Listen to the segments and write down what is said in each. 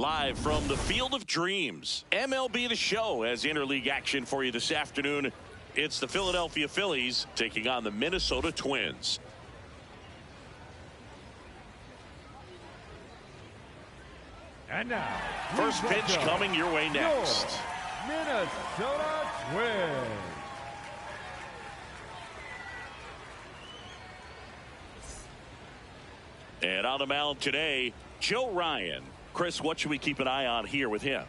Live from the Field of Dreams, MLB The Show has interleague action for you this afternoon. It's the Philadelphia Phillies taking on the Minnesota Twins. And now, first pitch coming your way next. Minnesota Twins. And on the mound today, Joe Ryan. Chris, what should we keep an eye on here with him?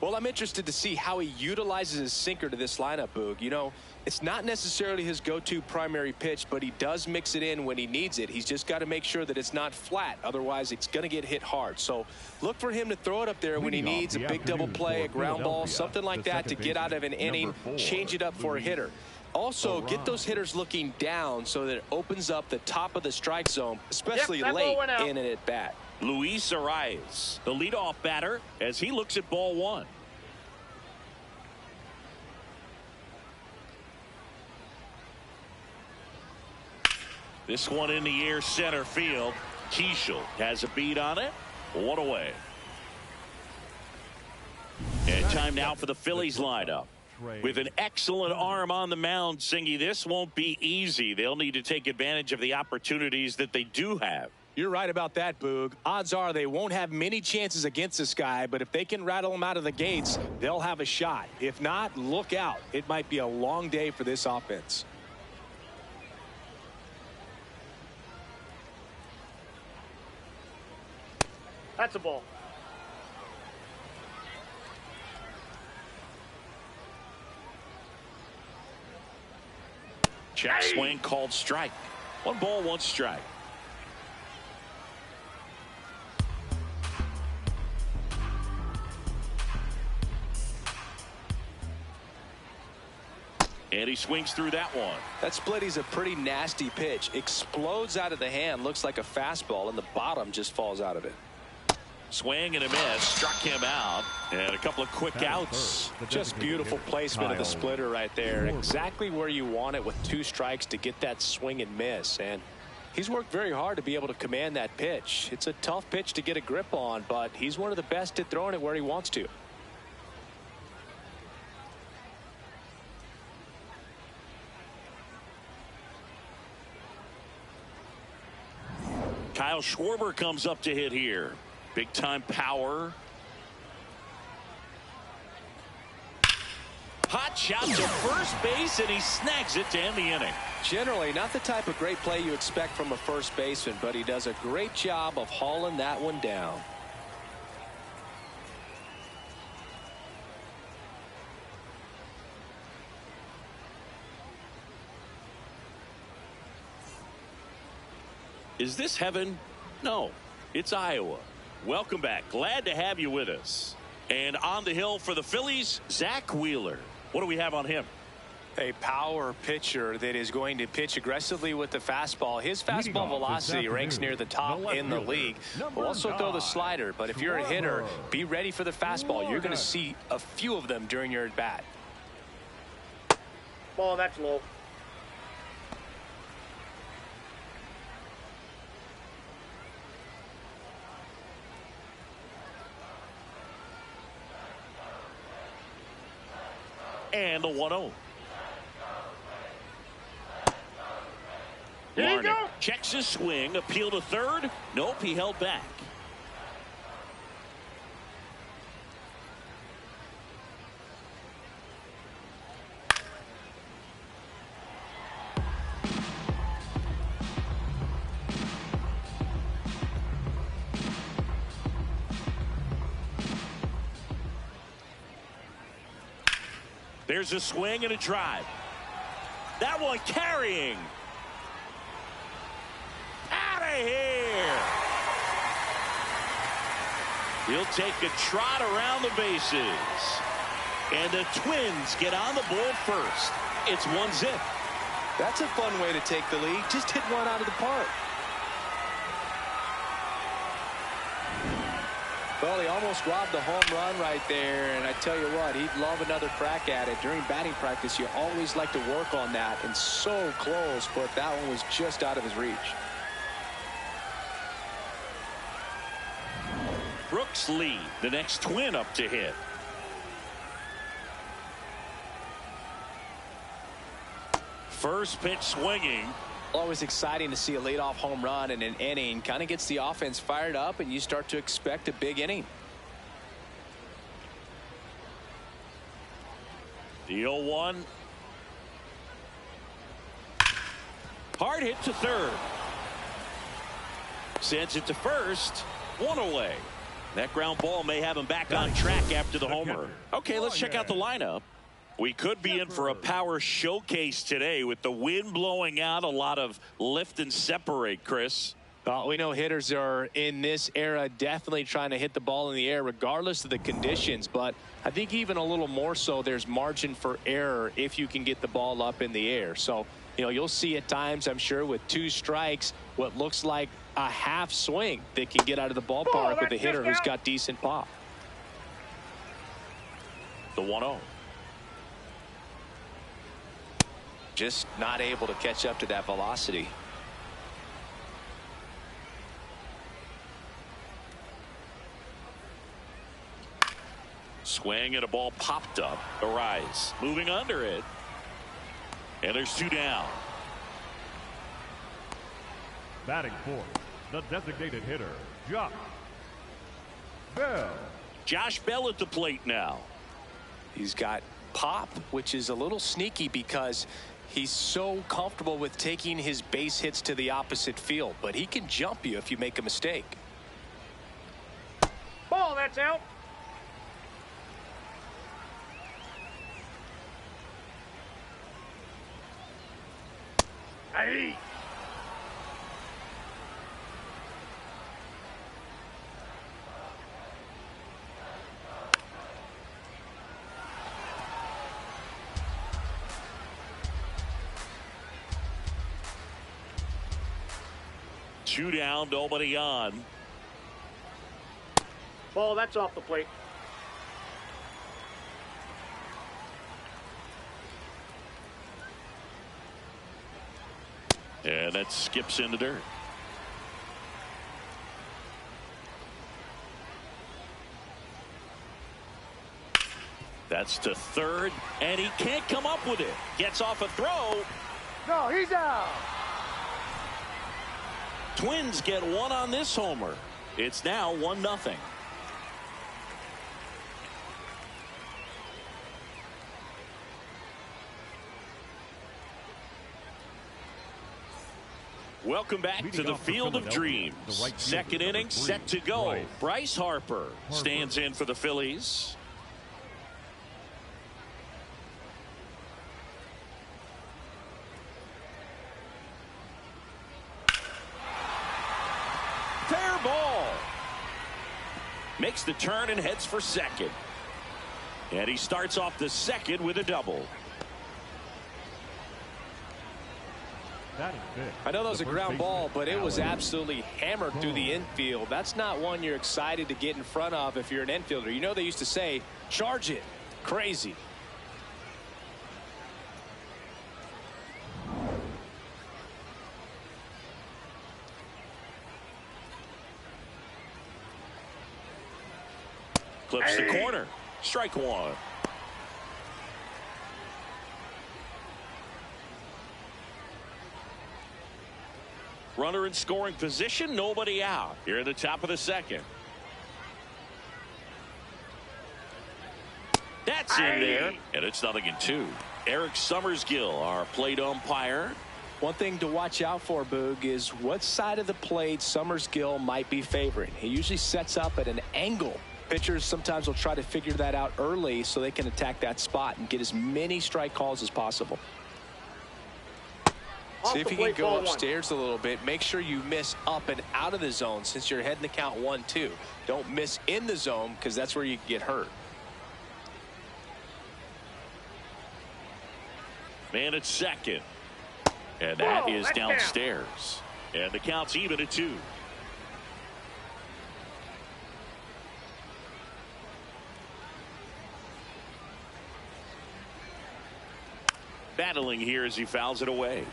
Well, I'm interested to see how he utilizes his sinker to this lineup, Boog. You know, it's not necessarily his go-to primary pitch, but he does mix it in when he needs it. He's just got to make sure that it's not flat. Otherwise, it's going to get hit hard. So look for him to throw it up there when he needs a big double play, a ground ball, something like that to get out of an inning, change it up for a hitter. Also, get those hitters looking down so that it opens up the top of the strike zone, especially late in an at-bat. Luis Arias, the leadoff batter, as he looks at ball one. This one in the air, center field. Keishel has a beat on it. One away. And time now for the Phillies lineup. With an excellent arm on the mound, Singy, this won't be easy. They'll need to take advantage of the opportunities that they do have. You're right about that, Boog. Odds are they won't have many chances against this guy, but if they can rattle him out of the gates, they'll have a shot. If not, look out. It might be a long day for this offense. That's a ball. Check swing called strike. 1 ball, 1 strike. And he swings through that one. That split is a pretty nasty pitch. Explodes out of the hand. Looks like a fastball, and the bottom just falls out of it. Swing and a miss. Struck him out. And a couple of quick outs. Just beautiful placement of the splitter right there. Exactly where you want it with 2 strikes to get that swing and miss. And he's worked very hard to be able to command that pitch. It's a tough pitch to get a grip on, but he's one of the best at throwing it where he wants to. Kyle Schwarber comes up to hit here. Big time power. Hot shot to first base, and he snags it to end the inning. Generally not the type of great play you expect from a first baseman, but he does a great job of hauling that one down. Is this heaven? No, it's Iowa. Welcome back. Glad to have you with us. And on the hill for the Phillies, Zach Wheeler. What do we have on him? A power pitcher that is going to pitch aggressively with the fastball. His fastball velocity ranks near the top in the league. Will also throw the slider, but if you're a hitter, be ready for the fastball. You're going to see a few of them during your at bat. Ball, that's low. And the 1-0. There checks his swing, appeal to third. Nope, he held back. There's a swing and a drive. That one carrying. Out of here. He'll take a trot around the bases. And the Twins get on the board first. It's 1-0. That's a fun way to take the lead. Just hit one out of the park. Well, he almost robbed the home run right there, and I tell you what, he'd love another crack at it. During batting practice, you always like to work on that, and so close, but that one was just out of his reach. Brooks 6 lead. The next twin up to hit. First pitch swinging. Always exciting to see a leadoff home run in an inning. Kind of gets the offense fired up, and you start to expect a big inning. The 0-1. Hard hit to third. Sends it to first. 1 away. That ground ball may have him back on track after the homer. Okay, let's check out the lineup. We could be in for a power showcase today with the wind blowing out. A lot of lift and separate, Chris. We know hitters are in this era definitely trying to hit the ball in the air regardless of the conditions, but I think even a little more so there's margin for error if you can get the ball up in the air. So, you know, you'll see at times, I'm sure, with 2 strikes, what looks like a half swing that can get out of the ballpark with a hitter who's got decent pop. The 1-0. Just not able to catch up to that velocity. Swing and a ball popped up. Arise. Moving under it. And there's 2 down. Batting fourth, the designated hitter, Josh Bell. Josh Bell at the plate now. He's got pop, which is a little sneaky because he's so comfortable with taking his base hits to the opposite field, but he can jump you if you make a mistake. Ball, that's out. Hey. Two down, nobody on. Ball, that's off the plate. And that skips in the dirt. That's to third, and he can't come up with it. Gets off a throw. No, he's out. Twins get 1 on this homer. It's now 1-0. Welcome back to the Field of Dreams. Second inning set to go. Bryce Harper stands in for the Phillies. Fair ball. Makes the turn and heads for second. And he starts off the second with a double. I know that was a ground ball, but it was absolutely hammered through the infield. That's not one you're excited to get in front of if you're an infielder. You know, they used to say, charge it. Crazy. Clips the corner. Strike 1. Runner in scoring position, nobody out. Here at the top of the second. That's in there, and it's 0-2. Eric Summersgill, our plate umpire. One thing to watch out for, Boog, is what side of the plate Summersgill might be favoring. He usually sets up at an angle. Pitchers sometimes will try to figure that out early so they can attack that spot and get as many strike calls as possible. See if you can go upstairs a little bit. Make sure you miss up and out of the zone since you're heading to count 1-2. Don't miss in the zone because that's where you can get hurt. Man at second. And that is downstairs. And the count's even at 2. Battling here as he fouls it away.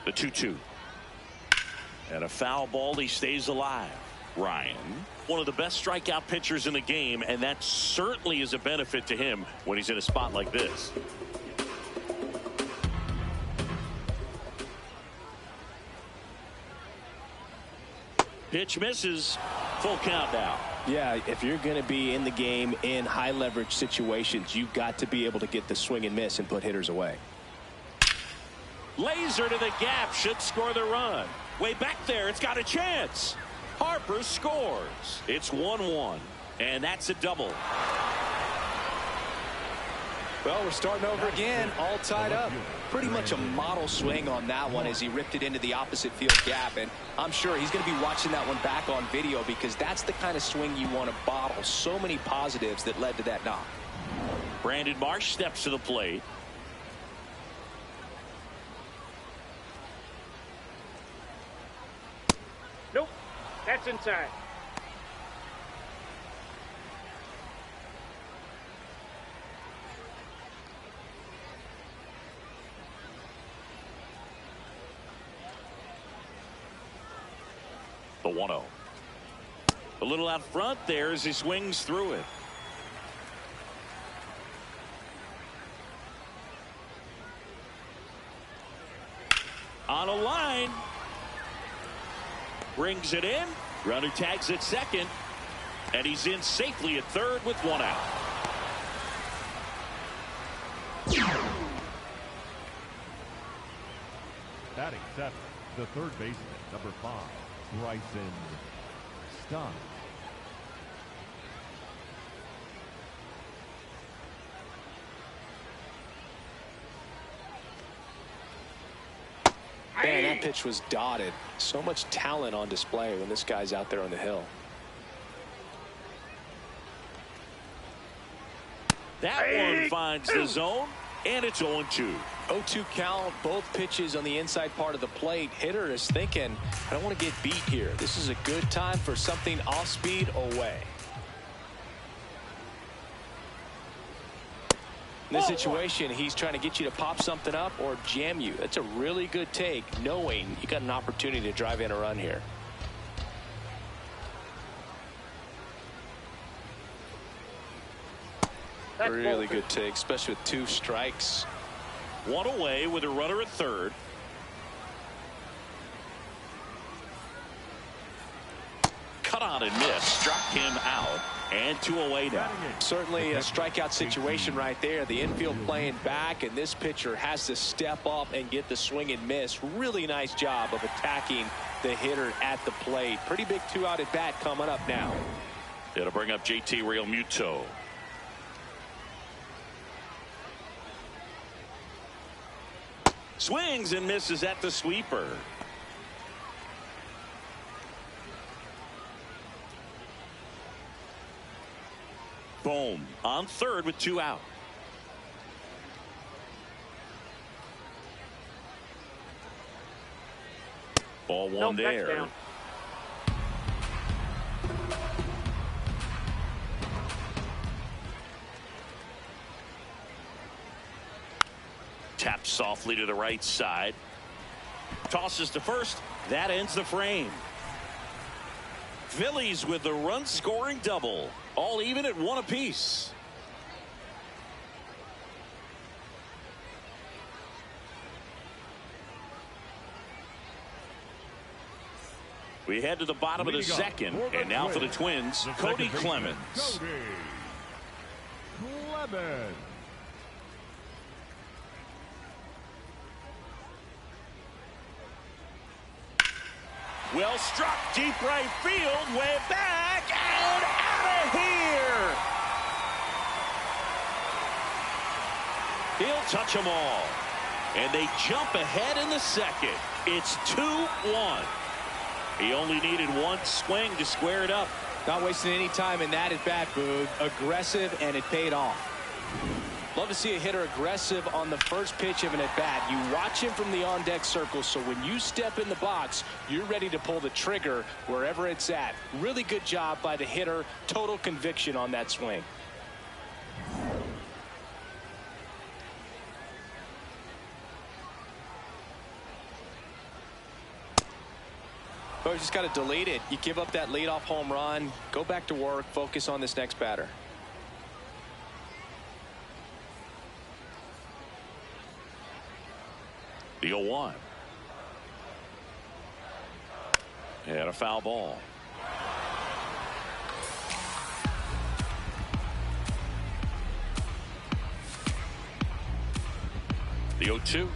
The 2-2. And a foul ball. He stays alive. Ryan, one of the best strikeout pitchers in the game, and that certainly is a benefit to him when he's in a spot like this. Pitch misses. Full count now. Yeah, if you're going to be in the game in high leverage situations, you've got to be able to get the swing and miss and put hitters away. Laser to the gap, should score the run. Way back there, it's got a chance. Harper scores. It's 1-1, and that's a double. Well, we're starting over again, all tied up. Pretty much a model swing on that one as he ripped it into the opposite field gap, and I'm sure he's going to be watching that one back on video because that's the kind of swing you want to bottle. So many positives that led to that knock. Brandon Marsh steps to the plate. Nope. That's inside. The 1-0. A little out front there as he swings through it. On a line. Brings it in. Runner tags at second. And he's in safely at third with one out. Batting seventh, the third baseman, number 5, Bryson Stott. Man, that pitch was dotted. So much talent on display when this guy's out there on the hill. That one finds the zone, and it's 0-2. 0-2 count, both pitches on the inside part of the plate. Hitter is thinking, I don't want to get beat here. This is a good time for something off speed away. In this situation, he's trying to get you to pop something up or jam you. That's a really good take, knowing you got an opportunity to drive in a run here. That's Really bolted. good take, especially with 2 strikes. One away with a runner at third. Cut on and miss. Struck him out. And 2 away now. Certainly a strikeout situation right there. The infield playing back, and this pitcher has to step up and get the swing and miss. Really nice job of attacking the hitter at the plate. Pretty big 2-out at bat coming up now. It'll bring up JT Realmuto. Swings and misses at the sweeper. Boom on third with 2 out. Ball one Nope, that's there. down. Taps softly to the right side. Tosses to first. That ends the frame. Phillies with the run scoring double. All even at 1 apiece. We head to the bottom of the second, and now for the Twins, Cody Clemens. Cody Clemens. Well struck, deep right field, way back, and out of here. He'll touch them all. And they jump ahead in the second. It's 2-1. He only needed 1 swing to square it up. Not wasting any time in that at bat, Boog. Aggressive, and it paid off. Love to see a hitter aggressive on the first pitch of an at-bat. You watch him from the on-deck circle, so when you step in the box, you're ready to pull the trigger wherever it's at. Really good job by the hitter. Total conviction on that swing. But you just got to delete it. You give up that leadoff home run, go back to work, focus on this next batter. The 0-1. And a foul ball. The 0-2.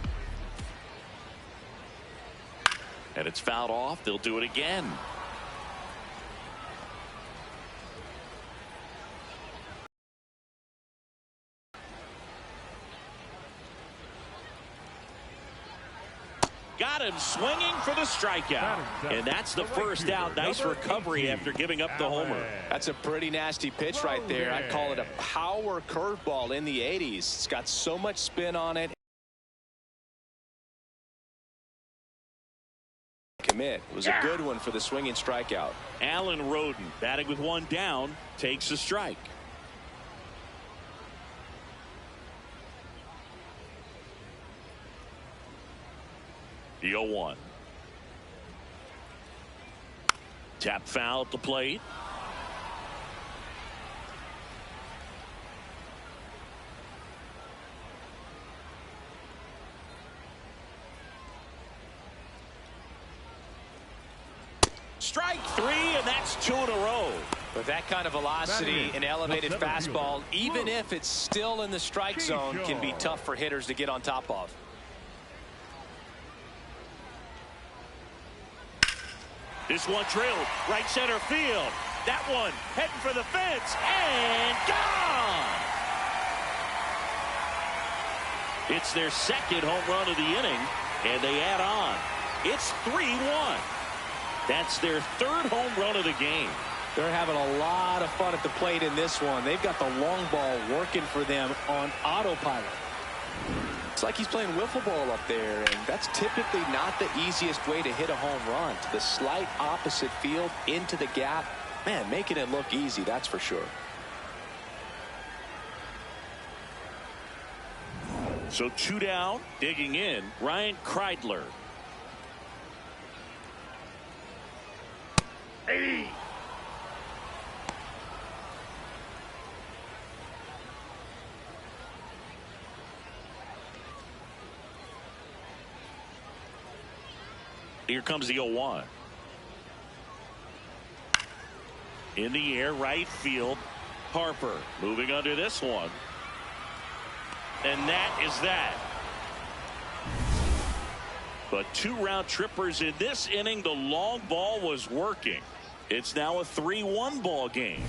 And it's fouled off. They'll do it again. Got him swinging for the strikeout. And that's the first out. Nice recovery after giving up the homer. That's a pretty nasty pitch right there. I'd call it a power curveball in the 80s. It's got so much spin on it. Commit. It was a good one for the swinging strikeout. Alan Roden, batting with one down, takes a strike. The 0-1. Tap foul at the plate. Strike three, and that's 2 in a row. With that kind of velocity and elevated fastball, even if it's still in the strike zone, can be tough for hitters to get on top of. This one drilled right center field. That one heading for the fence and gone. It's their second home run of the inning, and they add on. It's 3-1. That's their third home run of the game. They're having a lot of fun at the plate in this one. They've got the long ball working for them on autopilot. It's like he's playing wiffle ball up there, and that's typically not the easiest way to hit a home run. To the slight opposite field, into the gap. Man, making it look easy, that's for sure. So 2 down, digging in, Ryan Kreidler. Hey. Here comes the 0-1. In the air, right field. Harper moving under this one. And that is that. But 2 round trippers in this inning. The long ball was working. It's now a 3-1 ball game.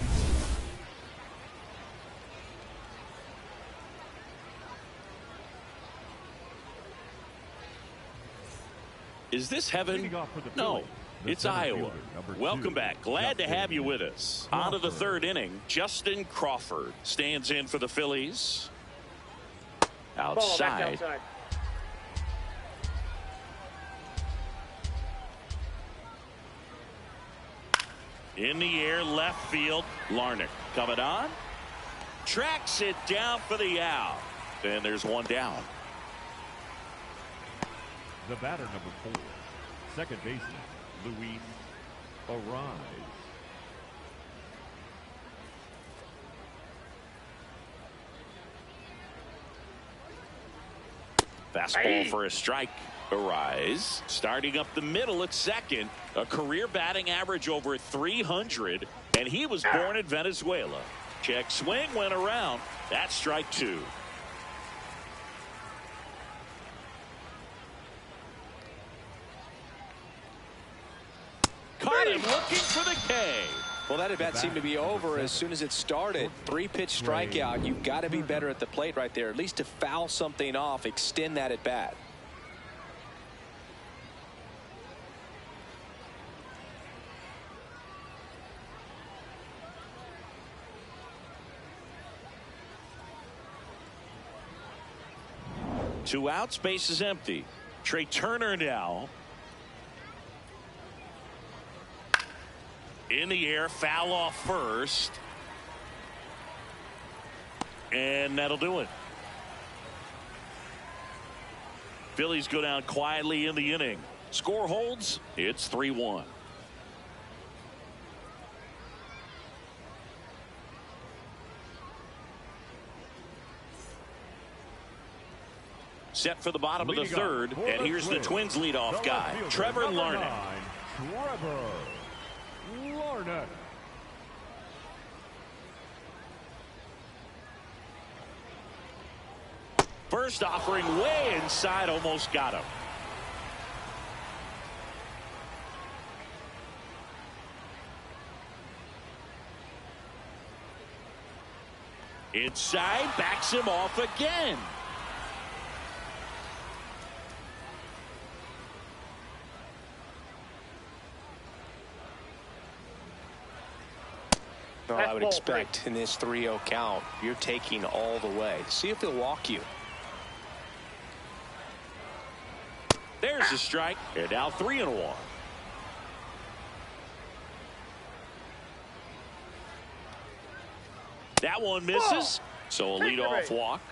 Is this heaven? No, it's Iowa. Welcome back. Glad to have you with us. On to the third inning. Justin Crawford stands in for the Phillies. Outside. In the air, left field. Larnach coming on. Tracks it down for the out. And there's one down. The batter, number 4, second baseman, Luis Arise. Fastball for a strike. Arise starting up the middle at second. A career batting average over 300. And he was born in Venezuela. Check swing, went around. That's strike 2. Caught him looking for the K. Well, that at bat seemed to be over as soon as it started. 3-pitch strikeout. You've got to be better at the plate right there, at least to foul something off, extend that at bat. Two out, space is empty. Trey Turner now. In the air, foul off first. And that'll do it. Phillies go down quietly in the inning. Score holds. It's 3-1. Set for the bottom of the third, and here's the Twins leadoff guy, Trevor Larnach. Trevor Larnach. First offering way inside, almost got him. Inside, backs him off again. Well, I would expect in this 3-0 count, you're taking all the way. See if he'll walk you. There's a strike. And now 3-1. That one misses. So a leadoff walk.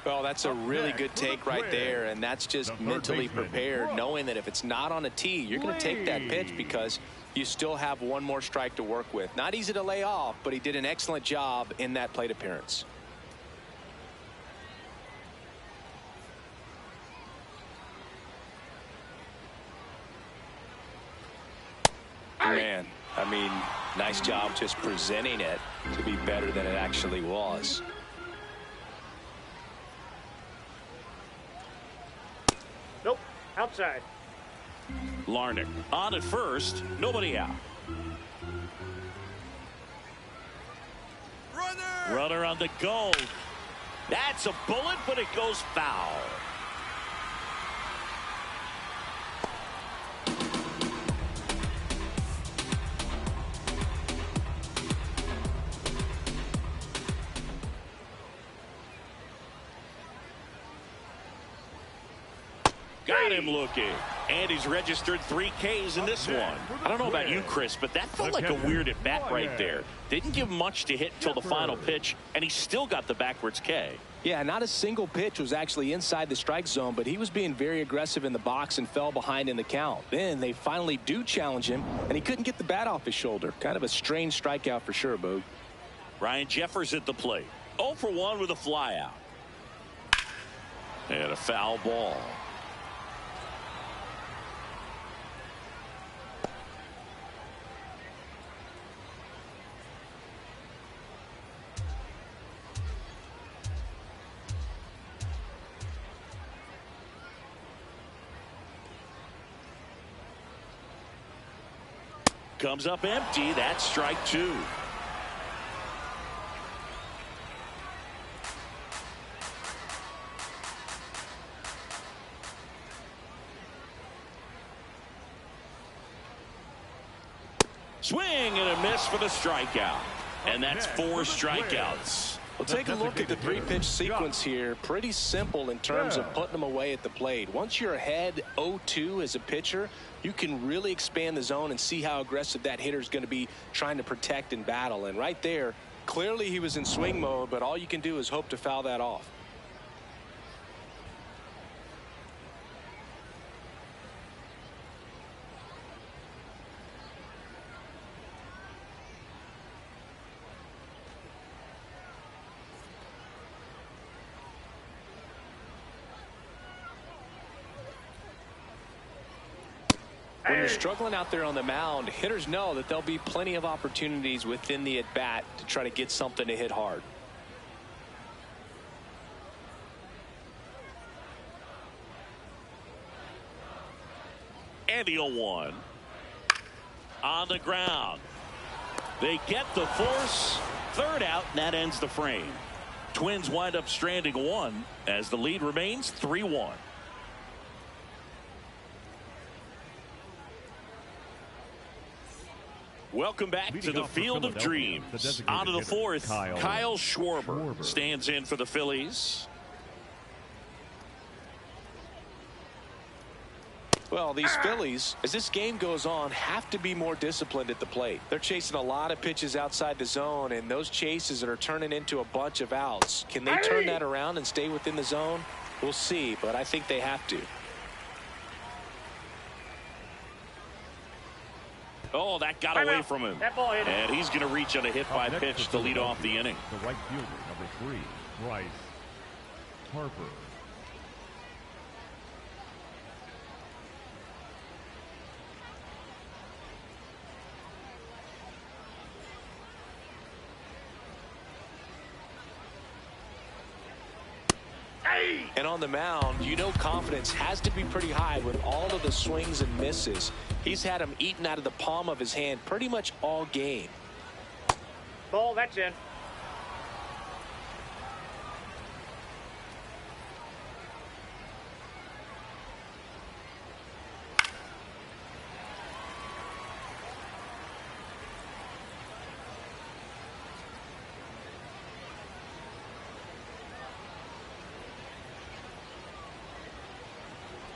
Well, that's a really good take right there, and that's just mentally prepared, knowing that if it's not on a tee, you're going to take that pitch because you still have one more strike to work with. Not easy to lay off, but he did an excellent job in that plate appearance. Man, I mean, nice job just presenting it to be better than it actually was. Nope, outside. Larnach on at first, nobody out. Runner on the goal. That's a bullet, but it goes foul. Got him looking. And he's registered 3 Ks in this one. I don't know about you, Chris, but that felt like a weird at bat right there. Didn't give much to hit till the final pitch, and he still got the backwards K. Yeah, not a single pitch was actually inside the strike zone, but he was being very aggressive in the box and fell behind in the count. Then they finally do challenge him, and he couldn't get the bat off his shoulder. Kind of a strange strikeout for sure, Boog. Ryan Jeffers at the plate. 0 for 1 with a flyout. And a foul ball. Comes up empty. That's strike 2. Swing and a miss for the strikeout. And that's 4 strikeouts. Well, take a look at the 3-pitch sequence here. Pretty simple in terms of putting them away at the plate. Once you're ahead 0-2 as a pitcher, you can really expand the zone and see how aggressive that hitter is going to be trying to protect and battle. And right there, clearly he was in swing mode, but all you can do is hope to foul that off. When you're struggling out there on the mound, hitters know that there'll be plenty of opportunities within the at-bat to try to get something to hit hard. And the 0-1. On the ground. They get the force. Third out, and that ends the frame. Twins wind up stranding 1 as the lead remains 3-1. Welcome back to the Field of Dreams. On to the 4th, Kyle Schwarber stands in for the Phillies. Well, these Phillies, as this game goes on, have to be more disciplined at the plate. They're chasing a lot of pitches outside the zone, and those chases that are turning into a bunch of outs. Can they turn that around and stay within the zone? We'll see, but I think they have to. Oh, that got away from him. That ball hit him. And he's going to reach on a hit by pitch to lead off the inning. The right fielder, number 3, Bryce Harper. And on the mound, you know confidence has to be pretty high with all of the swings and misses. He's had them eaten out of the palm of his hand pretty much all game. Ball, that's in.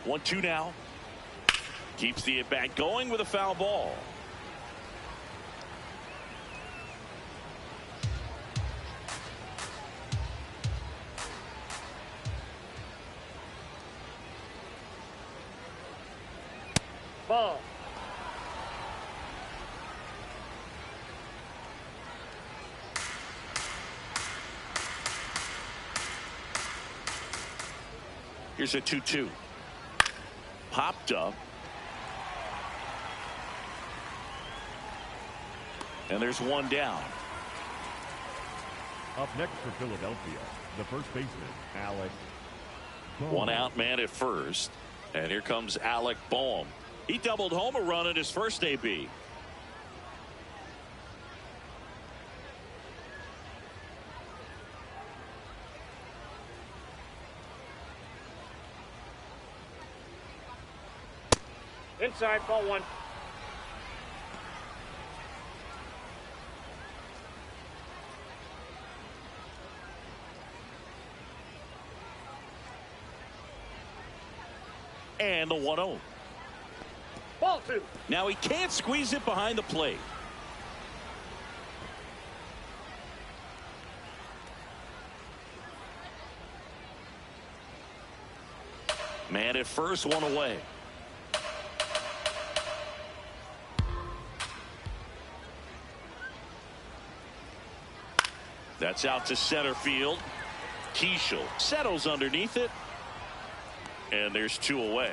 One, two now. Keeps the at-bat going with a foul ball. Ball. Here's a 2-2. Popped up. And there's one down. Up next for Philadelphia, the first baseman, Alec Bohm. One out man at first. And here comes Alec Bohm. He doubled home a run in his first AB. Inside, ball one. And the 1-0. Ball two. Now he can't squeeze it behind the plate. Man at first, one away. That's out to center field. Keishel settles underneath it. And there's two away.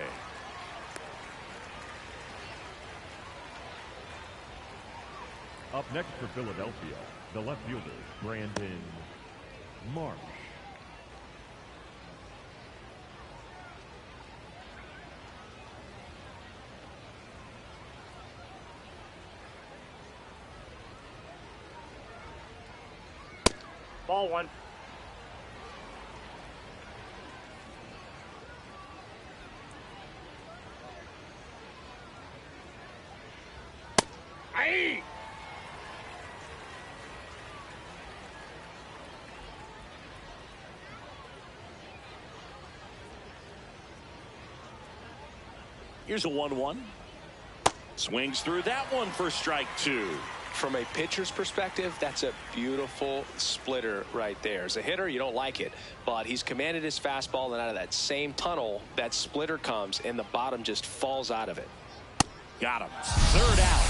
Up next for Philadelphia, the left fielder, Brandon Marsh. Ball one. Aye. Here's a 1-1. Swings through that one for strike two. From a pitcher's perspective, that's a beautiful splitter right there. As a hitter, you don't like it, but he's commanded his fastball, and out of that same tunnel, that splitter comes, and the bottom just falls out of it. Got him. Third out.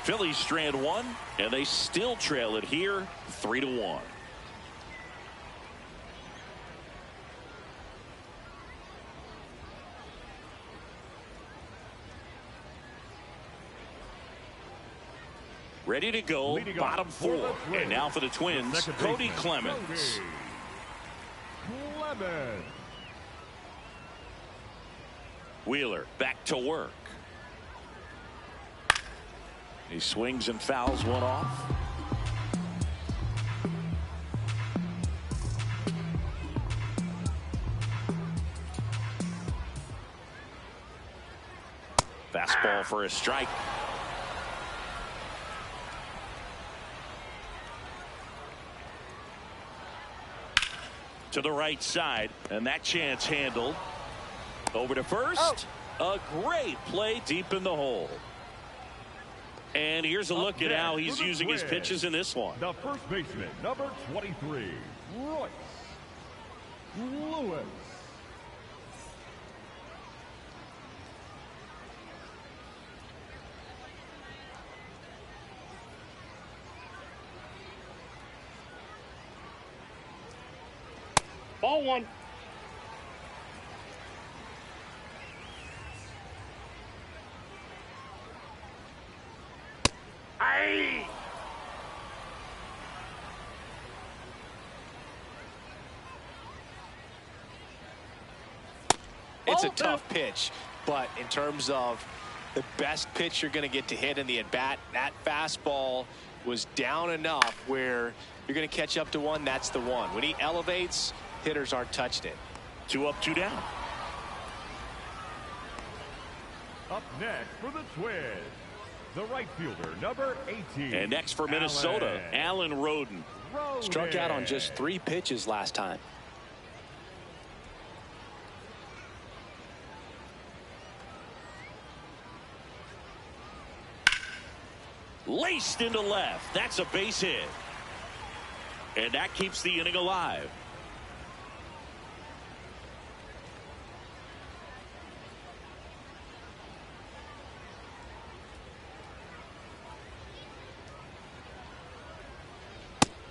Phillies strand one, and they still trail it here 3-1. Ready to go, bottom four. And now for the Twins, Cody Clemens. Wheeler back to work. He swings and fouls one off. Fastball for a strike. To the right side, and that chance handled. Over to first. A great play deep in the hole. And here's a look at how he's using his pitches in this one. The first baseman, number 23, Royce Lewis. Ball one. Aye. It's a Ball two. tough pitch, but in terms of the best pitch you're going to get to hit in the at-bat, that fastball was down enough where you're going to catch up to one. That's the one. When he elevates, hitters aren't touching it. 2 up, 2 down. Up next for the Twins, the right fielder, number 18. And next for Minnesota, Alan Roden. Struck out on just 3 pitches last time. Laced into left. That's a base hit. And that keeps the inning alive.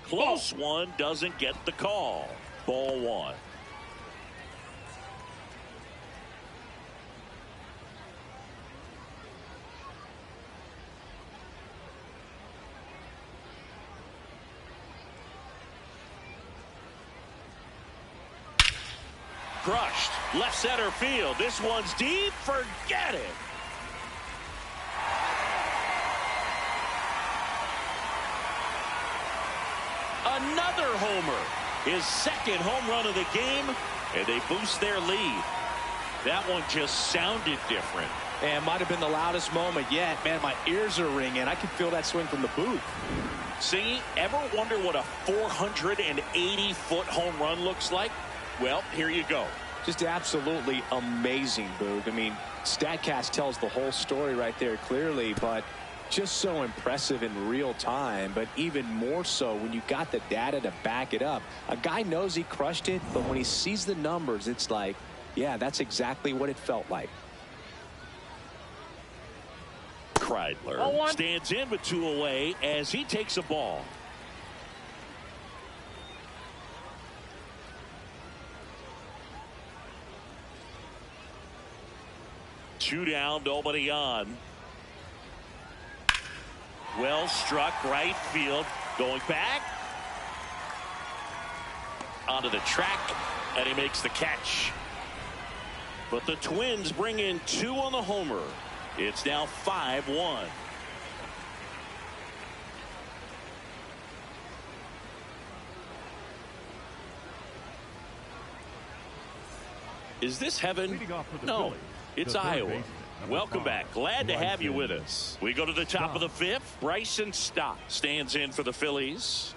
Close one, doesn't get the call. Ball 1. Crushed. Left center field. This one's deep. Forget it. Another homer. His second home run of the game, and they boost their lead. That one just sounded different. And might have been the loudest moment yet. Man, my ears are ringing. I can feel that swing from the booth. Singy, ever wonder what a 480-foot home run looks like? Well, here you go. Just absolutely amazing, Boog. I mean, StatCast tells the whole story right there clearly, but just so impressive in real time, but even more so when you got the data to back it up. A guy knows he crushed it, but when he sees the numbers, it's like, yeah, that's exactly what it felt like. Kreidler stands in with 2 away as he takes a ball. Two down, nobody on. Well struck, right field, going back onto the track, and he makes the catch. But the Twins bring in 2 on the homer. It's now 5-1. Is this heaven? No. Phillies, It's the third Iowa. baseman, number Welcome 5, back. Glad to have you with Bryson us. We go to the top of the 5th. Bryson Stott stands in for the Phillies.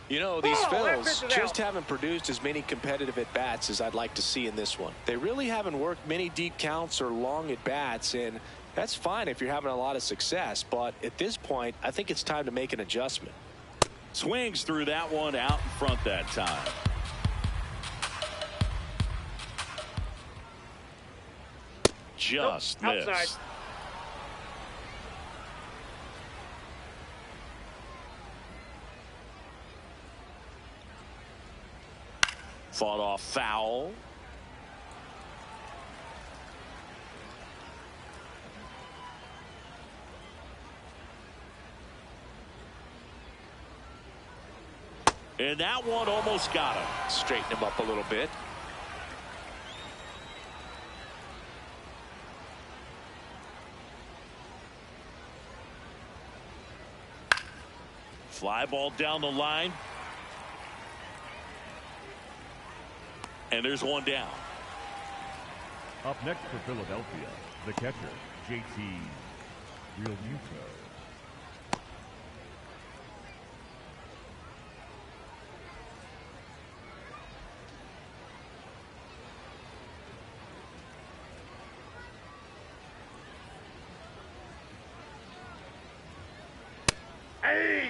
You know, these that Phils pitch is just out. haven't produced as many competitive at-bats as I'd like to see in this one. They really haven't worked many deep counts or long at-bats, and that's fine if you're having a lot of success. But at this point, I think it's time to make an adjustment. Swings through that one out in front that time. Just Nope, missed. outside. Fought off foul. And that one almost got him. Straighten him up a little bit. Fly ball down the line. And there's one down. Up next for Philadelphia, the catcher, JT Realmuto. Hey!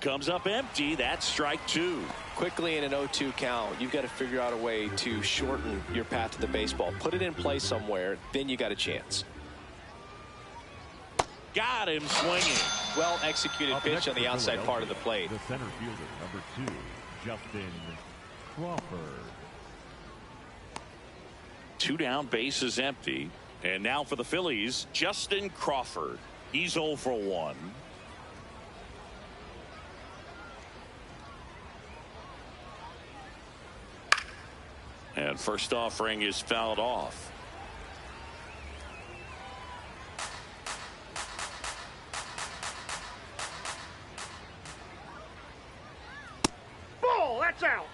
Comes up empty. That's strike 2. Quickly in an 0-2 count, you've got to figure out a way to shorten your path to the baseball. Put it in play somewhere, then you got a chance. Got him swinging. Well executed Up pitch next on the for outside part of the plate. The center fielder, number 2, Justin Crawford. 2 down, base is empty. And now for the Phillies, Justin Crawford. He's 0 for 1. And first offering is fouled off. Ball, that's out.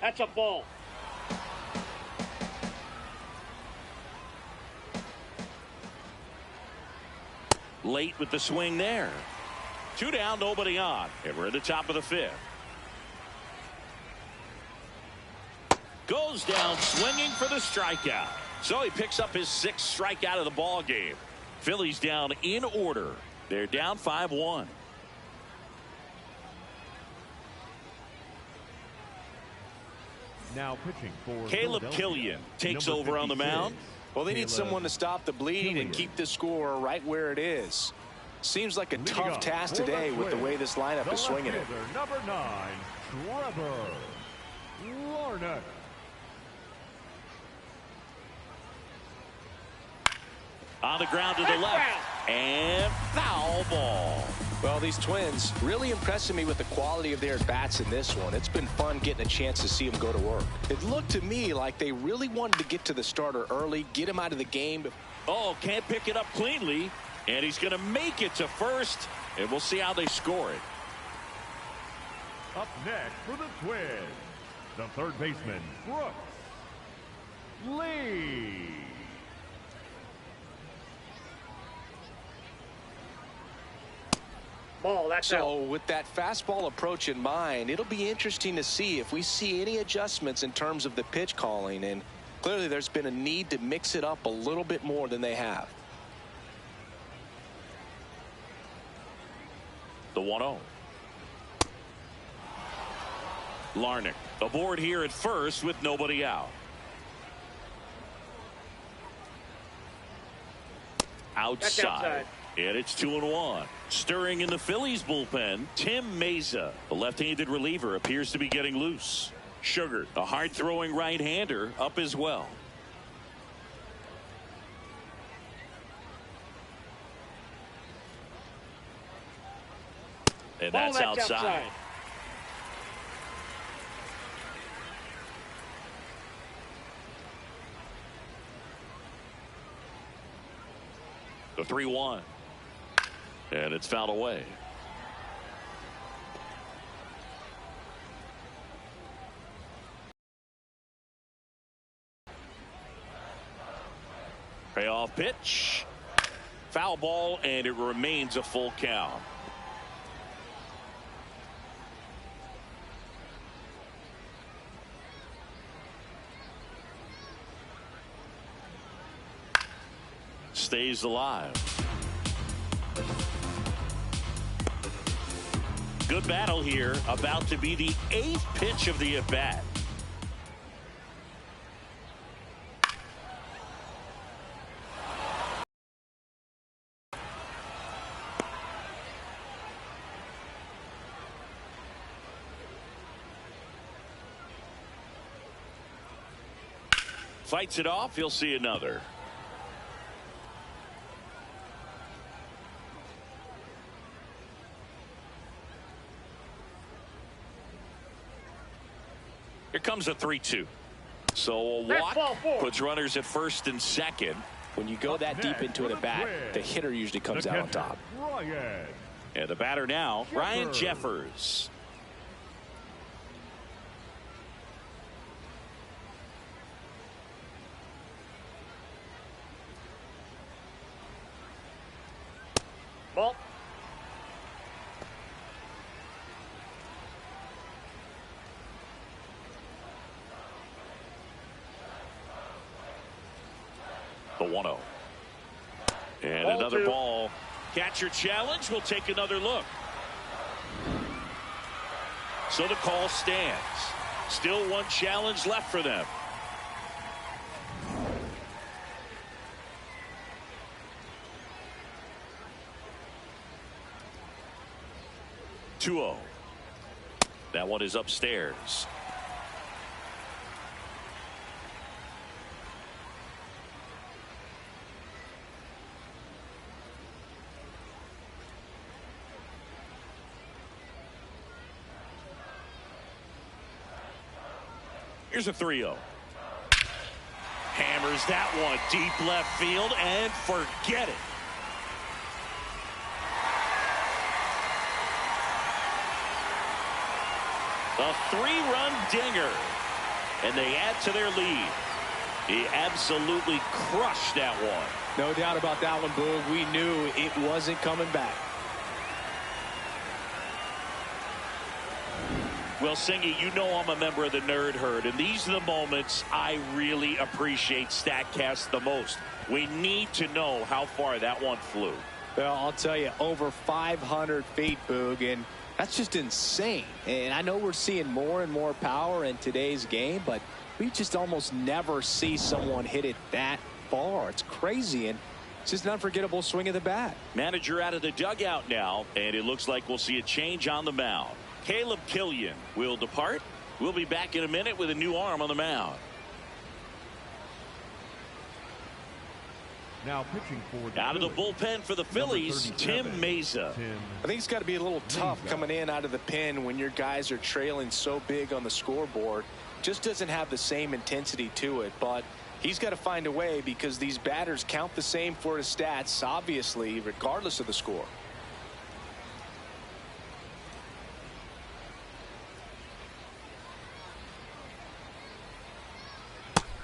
That's a ball. Late with the swing there. 2 down, nobody on. And we're at the top of the 5th. Goes down swinging for the strikeout. So he picks up his 6th strikeout of the ball game. Phillies down in order. They're down 5-1. Now pitching for Caleb Killian takes over on the mound. Well, they need someone to stop the bleed and keep the score right where it is. Seems like a tough task today with the way this lineup is swinging it. Number 9, Trevor Larnach. On the ground to the left. And foul ball. Well, these Twins really impressing me with the quality of their bats in this one. It's been fun getting a chance to see them go to work. It looked to me like they really wanted to get to the starter early, get him out of the game. Oh, can't pick it up cleanly. And he's going to make it to first. And we'll see how they score it. Up next for the Twins, the third baseman, Brooks Lee. Ball, that's out. So with that fastball approach in mind, it'll be interesting to see if we see any adjustments in terms of the pitch calling. And clearly there's been a need to mix it up a little bit more than they have. The 1-0. Larnach aboard here at first with nobody out. Outside. And it's 2-1. Stirring in the Phillies bullpen, Tim Meza. The left-handed reliever appears to be getting loose. Sugar, a hard-throwing right-hander, up as well. And that's outside. The 3-1. And it's fouled away. Payoff pitch. Foul ball, and it remains a full count. Stays alive. Good battle here. About to be the 8th pitch of the at-bat. Fights it off. He'll see another. Here comes a 3-2. So a walk puts runners at first and second. When you go that deep into an at-bat, the hitter usually comes out on top. And the batter now, Ryan Jeffers. Ball. The 1-0. And Ball another 2. ball. Catcher challenge. We'll take another look. So the call stands. Still one challenge left for them. That one is upstairs. Here's a 3-0. Hammers that one deep left field and forget it. A 3-run dinger, and they add to their lead. He absolutely crushed that one. No doubt about that one, Boog. We knew it wasn't coming back. Well, Singy, you know I'm a member of the Nerd Herd, and these are the moments I really appreciate StatCast the most. We need to know how far that one flew. Well, I'll tell you, over 500 feet, Boog, and that's just insane. And I know we're seeing more and more power in today's game, but we just almost never see someone hit it that far. It's crazy, and it's just an unforgettable swing of the bat. Manager out of the dugout now, and it looks like we'll see a change on the mound. Caleb Killian will depart. We'll be back in a minute with a new arm on the mound. Now pitching for the out of the bullpen for the Phillies, Tim Meza. I think it's got to be a little tough coming in out of the pen when your guys are trailing so big on the scoreboard. Just doesn't have the same intensity to it, but he's got to find a way because these batters count the same for his stats, obviously, regardless of the score.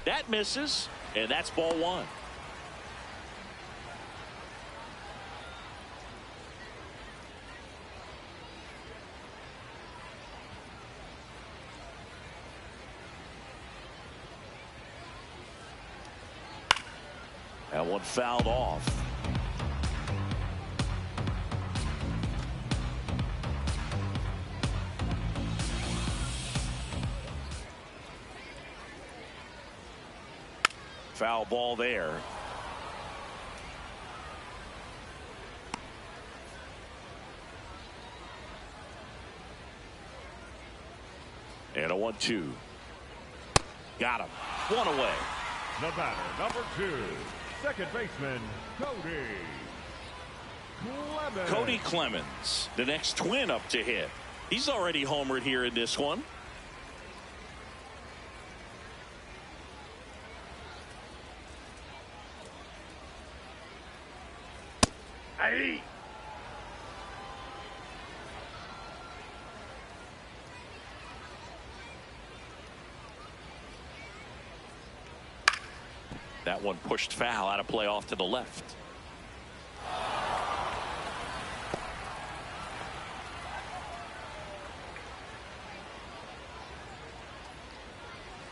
That misses, and that's ball one. That one fouled off. Foul ball there. And a 1-2. Got him. One away. The batter, number 2, second baseman, Cody Clemens, the next twin up to hit. He's already homered here in this one. Hey. That one pushed foul, out of play off to the left.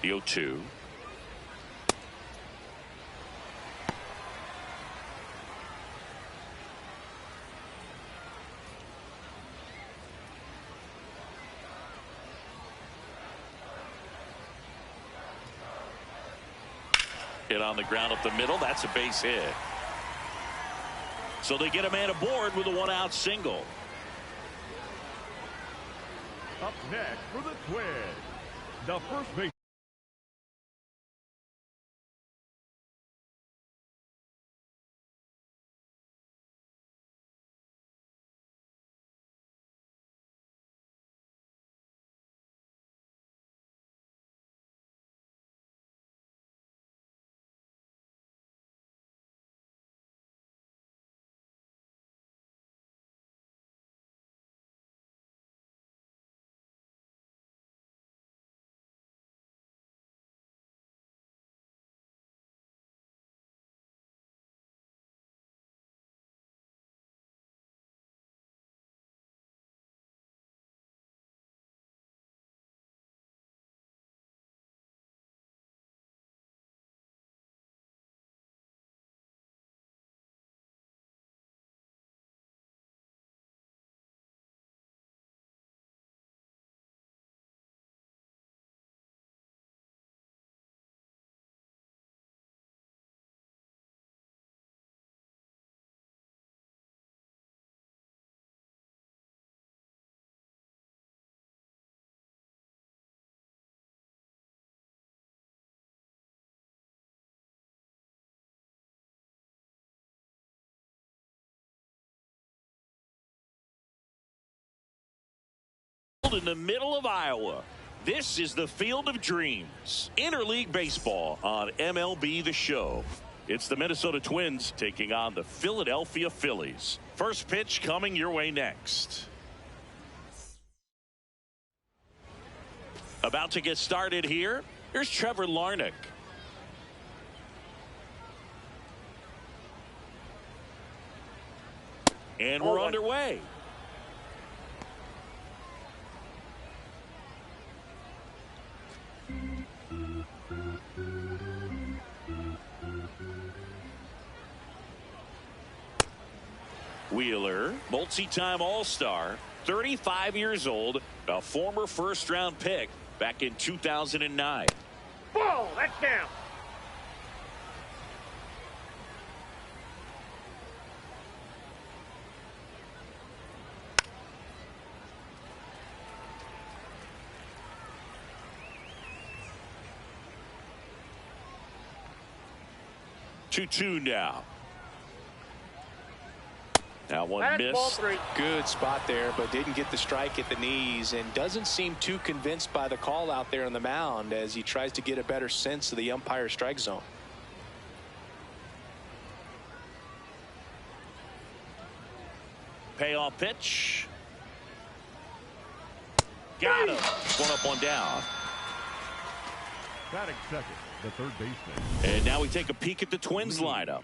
The 0-2. Hit on the ground up the middle. That's a base hit. So they get a man aboard with a one-out single. Up next for the Twins, the first base. In the middle of Iowa, This is the Field of Dreams. Interleague baseball on MLB The Show. It's the Minnesota Twins taking on the Philadelphia Phillies. First pitch coming your way next. About to get started here. Here's Trevor Larnach. And we're underway. Wheeler, multi-time All-Star, 35 years old, a former first-round pick back in 2009. Ball, that's down. Two now. Now one That's miss. ball 3. Good spot there, but didn't get the strike at the knees and doesn't seem too convinced by the call out there on the mound as he tries to get a better sense of the umpire strike zone. Payoff pitch. Got him. One up, one down. Batting second, the third baseman. And now we take a peek at the Twins lineup.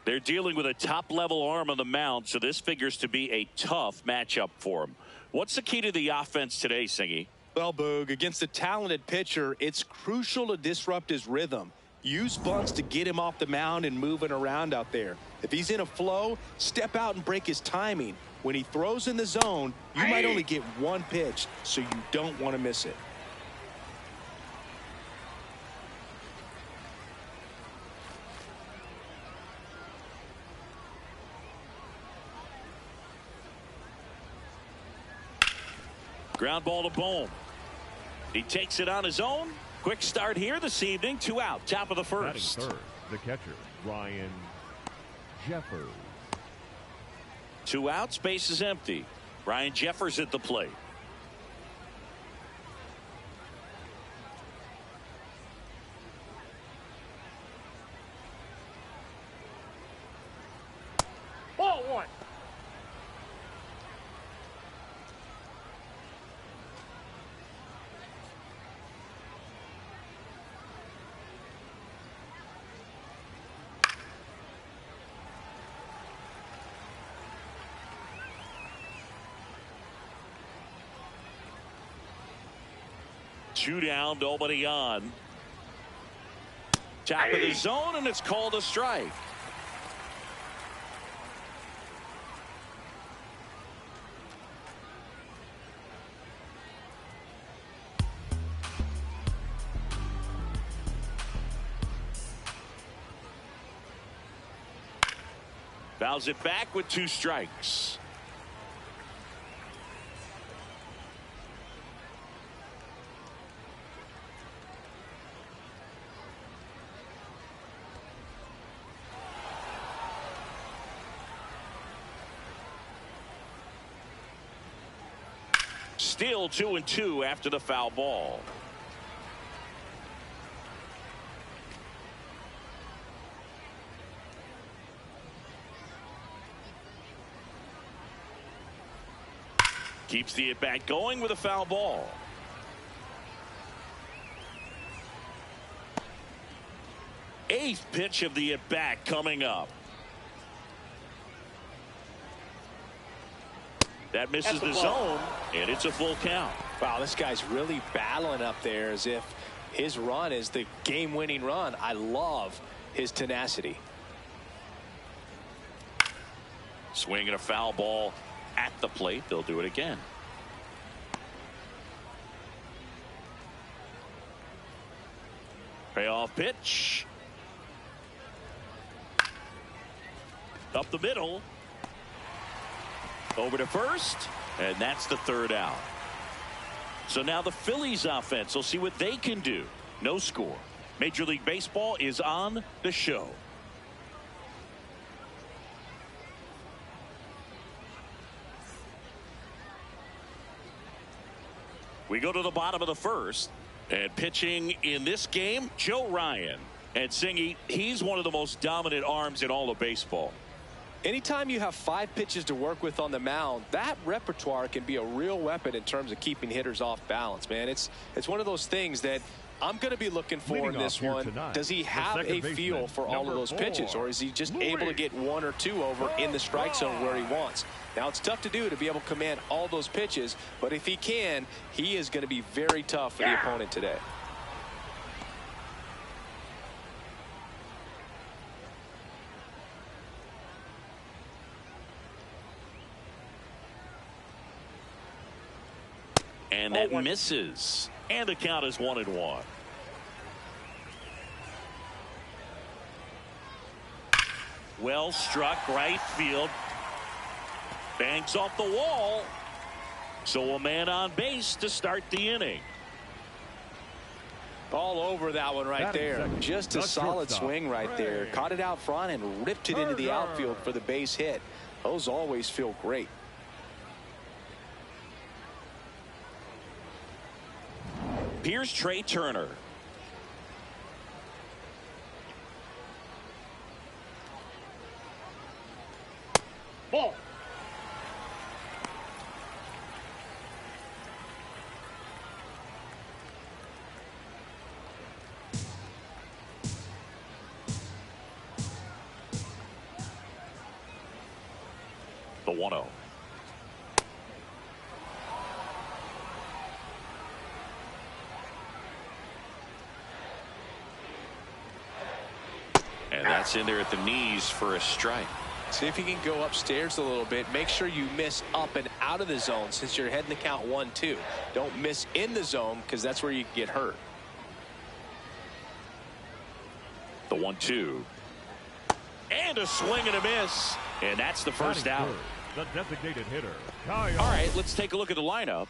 They're dealing with a top-level arm on the mound, so this figures to be a tough matchup for them. What's the key to the offense today, Singy? Well, Boog, against a talented pitcher, it's crucial to disrupt his rhythm. Use bunts to get him off the mound and moving around out there. If he's in a flow, step out and break his timing. When he throws in the zone, you might only get one pitch, so you don't want to miss it. Ground ball to Bohm. He takes it on his own. Quick start here this evening. 2 out. Top of the first. Batting third, the catcher, Ryan Jeffers. 2 outs. Base is empty. Ryan Jeffers at the plate. Ball 1. Two down, nobody on. Top of the zone, and it's called a strike. Fouls it back with 2 strikes. Still 2-2 after the foul ball. Keeps the at-bat going with a foul ball. Eighth pitch of the at-bat coming up. That misses the zone, and it's a full count. Wow, this guy's really battling up there as if his run is the game-winning run. I love his tenacity. Swinging a foul ball at the plate. They'll do it again. Payoff pitch. Up the middle. Over to first, and that's the 3rd out. So now the Phillies offense will see what they can do. No score. Major League Baseball is on the show. We go to the bottom of the first. And pitching in this game, Joe Ryan. And Singy, he's one of the most dominant arms in all of baseball. Anytime you have 5 pitches to work with on the mound, that repertoire can be a real weapon in terms of keeping hitters off balance, man. It's one of those things that I'm going to be looking for in this one. Does he have a feel for all of those pitches, or is he just able to get 1 or 2 over in the strike zone where he wants? Now, it's tough to do to be able to command all those pitches, but if he can, he is going to be very tough for the opponent today. And that misses. And the count is 1-1. Well struck, right field. Bangs off the wall. So a man on base to start the inning. All over that one right there. Just a solid swing right there. Caught it out front and ripped it into the outfield for the base hit. Those always feel great. Here's Trey Turner. Ball. The 1-0. And that's in there at the knees for a strike. See if he can go upstairs a little bit. Make sure you miss up and out of the zone since you're heading the count 1-2. Don't miss in the zone because that's where you can get hurt. The 1-2. And a swing and a miss. And that's the first out. The designated hitter. All right, let's take a look at the lineup.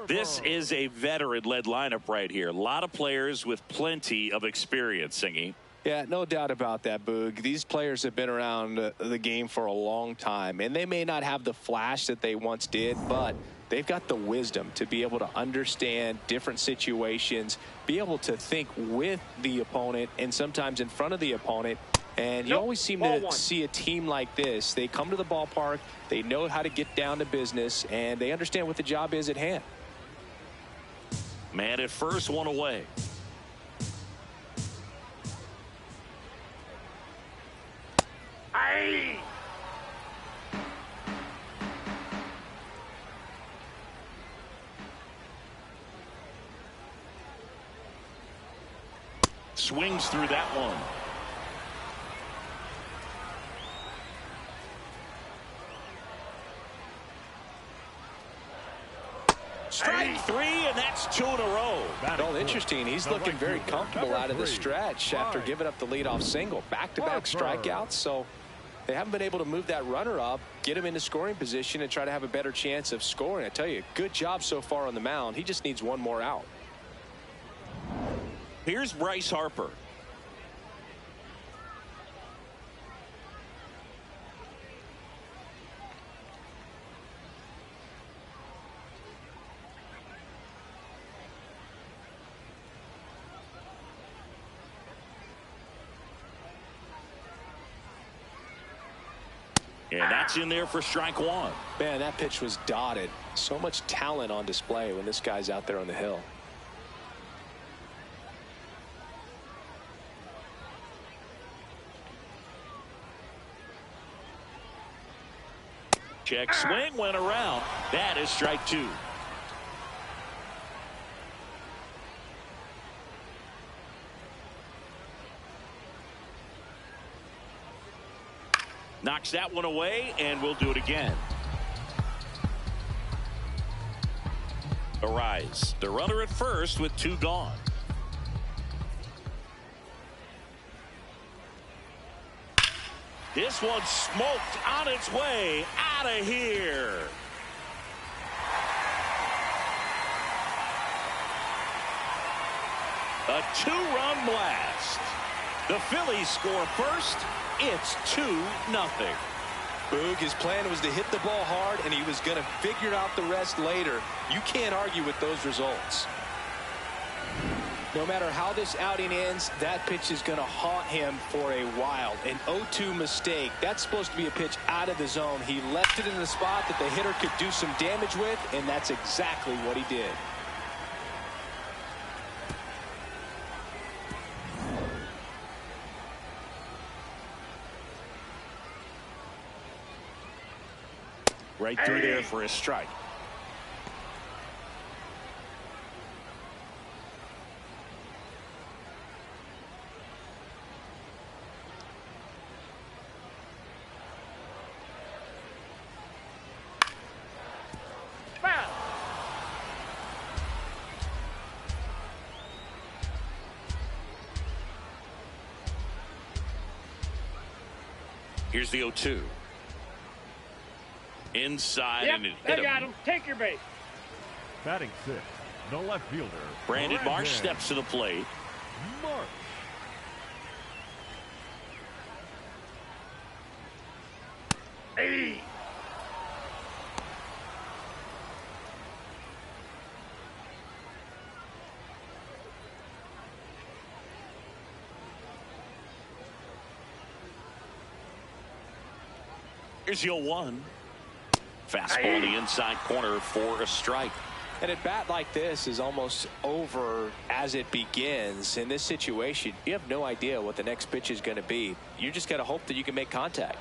This is a veteran-led lineup right here. A lot of players with plenty of experience, Singy. Yeah, no doubt about that, Boog. These players have been around the game for a long time, and they may not have the flash that they once did, but they've got the wisdom to be able to understand different situations, be able to think with the opponent and sometimes in front of the opponent. And you always seem to see a team like this. They come to the ballpark, they know how to get down to business, and they understand what the job is at hand. Man at first, 1 away. Aye. Swings through that one. Strike 3, and that's 2 in a row. Well, interesting. He's looking very comfortable out of the stretch after giving up the leadoff single. Back-to-back strikeouts, so they haven't been able to move that runner up, get him into scoring position, and try to have a better chance of scoring. I tell you, good job so far on the mound. He just needs one more out. Here's Bryce Harper. And that's in there for strike 1. Man, that pitch was dotted. So much talent on display when this guy's out there on the hill. Check swing, went around. That is strike 2. Knocks that one away, and we'll do it again. Arise. The runner at first with 2 gone. This one smoked on its way out of here. A 2-run blast. The Phillies score first. It's 2-0. Boog, his plan was to hit the ball hard, and he was going to figure out the rest later. You can't argue with those results. No matter how this outing ends, that pitch is going to haunt him for a while. An 0-2 mistake. That's supposed to be a pitch out of the zone. He left it in the spot that the hitter could do some damage with, and that's exactly what he did. Right through there for a strike. Foul. Here's the 0-2. Inside, Yep, and it they hit got him. him. Take your base. Batting sixth, the left fielder, Brandon Marsh steps to the plate. Marsh. Hey. Here's the 0-1. Fastball the inside corner for a strike. And a bat like this is almost over as it begins. In this situation, you have no idea what the next pitch is going to be. You just got to hope that you can make contact.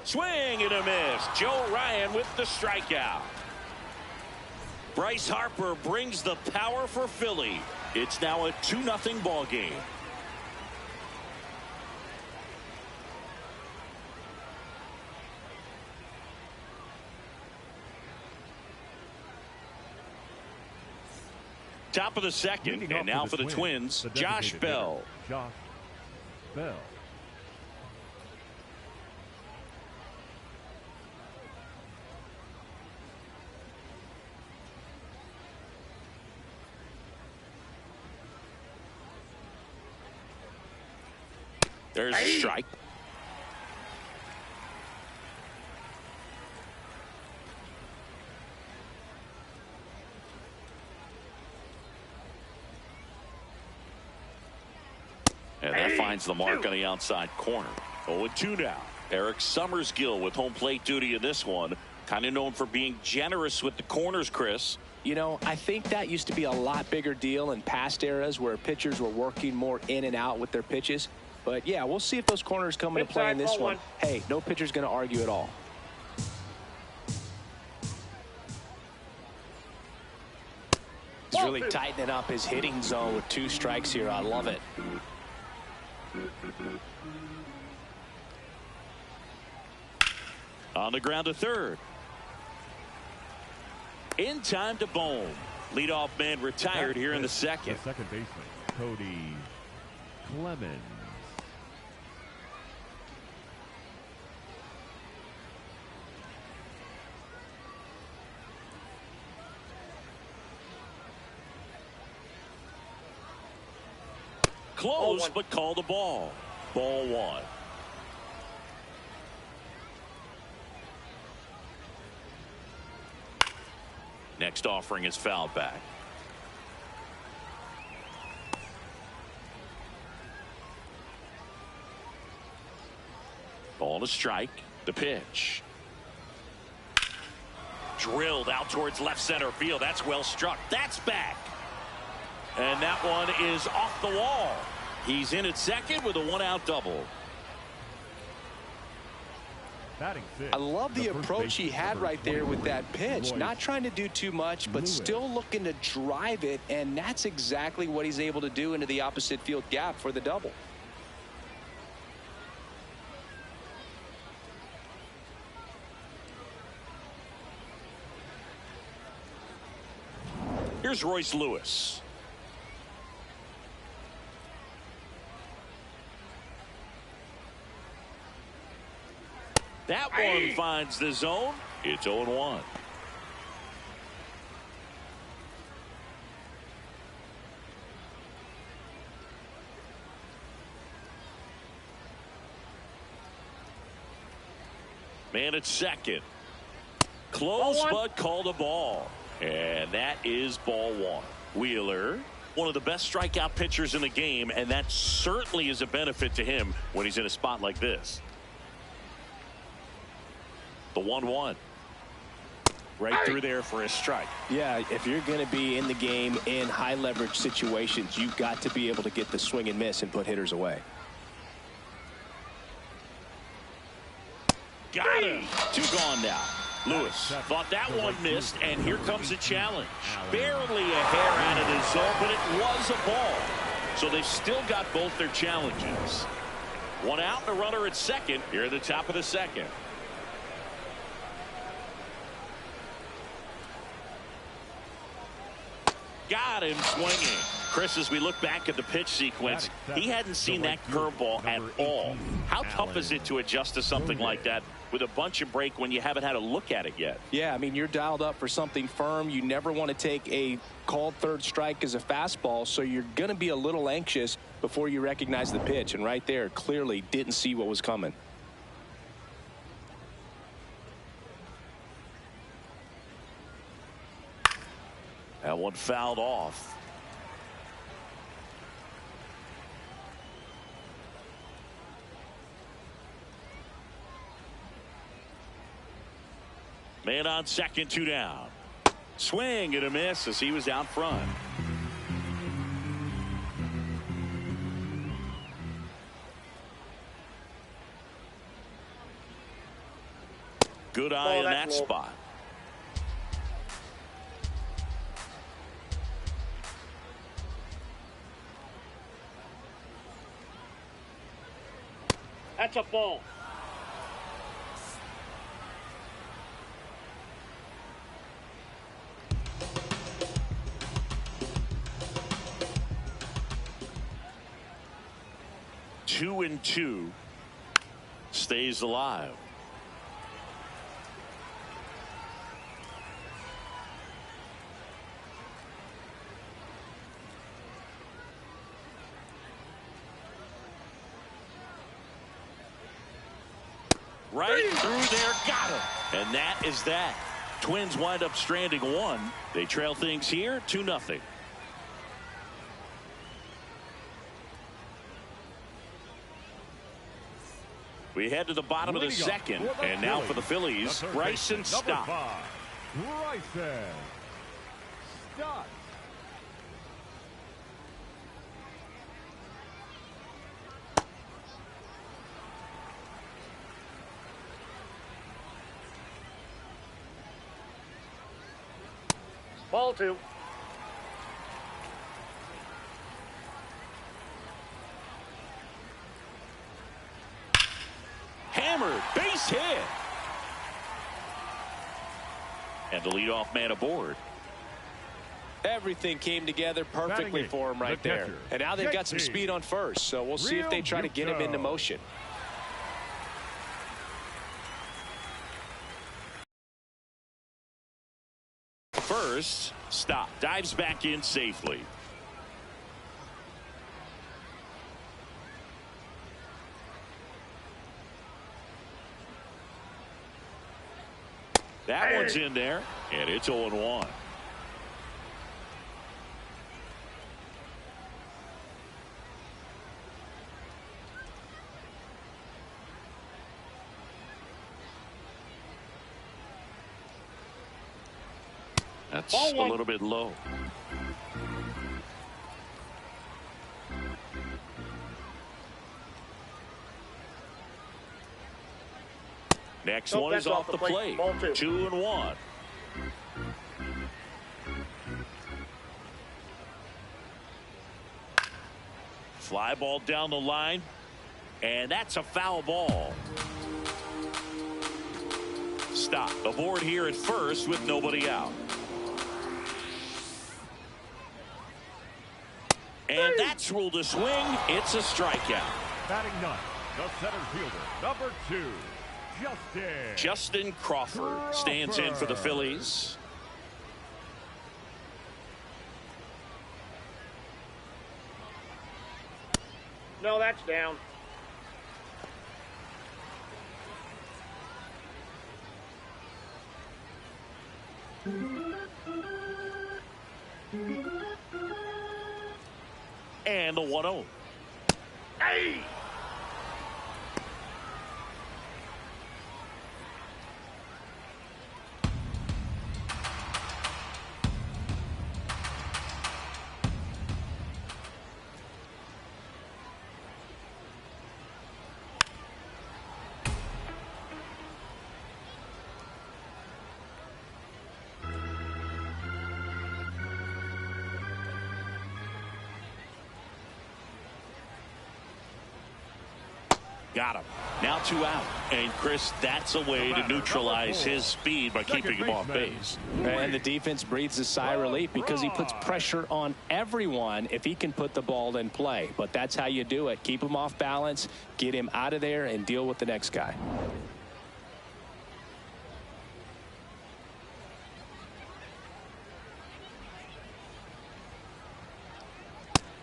Swing and a miss. Joe Ryan with the strikeout. Bryce Harper brings the power for Philly. It's now a 2-0 ball game. Top of the second, Leading and off now for the Twins, the Josh designated Bell. hitter, Josh Bell. There's a strike. And that finds the mark on the outside corner. 0-2 now. Eric Summersgill with home plate duty in this one. Kind of known for being generous with the corners, Chris. You know, I think that used to be a lot bigger deal in past eras where pitchers were working more in and out with their pitches. But yeah, we'll see if those corners come into play in this one. Hey, no pitcher's going to argue at all. He's really tightening up his hitting zone with 2 strikes here. I love it. On the ground to third. In time to Bohm. Leadoff man retired here in the second. The second baseman, Cody Clemens. Close, but called a ball. Ball 1. Next offering is fouled back. Ball to strike. The pitch. Drilled out towards left center field. That's well struck. That's back. And that one is off the wall. He's in at second with a 1-out double. I love the approach he had right there with that pitch. Not trying to do too much, but still looking to drive it, and that's exactly what he's able to do into the opposite field gap for the double. Here's Royce Lewis. That one finds the zone. It's 0-1. Man at second. Close, but called a ball. And that is ball one. Wheeler, one of the best strikeout pitchers in the game, and that certainly is a benefit to him when he's in a spot like this. The 1-1. Right through there for a strike. Yeah, if you're going to be in the game in high leverage situations, you've got to be able to get the swing and miss and put hitters away. Got him. 2 gone now. Lewis thought that one missed, and here comes a challenge. Barely a hair out of the zone, but it was a ball. So they've still got both their challenges. 1 out, and a runner at second here at the top of the second. Got him swinging. Chris, as we look back at the pitch sequence, he hadn't seen that curveball at all. How tough is it to adjust to something like that with a bunch of break when you haven't had a look at it yet? Yeah, I mean, you're dialed up for something firm. You never want to take a called third strike as a fastball, so you're going to be a little anxious before you recognize the pitch. And right there, clearly didn't see what was coming. That one fouled off. Man on second, 2 down. Swing and a miss as he was out front. Good eye in that spot. That's a ball. Two and 2 stays alive. Right through there, got him. And that is that. Twins wind up stranding 1. They trail things here 2-0. We head to the bottom of the second, and now for the Phillies, Bryson Stott. Bryson Stott. Ball 2. Hammered, base hit. And the leadoff man aboard. Everything came together perfectly for him right there. And now they've got some speed on first, so we'll see if they try to get him into motion. First, Stott dives back in safely. That one's in there, and it's 0-1. That's a little bit low. Next one is off the plate. 2-1. Fly ball down the line, and that's a foul ball. Stop. Aboard here at first with nobody out. And that's ruled a swing. It's a strikeout. Batting ninth, the center fielder, number 2. Justin Crawford stands in for the Phillies. No, that's down. And the 1-0. Hey! Got him. Now 2 out. And Chris, that's a way to neutralize his speed by keeping him off base. And the defense breathes a sigh of relief because he puts pressure on everyone if he can put the ball in play. But that's how you do it. Keep him off balance, get him out of there, and deal with the next guy.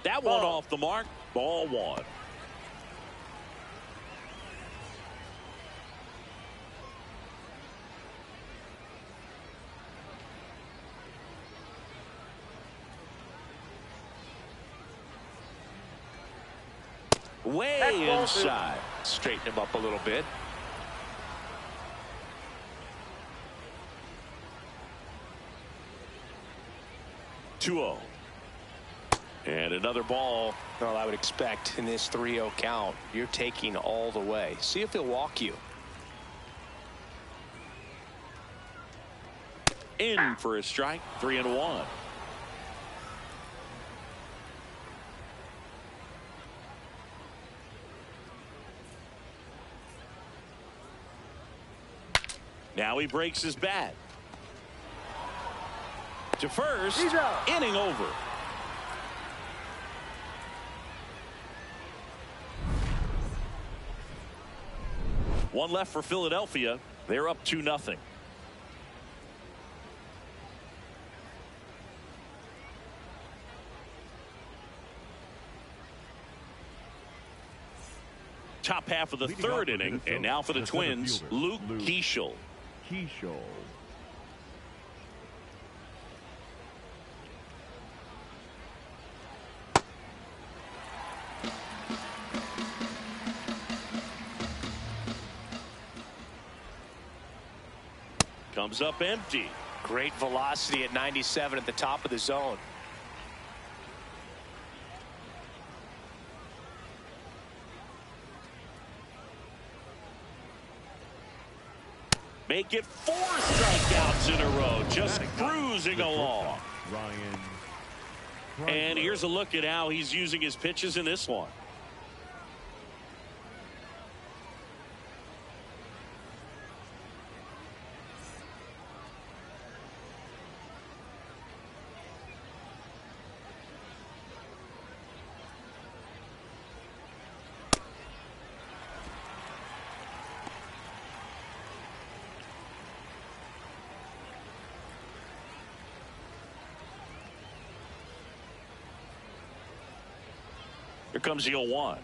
That one off the mark. Ball 1. Way inside. Straighten him up a little bit. Two-0. And another ball. Well, I would expect in this 3-0 count, you're taking all the way. See if he'll walk you. In for a strike. 3-1. Now he breaks his bat. To first. Inning over. One left for Philadelphia. They're up 2-0. Top half of the third inning, and now for the Twins, Luke Keeschel. Comes up empty. Great velocity at 97 at the top of the zone. Make it 4 strikeouts in a row, just cruising along. And here's a look at how he's using his pitches in this one. Here comes the 0-1.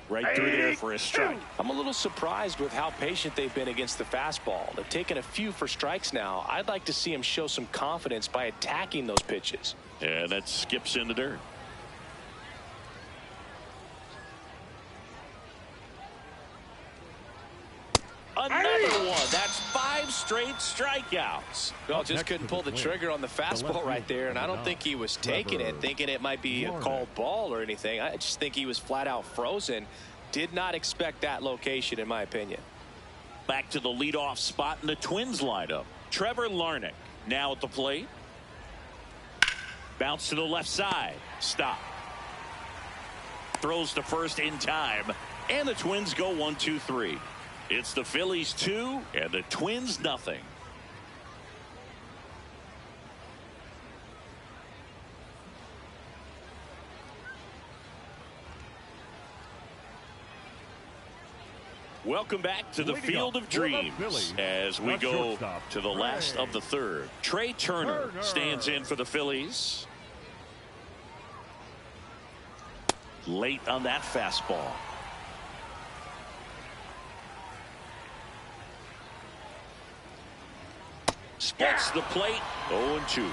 Right through there for a strike. I'm a little surprised with how patient they've been against the fastball. They've taken a few for strikes now. I'd like to see him show some confidence by attacking those pitches. And that skips in the dirt. Another one. That's 5 straight strikeouts. Well, just couldn't pull the trigger on the fastball right there, and I don't think he was taking it, thinking it might be a called ball or anything. I just think he was flat out frozen. Did not expect that location, in my opinion. Back to the leadoff spot in the Twins lineup. Trevor Larnach now at the plate. Bounce to the left side. Stop. Throws to first in time. And the Twins go 1-2-3. It's the Phillies 2 and the Twins nothing. Welcome back to the Field of Dreams as we go to the last of the third. Trey Turner stands in for the Phillies. Late on that fastball. Splits the plate. 0-2.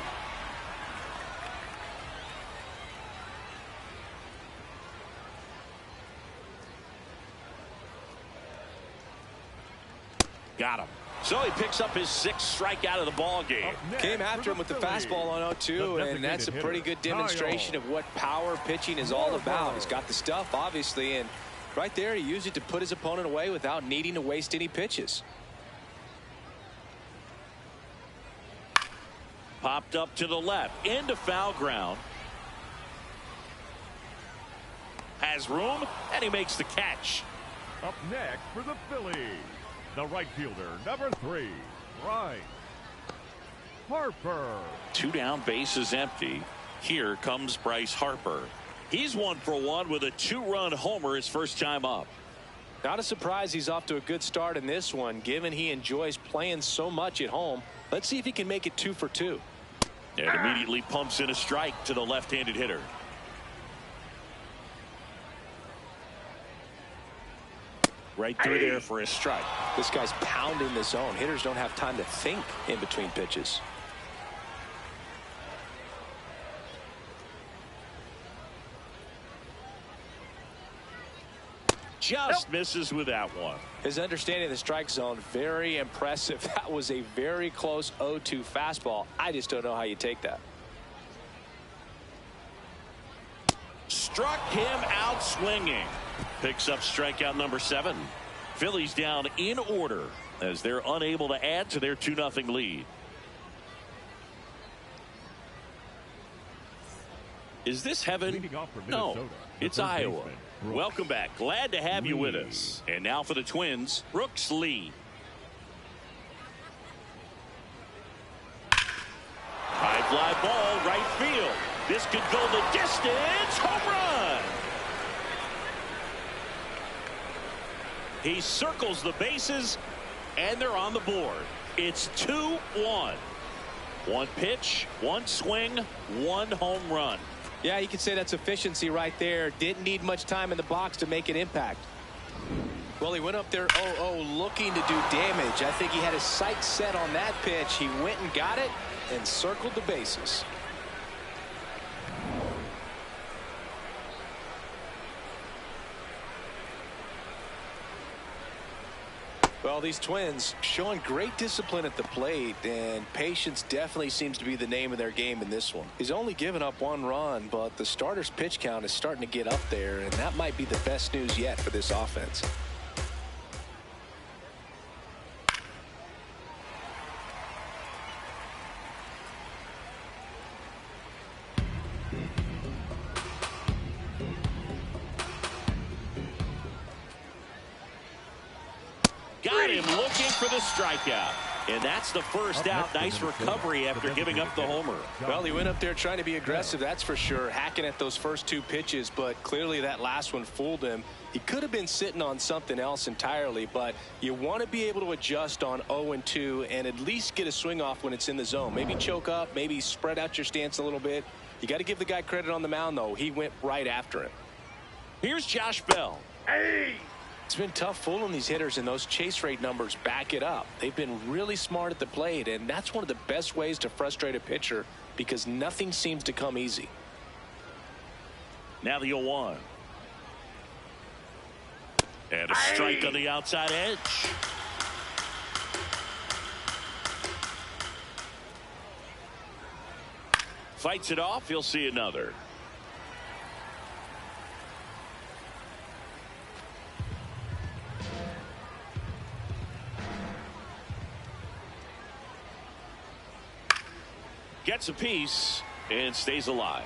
Got him. So he picks up his 6th strikeout of the ball game. Came after him with the fastball on 0-2, and that's a pretty good demonstration of what power pitching is all about. He's got the stuff, obviously, and right there he used it to put his opponent away without needing to waste any pitches. Popped up to the left, into foul ground. Has room, and he makes the catch. Up next for the Phillies, the right fielder, number 3, Bryce Harper. 2 down, bases empty. Here comes Bryce Harper. He's 1 for 1 with a 2-run homer his first time up. Not a surprise he's off to a good start in this one, given he enjoys playing so much at home. Let's see if he can make it 2 for 2. And immediately pumps in a strike to the left-handed hitter. Right through there for a strike. This guy's pounding the zone. Hitters don't have time to think in between pitches. Just misses with that one. His understanding of the strike zone, very impressive. That was a very close 0-2 fastball. I just don't know how you take that. Struck him out swinging. Picks up strikeout number 7. Phillies down in order as they're unable to add to their 2-0 lead. Is this heaven? No, it's Iowa. Welcome back. Glad to have you with us. And now for the Twins, Brooks Lee. High fly ball, right field. This could go the distance. Home run. He circles the bases, and they're on the board. It's 2-1. 1 pitch, 1 swing, 1 home run. Yeah, you could say that's efficiency right there. Didn't need much time in the box to make an impact. Well, he went up there 0-0 looking to do damage. I think he had his sights set on that pitch. He went and got it and circled the bases. Well, these Twins showing great discipline at the plate, and patience definitely seems to be the name of their game in this one. He's only given up 1 run, but the starter's pitch count is starting to get up there, and that might be the best news yet for this offense. Got him looking for the strikeout. And that's the first out. Nice recovery after giving up the homer. Well, he went up there trying to be aggressive, that's for sure, hacking at those first 2 pitches, but clearly that last one fooled him. He could have been sitting on something else entirely, but you want to be able to adjust on 0-2 and at least get a swing off when it's in the zone. Maybe choke up, maybe spread out your stance a little bit. You got to give the guy credit on the mound, though. He went right after him. Here's Josh Bell. Hey! It's been tough fooling these hitters, and those chase rate numbers back it up. They've been really smart at the plate, and that's one of the best ways to frustrate a pitcher because nothing seems to come easy. Now the 0-1. And a strike on the outside edge. Fights it off. He'll see another. Gets a piece and stays alive.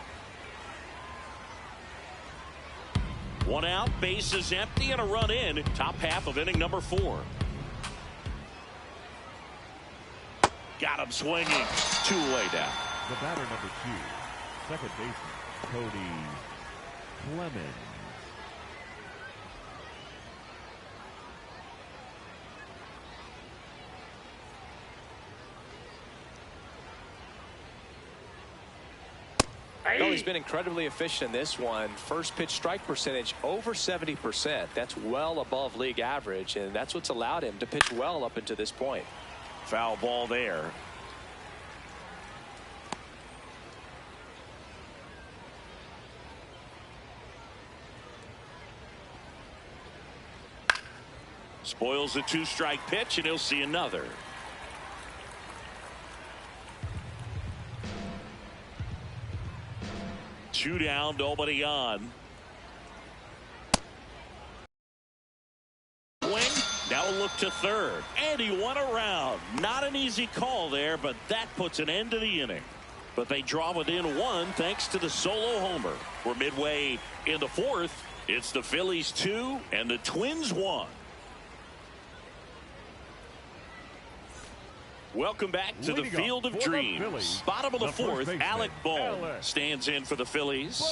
1 out, bases empty, and a run in. Top half of inning number 4. Got him swinging. 2 away down. The batter, number 2, second baseman, Cody Clemens. Well, he's been incredibly efficient in this one. First pitch strike percentage over 70%. That's well above league average, and that's what's allowed him to pitch well up until this point. Foul ball there. Spoils the 2-strike pitch, and he'll see another. Two down, nobody on. Swing. Now look to third. And he went around. Not an easy call there, but that puts an end to the inning. But they draw within one thanks to the solo homer. We're midway in the fourth. It's the Phillies 2 and the Twins 1. Welcome back to the Field of Dreams. Bottom of the fourth, Alec Bohm stands in for the Phillies.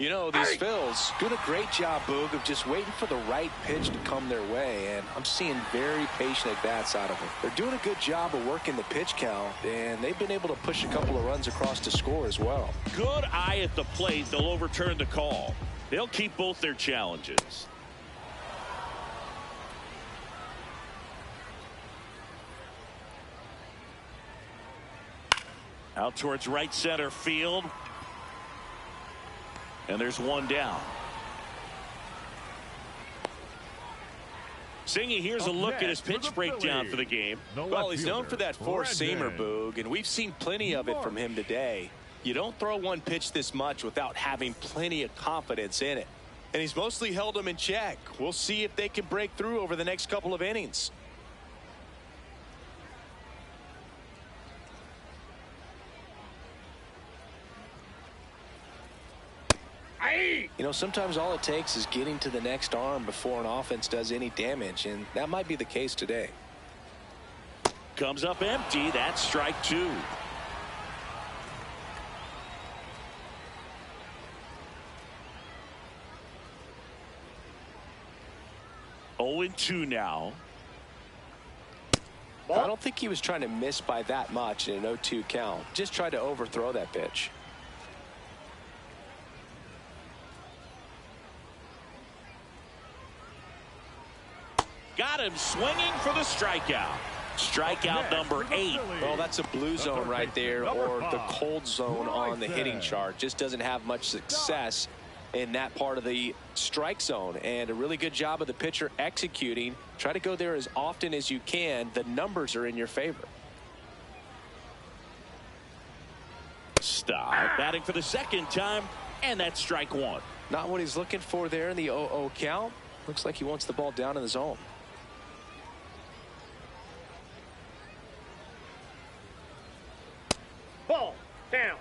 You know, these Phils doing a great job, Boog, of just waiting for the right pitch to come their way, and I'm seeing very patient at-bats out of them. They're doing a good job of working the pitch count, and they've been able to push a couple of runs across to score as well. Good eye at the plate. They'll overturn the call. They'll keep both their challenges. Out towards right center field. And there's one down. Singy, here's a look at his pitch breakdown for the game. Well, he's known for that four-seamer, Boog, and we've seen plenty of it from him today. You don't throw one pitch this much without having plenty of confidence in it. And he's mostly held them in check. We'll see if they can break through over the next couple of innings. You know, sometimes all it takes is getting to the next arm before an offense does any damage, and that might be the case today. Comes up empty. That's strike two. Oh, 2 now. I don't think he was trying to miss by that much in an 0-2 count. Just tried to overthrow that pitch. Got him swinging for the strikeout. Strikeout number 8. Well, that's a blue zone right there, or the cold zone on the hitting chart. Just doesn't have much success in that part of the strike zone, and a really good job of the pitcher executing. Try to go there as often as you can. The numbers are in your favor. Stop. Batting for the second time, and that's strike 1. Not what he's looking for there in the 0-0 count. Looks like he wants the ball down in the zone. Ball down.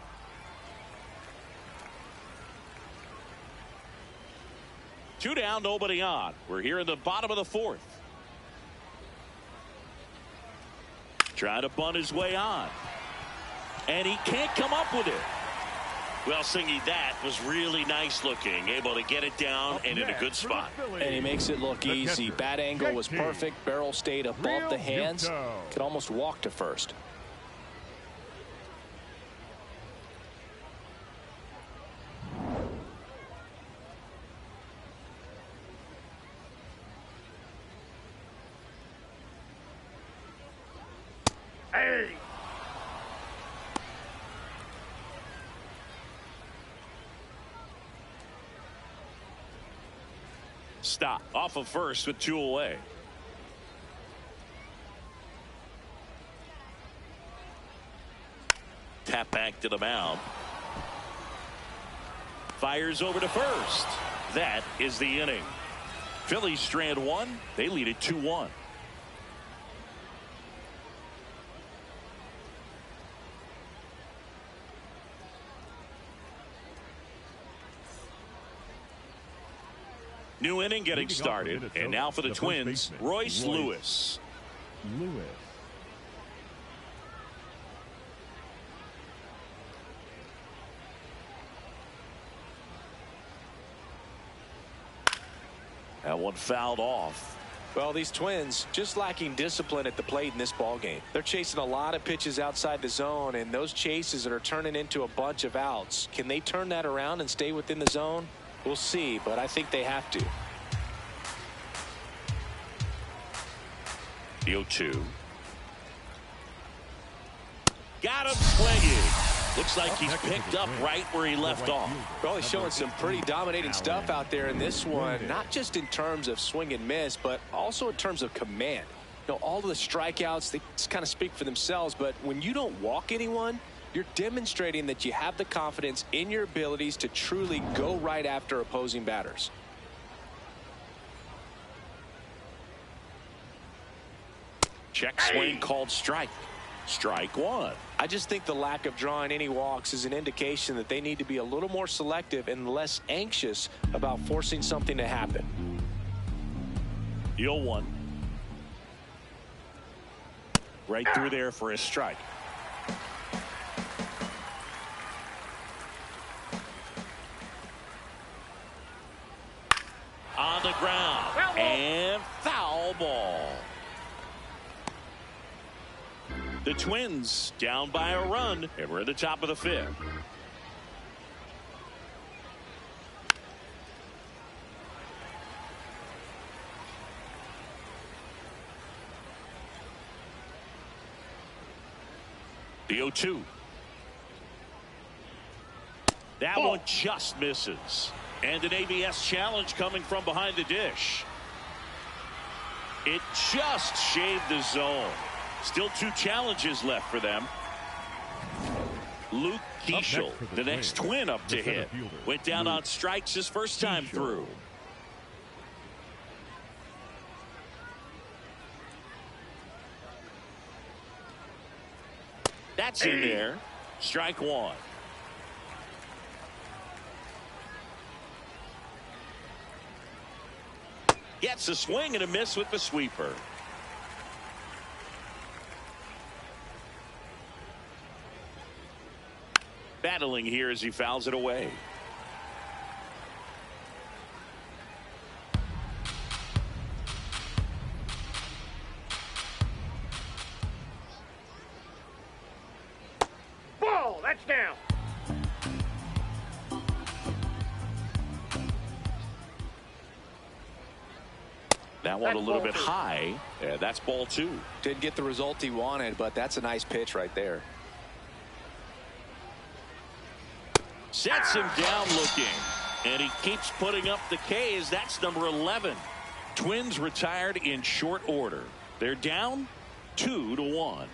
Two down, nobody on. We're here in the bottom of the fourth. Trying to bunt his way on. And he can't come up with it. Well, Singy, that was really nice looking. Able to get it down and in a good spot. And he makes it look easy. Bat angle was perfect. Barrel stayed above the hands. Could almost walk to first. Hey. Stop. Off of first with 2 away. Tap back to the mound. Fires over to first. That is the inning. Phillies strand 1. They lead it 2-1. New inning getting started, and now for the Twins, Royce Lewis. That one fouled off. Well, these Twins just lacking discipline at the plate in this ballgame. They're chasing a lot of pitches outside the zone, and those chases are turning into a bunch of outs. Can they turn that around and stay within the zone? We'll see, but I think they have to. The 0-2. Got him swinging. Looks like he's picked up right where he left off. Well, he's showing some pretty dominating stuff out there in this one, not just in terms of swing and miss, but also in terms of command. You know, all of the strikeouts, they just kind of speak for themselves, but when you don't walk anyone, you're demonstrating that you have the confidence in your abilities to truly go right after opposing batters. Check swing called strike. Strike one. I just think the lack of drawing any walks is an indication that they need to be a little more selective and less anxious about forcing something to happen. 0-1. Right through there for a strike. On the ground. And foul ball. The Twins down by a run, and we're at the top of the fifth. The 0-2. That one just misses. And an ABS challenge coming from behind the dish. It just shaved the zone. Still 2 challenges left for them. Luke Keeschel, the next Twin up to hit. Went down on strikes his first time through. That's in there. Strike one. Gets a swing and a miss with the sweeper. Battling here as he fouls it away. Ball, that's down. That one a little bit high. Yeah, that's ball 2. Didn't get the result he wanted, but that's a nice pitch right there. Sets him down looking, and he keeps putting up the K's. That's number 11. Twins retired in short order. They're down 2-1.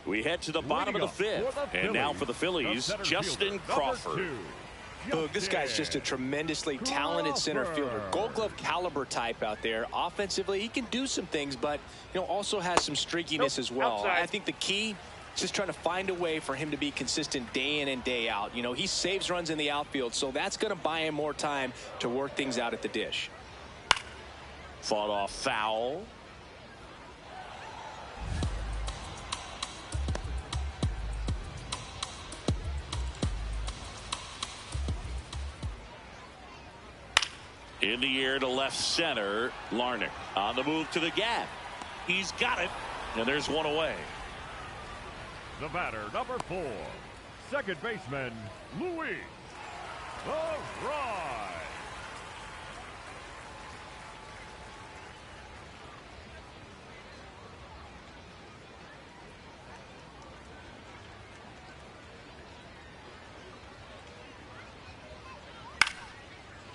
We head to the bottom of the fifth, and now for the Phillies, Justin Crawford. Boog, this guy's just a tremendously talented center fielder. Gold Glove caliber type out there. Offensively, he can do some things, but also has some streakiness as well. Outside. I think the key is just trying to find a way for him to be consistent day in and day out. He saves runs in the outfield, so that's going to buy him more time to work things out at the dish. Fought off foul. In the air to left center. Larnach on the move to the gap. He's got it, and there's one away. The batter, number 4, second baseman, Luis Arraez.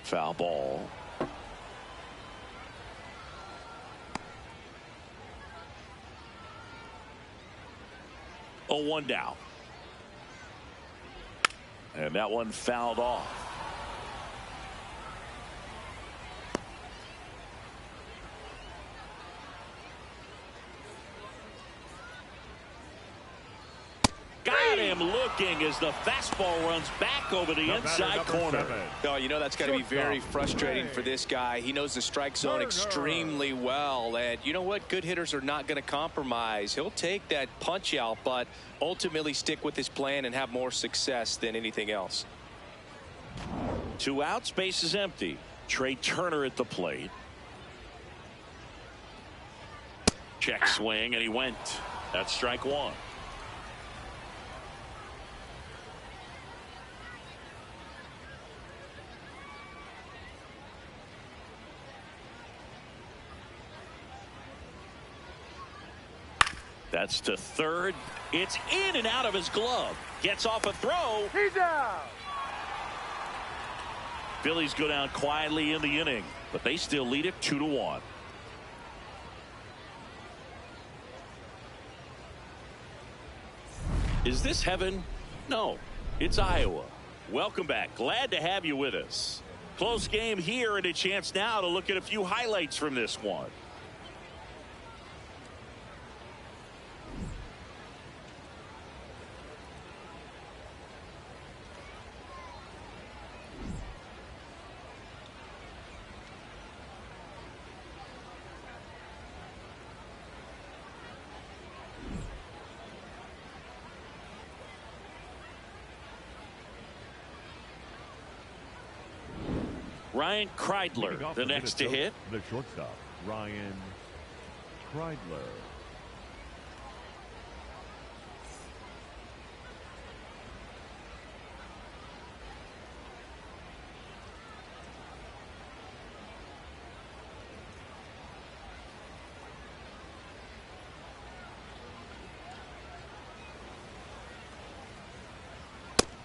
Foul ball. Oh, 1 down. And that one fouled off. Got him looking as the fastball runs back over the inside corner. Oh, that's got to be very frustrating for this guy. He knows the strike zone extremely well. And you know what? Good hitters are not going to compromise. He'll take that punch out, but ultimately stick with his plan and have more success than anything else. 2 outs, base is empty. Trey Turner at the plate. Check swing, and he went. That's strike one. That's to third. It's in and out of his glove. Gets off a throw. He's out. Phillies go down quietly in the inning, but they still lead it 2-1. Is this heaven? No, it's Iowa. Welcome back. Glad to have you with us. Close game here and a chance now to look at a few highlights from this one. Ryan Kreidler, the next to hit. The shortstop, Ryan Kreidler.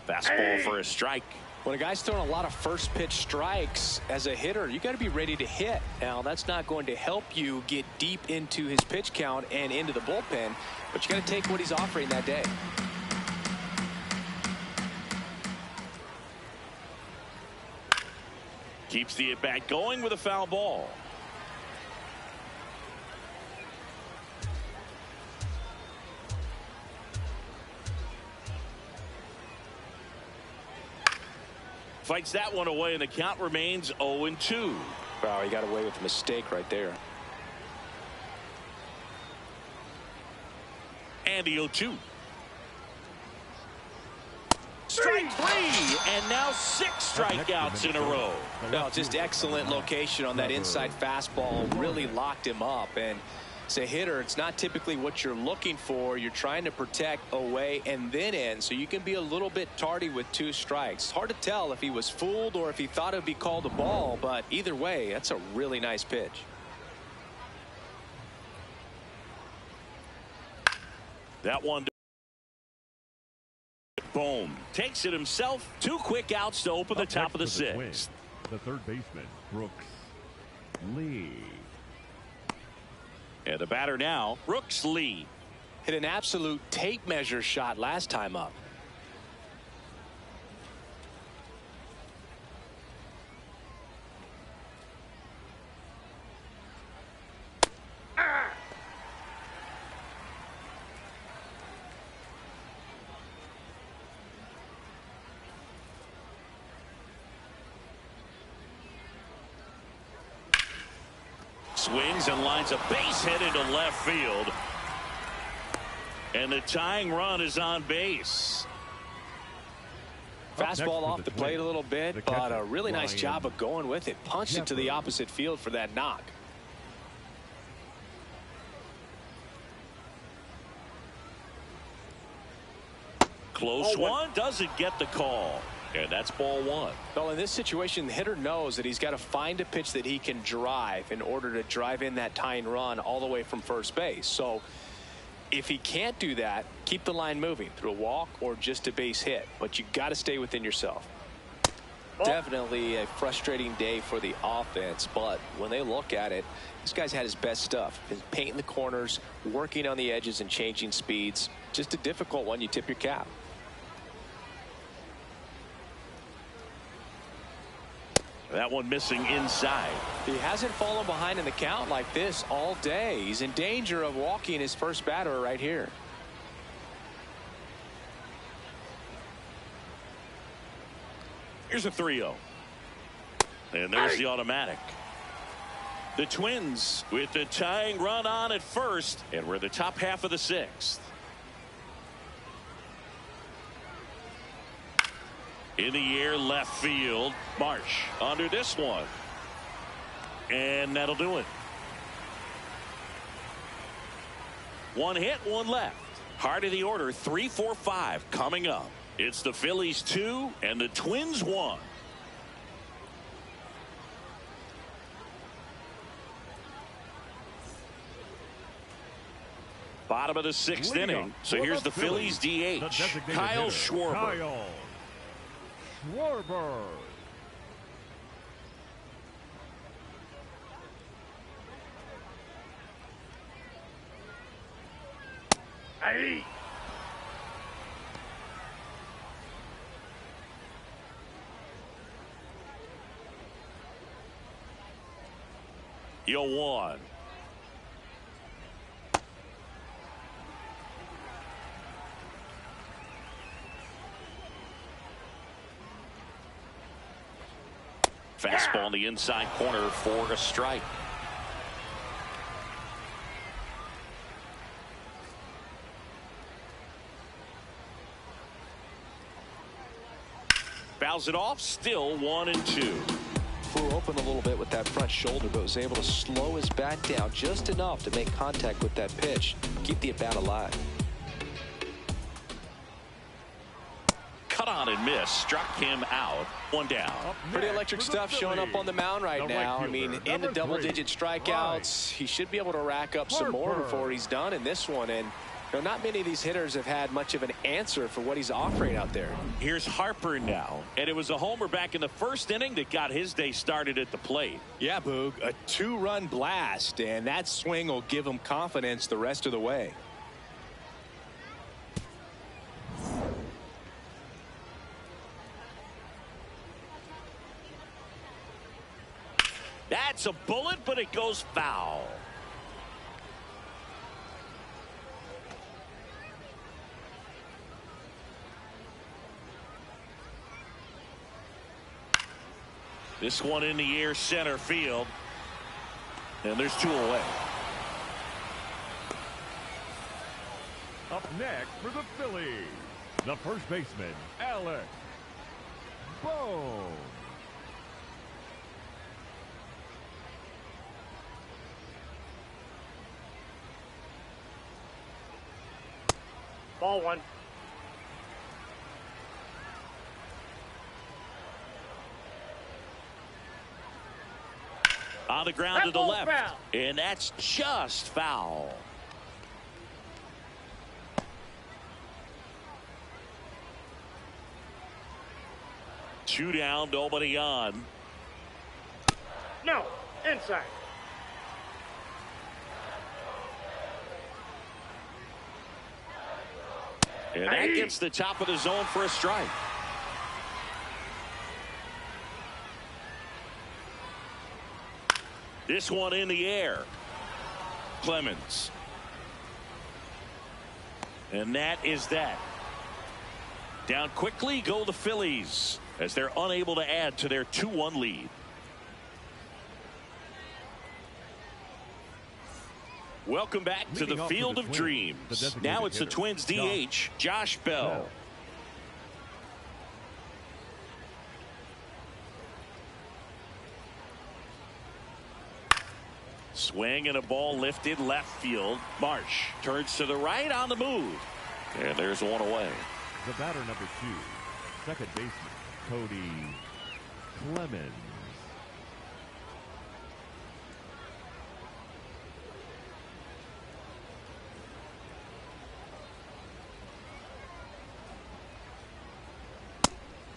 Fastball for a strike. When a guy's throwing a lot of first pitch strikes as a hitter, you got to be ready to hit. Now, that's not going to help you get deep into his pitch count and into the bullpen, but you got to take what he's offering that day. Keeps the at-bat going with a foul ball. Fights that one away, and the count remains 0-2. Wow, he got away with a mistake right there. And the 0-2. Strike three, and now 6 strikeouts in a row. Well, just excellent location on that inside fastball. Really locked him up. And as a hitter, it's not typically what you're looking for. You're trying to protect away and then in, so you can be a little bit tardy with 2 strikes. Hard to tell if he was fooled or if he thought it would be called a ball, but either way, that's a really nice pitch. That one. Boom. Takes it himself. 2 quick outs to open the top of the 6th. The third baseman, Brooks Lee. And the batter now, Brooks Lee. Hit an absolute tape measure shot last time up. Swings and lines a base hit into left field. And the tying run is on base. Fastball off the plate a little bit, but a really nice job of going with it. Punched it to the opposite field for that knock. Close one, doesn't get the call. And that's ball 1. Well, in this situation, the hitter knows that he's got to find a pitch that he can drive in order to drive in that tying run all the way from first base. So if he can't do that, keep the line moving through a walk or just a base hit. But you got to stay within yourself. Definitely a frustrating day for the offense, but when they look at it, this guy's had his best stuff. He's painting the corners, working on the edges and changing speeds. Just a difficult one. You tip your cap. That one missing inside. He hasn't fallen behind in the count like this all day. He's in danger of walking his first batter right here. Here's a 3-0. And there's the automatic. The Twins with the tying run on at first, and we're in the top half of the 6th. In the air, left field. Marsh under this one. And that'll do it. 1 hit, 1 left. Heart of the order, 3, 4, 5 coming up. It's the Phillies 2 and the Twins 1. Bottom of the sixth inning. So here's the Phillies DH, Kyle Schwarber. Kyle Schwarber. Hey. Yo one. Fastball in the inside corner for a strike. Fouls it off, still 1-2. Flew open a little bit with that front shoulder, but was able to slow his bat down just enough to make contact with that pitch, keep the at-bat alive. Cut on and miss, struck him out. One down. Pretty electric stuff showing up on the mound right now. I mean, in the double-digit strikeouts, he should be able to rack up some more before he's done in this one. And you know, not many of these hitters have had much of an answer for what he's offering out there. Here's Harper now, and it was a homer back in the first inning that got his day started at the plate. Yeah, Boog, a two-run blast, and that swing will give him confidence the rest of the way. That's a bullet, but it goes foul. This one in the air, center field. And there's two away. Up next for the Phillies, the first baseman, Alex Bohm. Ball one. On the ground to the left. Foul. And that's just foul. Two down, nobody on. No, inside. And that gets the top of the zone for a strike. This one in the air. Clemens. And that is that. Down quickly go the Phillies as they're unable to add to their 2-1 lead. Welcome back to the Field of Dreams. Now it's the Twins DH, Josh Bell. Swing and a ball lifted left field. Marsh turns to the right on the move. And there's one away. The batter number 2, second baseman, Cody Clemens.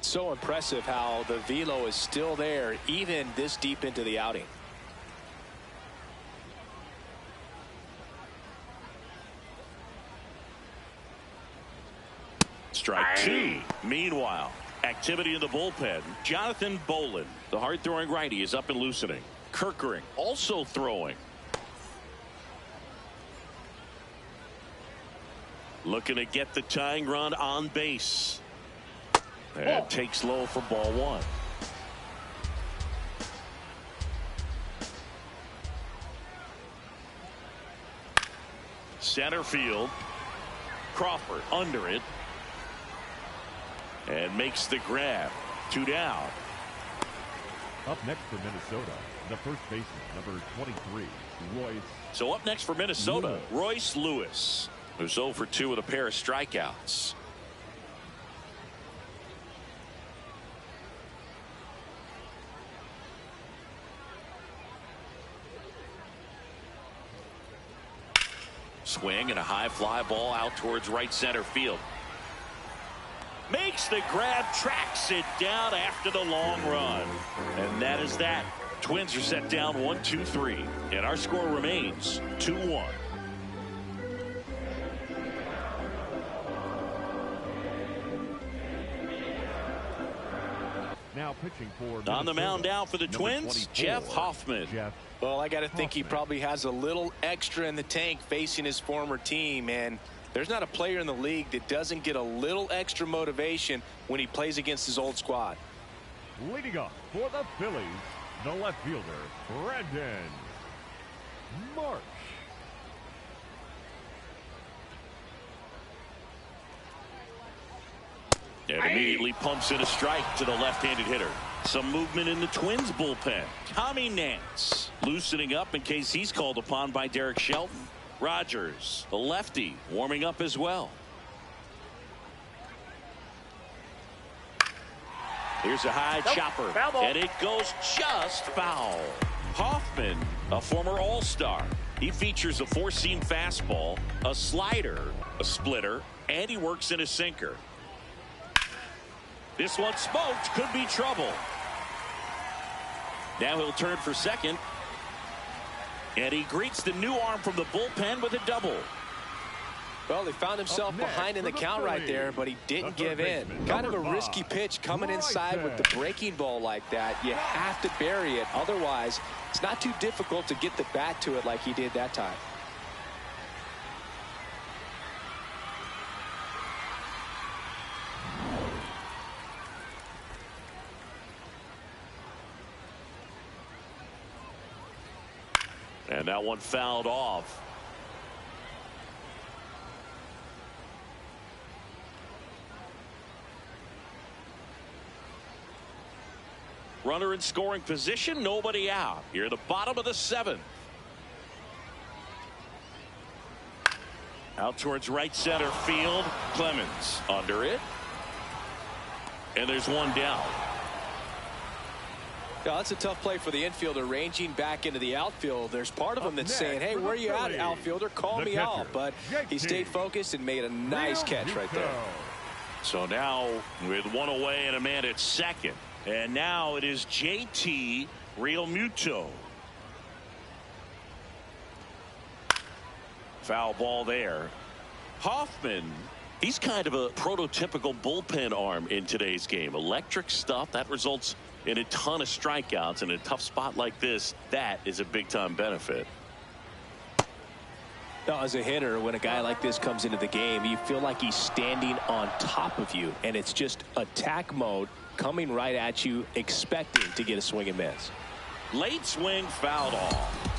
So impressive how the velo is still there even this deep into the outing. Strike two. Meanwhile, activity in the bullpen. Jonathan Bolin, the hard-throwing righty, is up and loosening. Kirkering also throwing. Looking to get the tying run on base. And takes low for ball one. Center field. Crawford under it. And makes the grab. Two down. Up next for Minnesota, the first baseman, number 23, Royce. So up next for Minnesota, Royce Lewis, who's 0 for 2 with a pair of strikeouts. swing and a high fly ball out towards right center field. Makes the grab, tracks it down after the long run. And that is that. Twins are set down 1-2-3. And our score remains 2-1. Now pitching for on the mound now for the Twins, Jeff Hoffman. Well, I got to think he probably has a little extra in the tank facing his former team, and there's not a player in the league that doesn't get a little extra motivation when he plays against his old squad. Leading up for the Phillies, the left fielder, Brandon Marsh. And immediately pumps in a strike to the left-handed hitter. Some movement in the Twins bullpen. Tommy Nance loosening up in case he's called upon by Derek Shelton. Rogers, the lefty, warming up as well. Here's a high chopper, and it goes just foul. Hoffman, a former All-Star. He features a four-seam fastball, a slider, a splitter, and he works in a sinker. This one smoked, could be trouble. Now he'll turn for second. And he greets the new arm from the bullpen with a double. Well, he found himself behind in the count right there, but he didn't give in. Kind of a risky pitch coming inside with the breaking ball like that. You have to bury it. Otherwise, it's not too difficult to get the bat to it like he did that time. And that one fouled off. Runner in scoring position, nobody out. Here at the bottom of the seventh. Out towards right center field. Clemens under it. And there's one down. Yeah, that's a tough play for the infielder, ranging back into the outfield. There's part of him that's saying, hey, where are you at, outfielder? Call me out. But he stayed focused and made a nice catch right there. So now with one away and a man at second. And now it is JT Realmuto. Foul ball there. Hoffman, he's kind of a prototypical bullpen arm in today's game. Electric stuff that results in a ton of strikeouts. In a tough spot like this, that is a big time benefit. Now, as a hitter, when a guy like this comes into the game, you feel like he's standing on top of you, and it's just attack mode coming right at you, expecting to get a swing and miss. Late swing, fouled off.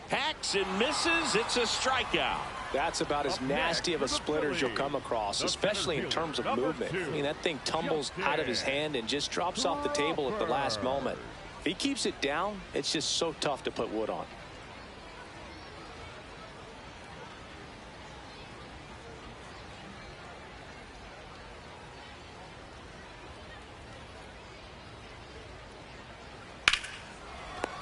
Hacks and misses. It's a strikeout. That's about as nasty of a splitter as you'll come across, especially in terms of movement. I mean, that thing tumbles out of his hand and just drops off the table at the last moment. If he keeps it down, it's just so tough to put wood on.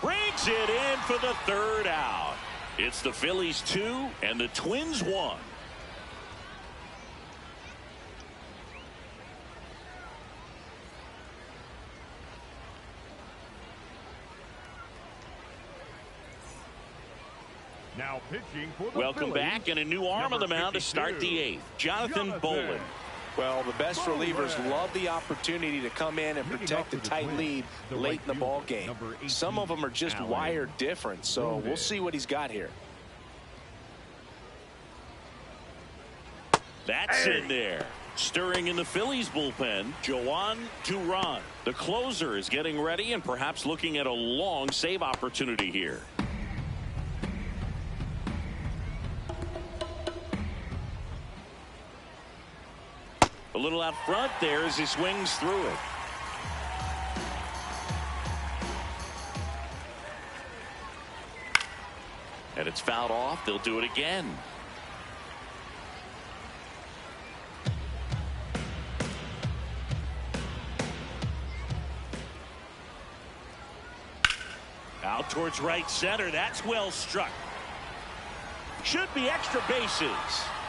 Brings it in for the third out. It's the Phillies 2 and the Twins 1. Now pitching for the Welcome Phillies, back, and a new arm on the mound to start the eighth. Jonathan Bolin. Well, the best relievers love the opportunity to come in and protect the tight lead late in the ball game. Some of them are just wired different, so we'll see what he's got here. That's in there. Stirring in the Phillies bullpen, Joan Duran. The closer is getting ready and perhaps looking at a long save opportunity here. A little out front there as he swings through it. And it's fouled off. They'll do it again. Out towards right center. That's well struck. Should be extra bases.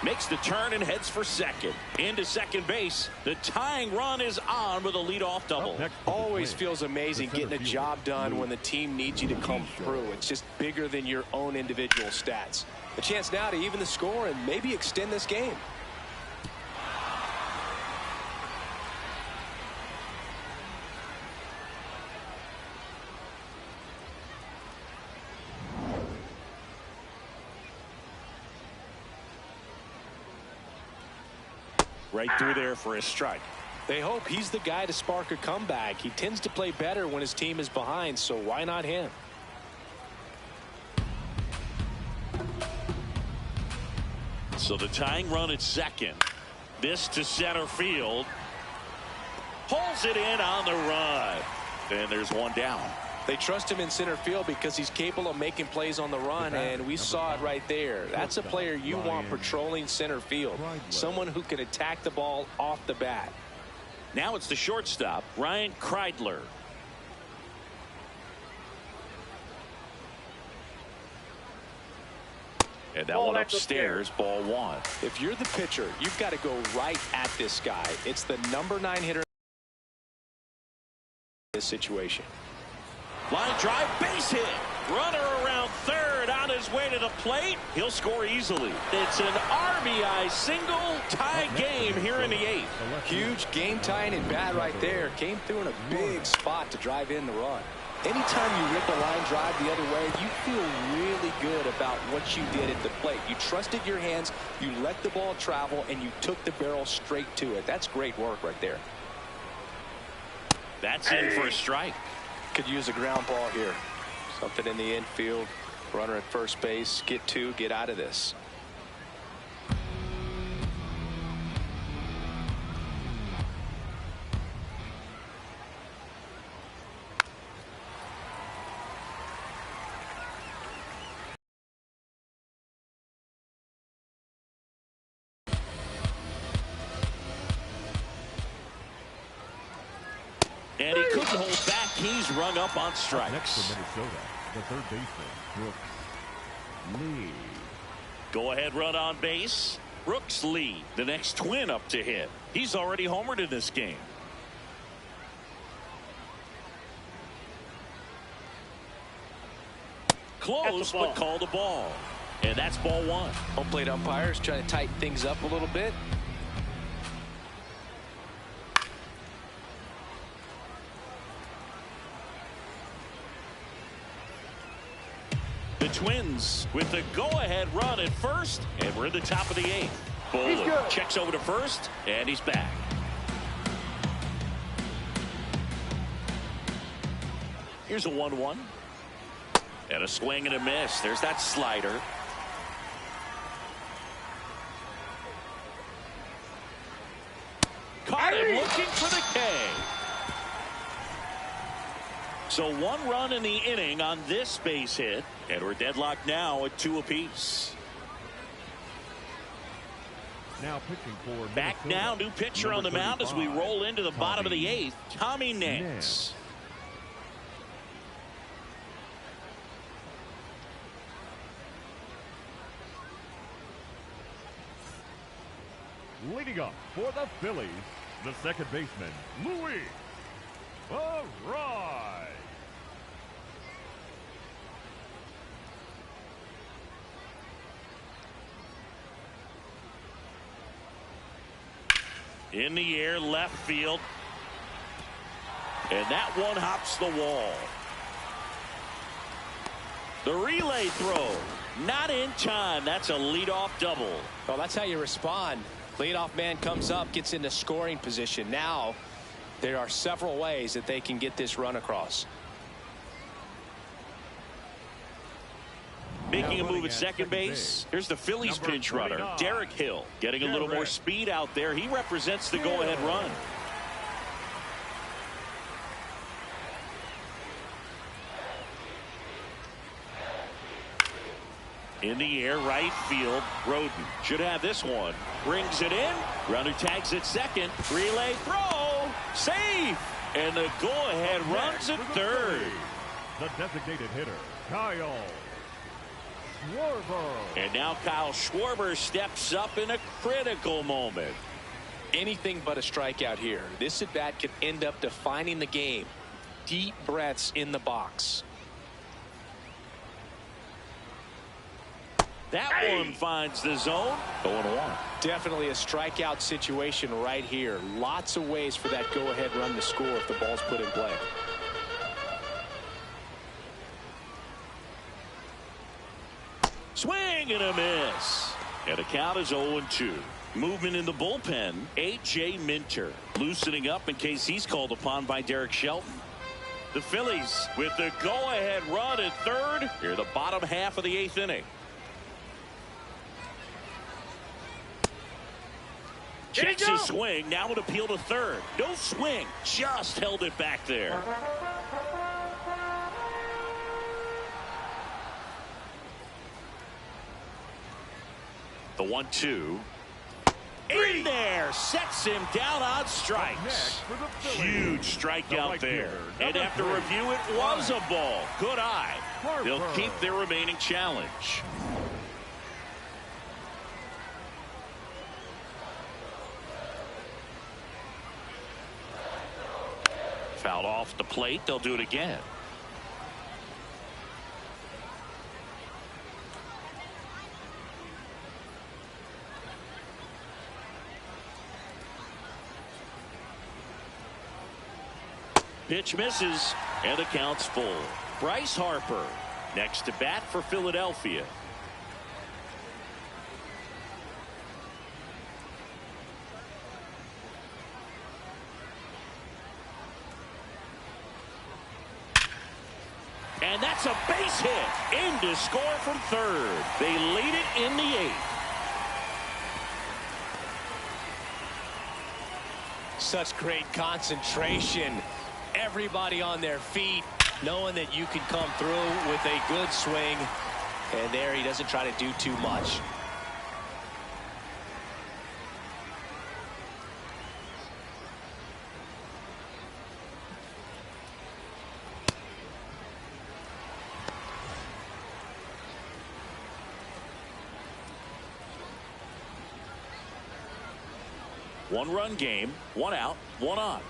Makes the turn and heads for second. Into second base. The tying run is on with a leadoff double. Always feels amazing getting a job done when the team needs you to come through. It's just bigger than your own individual stats. A chance now to even the score and maybe extend this game. Right through there for a strike. They hope he's the guy to spark a comeback. He tends to play better when his team is behind, so why not him? So the tying run at second. This to center field. Pulls it in on the run. And there's one down. They trust him in center field because he's capable of making plays on the run, and we saw it right there. That's a player you want patrolling center field. Someone who can attack the ball off the bat. Now it's the shortstop, Ryan Kreidler. And that one upstairs, ball one. If you're the pitcher, you've got to go right at this guy. It's the number 9 hitter in this situation. Line drive, base hit. Runner around third on his way to the plate. He'll score easily. It's an RBI single, tie game here in the 8th. Huge game tying at bat right there. Came through in a big spot to drive in the run. Anytime you rip a line drive the other way, you feel really good about what you did at the plate. You trusted your hands, you let the ball travel, and you took the barrel straight to it. That's great work right there. That's in for a strike. Could use a ground ball here. Something in the infield. Runner at first base. Get 2. Get out of this. And he couldn't hold back. He's rung up on strikes. Next for Minnesota, the third baseman, Brooks Lee. Go ahead run on base. Brooks Lee, the next twin up to hit. He's already homered in this game. Close, but called a ball. And that's ball one. Home plate umpires trying to tighten things up a little bit. The Twins with the go-ahead run at first, and we're in the top of the 8th. Bowler checks over to first, and he's back. Here's a 1-1. And a swing and a miss. There's that slider. Caught him looking for the K. So 1 run in the inning on this base hit, and we're deadlocked now at 2 apiece. Now pitching for back Minnesota, now, new pitcher on the mound as we roll into the bottom of the 8th, Tommy Nance. Leading up for the Phillies, the second baseman, Louis. All right. In the air, left field. And that one hops the wall. The relay throw, not in time. That's a leadoff double. Well, that's how you respond. Leadoff man comes up, gets into scoring position. Now, there are several ways that they can get this run across. Making a move at second base. Here's the Phillies pinch runner, Derek Hill, getting a little more speed out there. He represents the go-ahead run. In the air, right field. Roden should have this one. Brings it in. Runner tags at second. Relay throw. Safe. And the go-ahead runs at third. the designated hitter, Kyle Schwarber. And now Kyle Schwarber steps up in a critical moment. Anything but a strikeout here. This at bat could end up defining the game. Deep breaths in the box. That one finds the zone. 0-1. Definitely a strikeout situation right here. Lots of ways for that go-ahead run to score if the ball's put in play. Swing and a miss. And the count is 0-2. Movement in the bullpen. A.J. Minter loosening up in case he's called upon by Derek Shelton. The Phillies with the go-ahead run at third. Here the bottom half of the 8th inning. Checks his swing. Now an appeal to third. No swing. Just held it back there. The 1-2. In there. Sets him down on strikes. Huge strikeout there. And after review, it was a ball. Good eye. They'll keep their remaining challenge. Fouled off the plate. They'll do it again. Pitch misses, and the count's full. Bryce Harper next to bat for Philadelphia. And that's a base hit. In to score from third. They lead it in the 8th. Such great concentration. Everybody on their feet, knowing that you can come through with a good swing. And there he doesn't try to do too much. One-run game, 1 out, 1 on.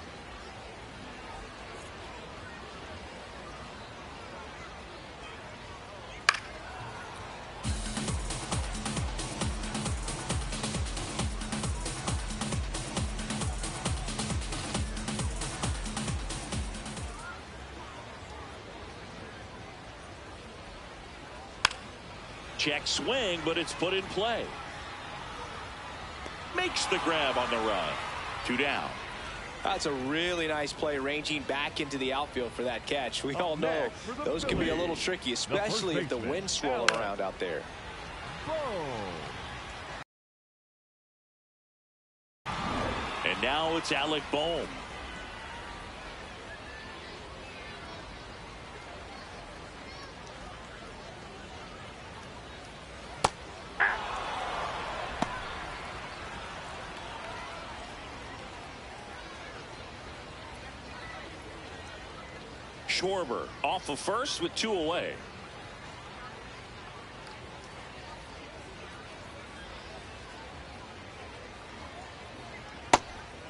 Check swing, but it's put in play. Makes the grab on the run. 2 down. That's a really nice play, ranging back into the outfield for that catch. We all know those can be a little tricky, especially if the wind's swirling around out there. And now it's Alec Bohm. Schwarber off of first with 2 away.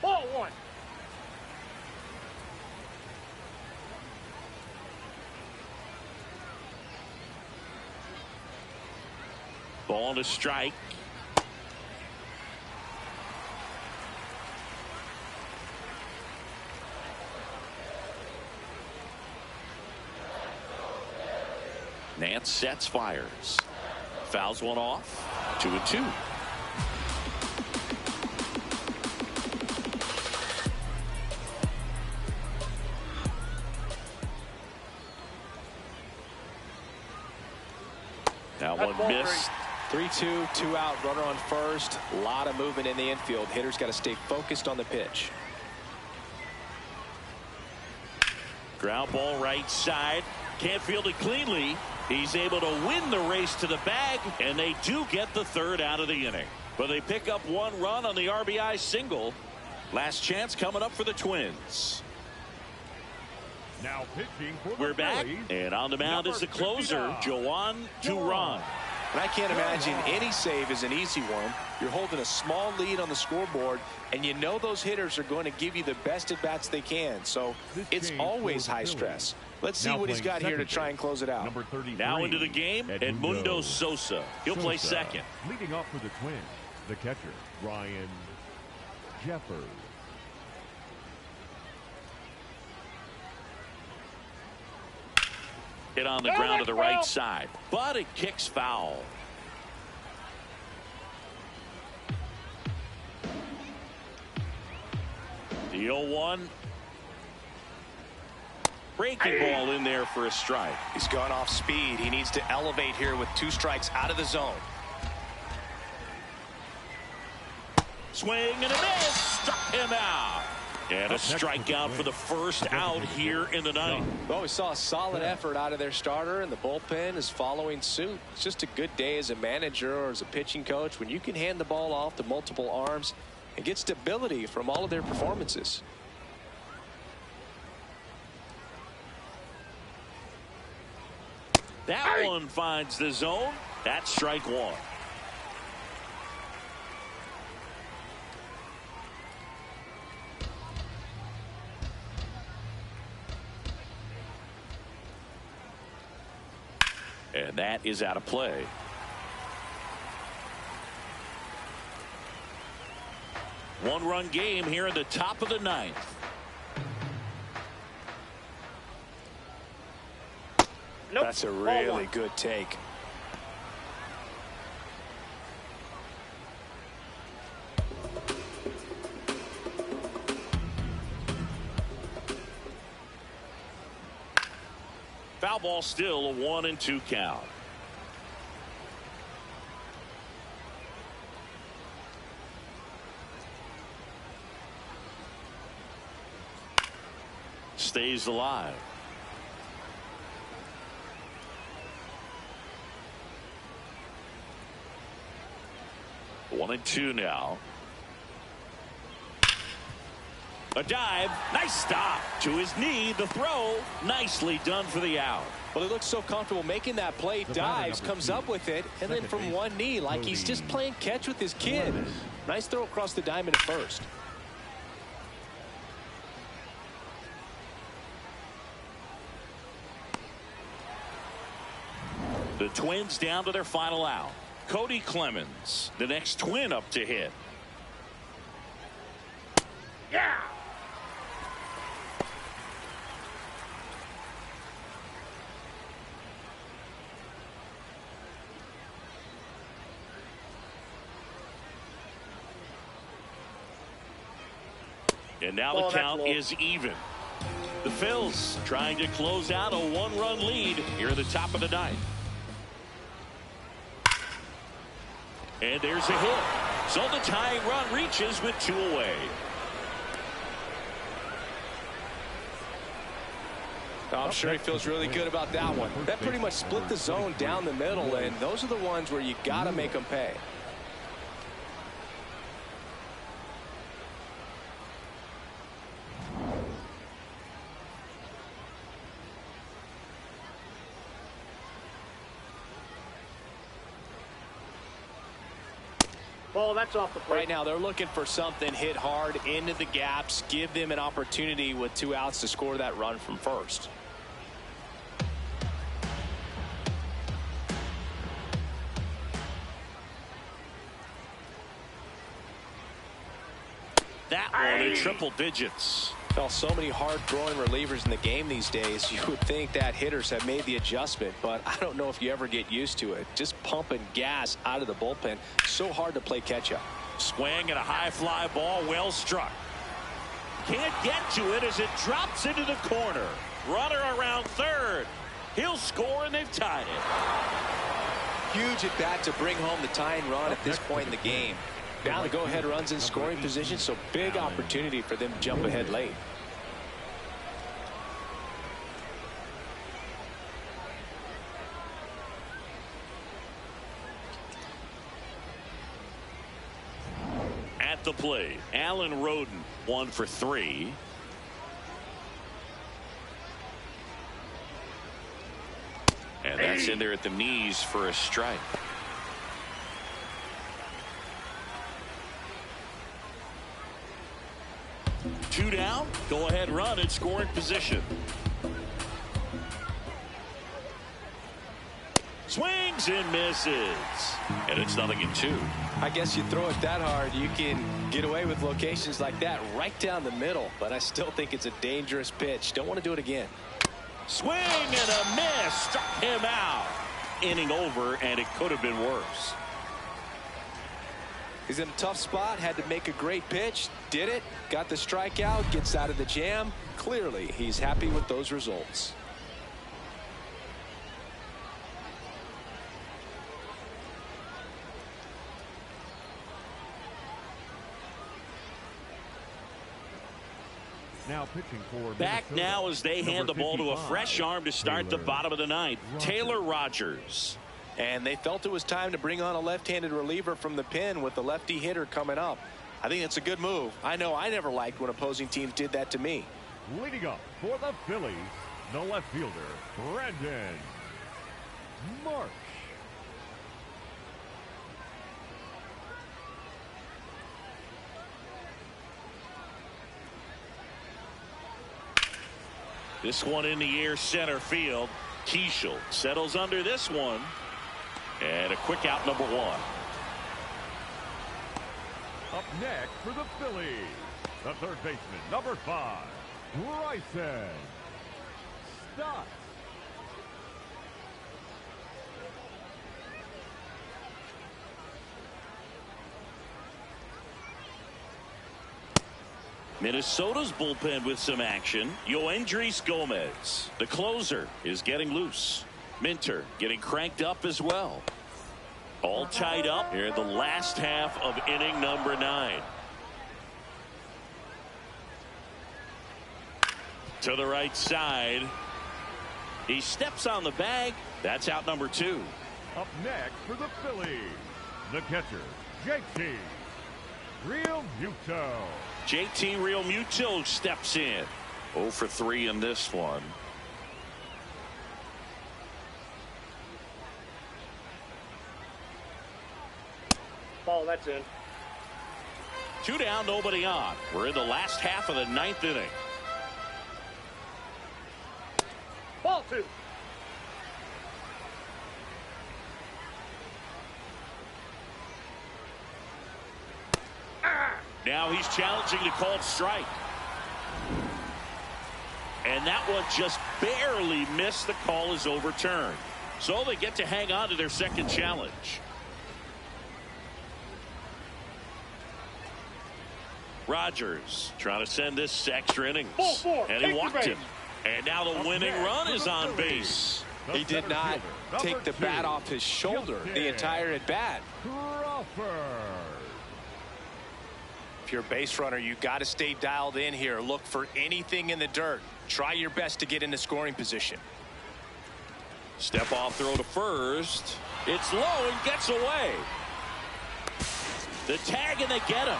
Ball 1. Ball to strike. Nance sets, fires. Fouls one off. 2-2. That one missed. 3-2, 2 out, runner on first. A lot of movement in the infield. Hitter's got to stay focused on the pitch. Ground ball right side. Can't field it cleanly. He's able to win the race to the bag, and they do get the third out of the inning. But they pick up 1 run on the RBI single. Last chance coming up for the Twins. Now pitching for the We're back, Phillies, and on the mound is the closer, Joan Duran. And I can't imagine any save is an easy one. You're holding a small lead on the scoreboard, and you know those hitters are going to give you the best at-bats they can. So it's always high stress. Let's see what he's got here to try and close it out. Number 33, Now into the game, Edmundo Sosa. He'll play second. Leading off for the Twins, the catcher, Ryan Jeffers. Hit on the ground to the right side, but it kicks foul. The 0-1. Breaking ball in there for a strike. He's gone off speed. He needs to elevate here with 2 strikes out of the zone. Swing and a miss. Struck him out. And a strikeout for the first out here in the ninth. Well, we saw a solid effort out of their starter, and the bullpen is following suit. It's just a good day as a manager or as a pitching coach when you can hand the ball off to multiple arms and get stability from all of their performances. That one finds the zone. That's strike 1. And that is out of play. One-run game here in the top of the ninth. Nope. That's a really good take. Foul ball, still a 1-2 count. Stays alive. One and two now. A dive. Nice stop to his knee. The throw. Nicely done for the out. Well, he looks so comfortable making that play. Dives, comes up with it, and then from one knee, like he's just playing catch with his kid. Nice throw across the diamond at first. The Twins down to their final out. Cody Clemens, the next Twin up to hit. Yeah. And now the count is even. The Phils trying to close out a one-run lead here at the top of the ninth. And there's a hit. So the tying run reaches with 2 away. I'm sure he feels really good about that one. That pretty much split the zone down the middle, and those are the ones where you got to make them pay. Ball, that's off the plate. Right now, they're looking for something hit hard into the gaps, give them an opportunity with 2 outs to score that run from first. That one in triple digits. Well, so many hard-throwing relievers in the game these days, you would think that hitters have made the adjustment, but I don't know if you ever get used to it. Just pumping gas out of the bullpen, so hard to play catch-up. Swing and a high fly ball, well struck. Can't get to it as it drops into the corner. Runner around third. He'll score, and they've tied it. Huge at bat to bring home the tying run at this point in the game. Now the go-ahead runs in scoring position, so big opportunity for them to jump ahead late. At the plate, Alan Roden 1 for 3. And that's in there at the knees for a strike. Two down. Go ahead run in scoring position. Swings and misses. And it's 0-2. I guess you throw it that hard, you can get away with locations like that right down the middle. But I still think it's a dangerous pitch. Don't want to do it again. Swing and a miss. Struck him out. Inning over, and it could have been worse. He's in a tough spot. Had to make a great pitch. Did it. Got the strikeout. Gets out of the jam. Clearly, he's happy with those results. Now pitching for back Minnesota, now as they hand the ball to a 55, fresh arm to start the bottom of the ninth. Taylor Rogers. And they felt it was time to bring on a left-handed reliever from the pen with the lefty hitter coming up. I think it's a good move. I know I never liked when opposing teams did that to me. Leading up for the Phillies, the left fielder, Brandon Marsh. This one in the air, center field. Keishel settles under this one. And a quick out, number one. Up next for the Phillies, the third baseman, number 5, Bryson Stott. Minnesota's bullpen with some action. Yoendrys Gomez, the closer, is getting loose. Minter getting cranked up as well. All tied up here in the last half of inning number 9. To the right side. He steps on the bag. That's out number 2. Up next for the Phillies, the catcher, JT Realmuto. JT Realmuto steps in. 0 for 3 in this one. Ball, that's in. 2 down, nobody on. We're in the last half of the 9th inning. Ball 2. Now he's challenging the called strike. And that one just barely missed. The call is overturned. So they get to hang on to their second challenge. Rogers trying to send this extra innings. Ball 4. And he walked him. And now the winning run is on base. He did not take the bat off his shoulder the entire at bat. Crawford. If you're a base runner, you got to stay dialed in here. Look for anything in the dirt. Try your best to get into scoring position. Step off throw to first. It's low and gets away. The tag and they get him.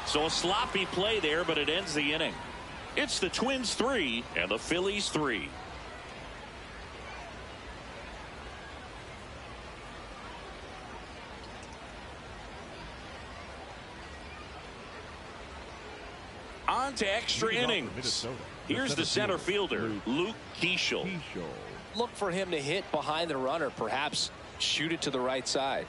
So a sloppy play there, but it ends the inning. It's the Twins 3 and the Phillies 3. On to extra innings. Here's the center fielder, Luke Keishel. Look for him to hit behind the runner, perhaps shoot it to the right side.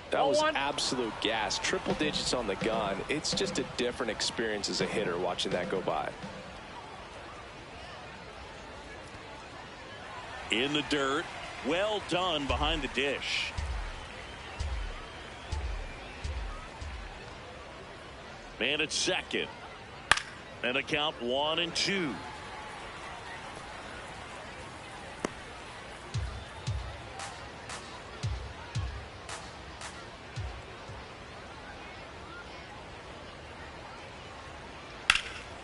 That was absolute gas. Triple digits on the gun. It's just a different experience as a hitter watching that go by. In the dirt. Well done behind the dish. Man at second. And a count 1-2.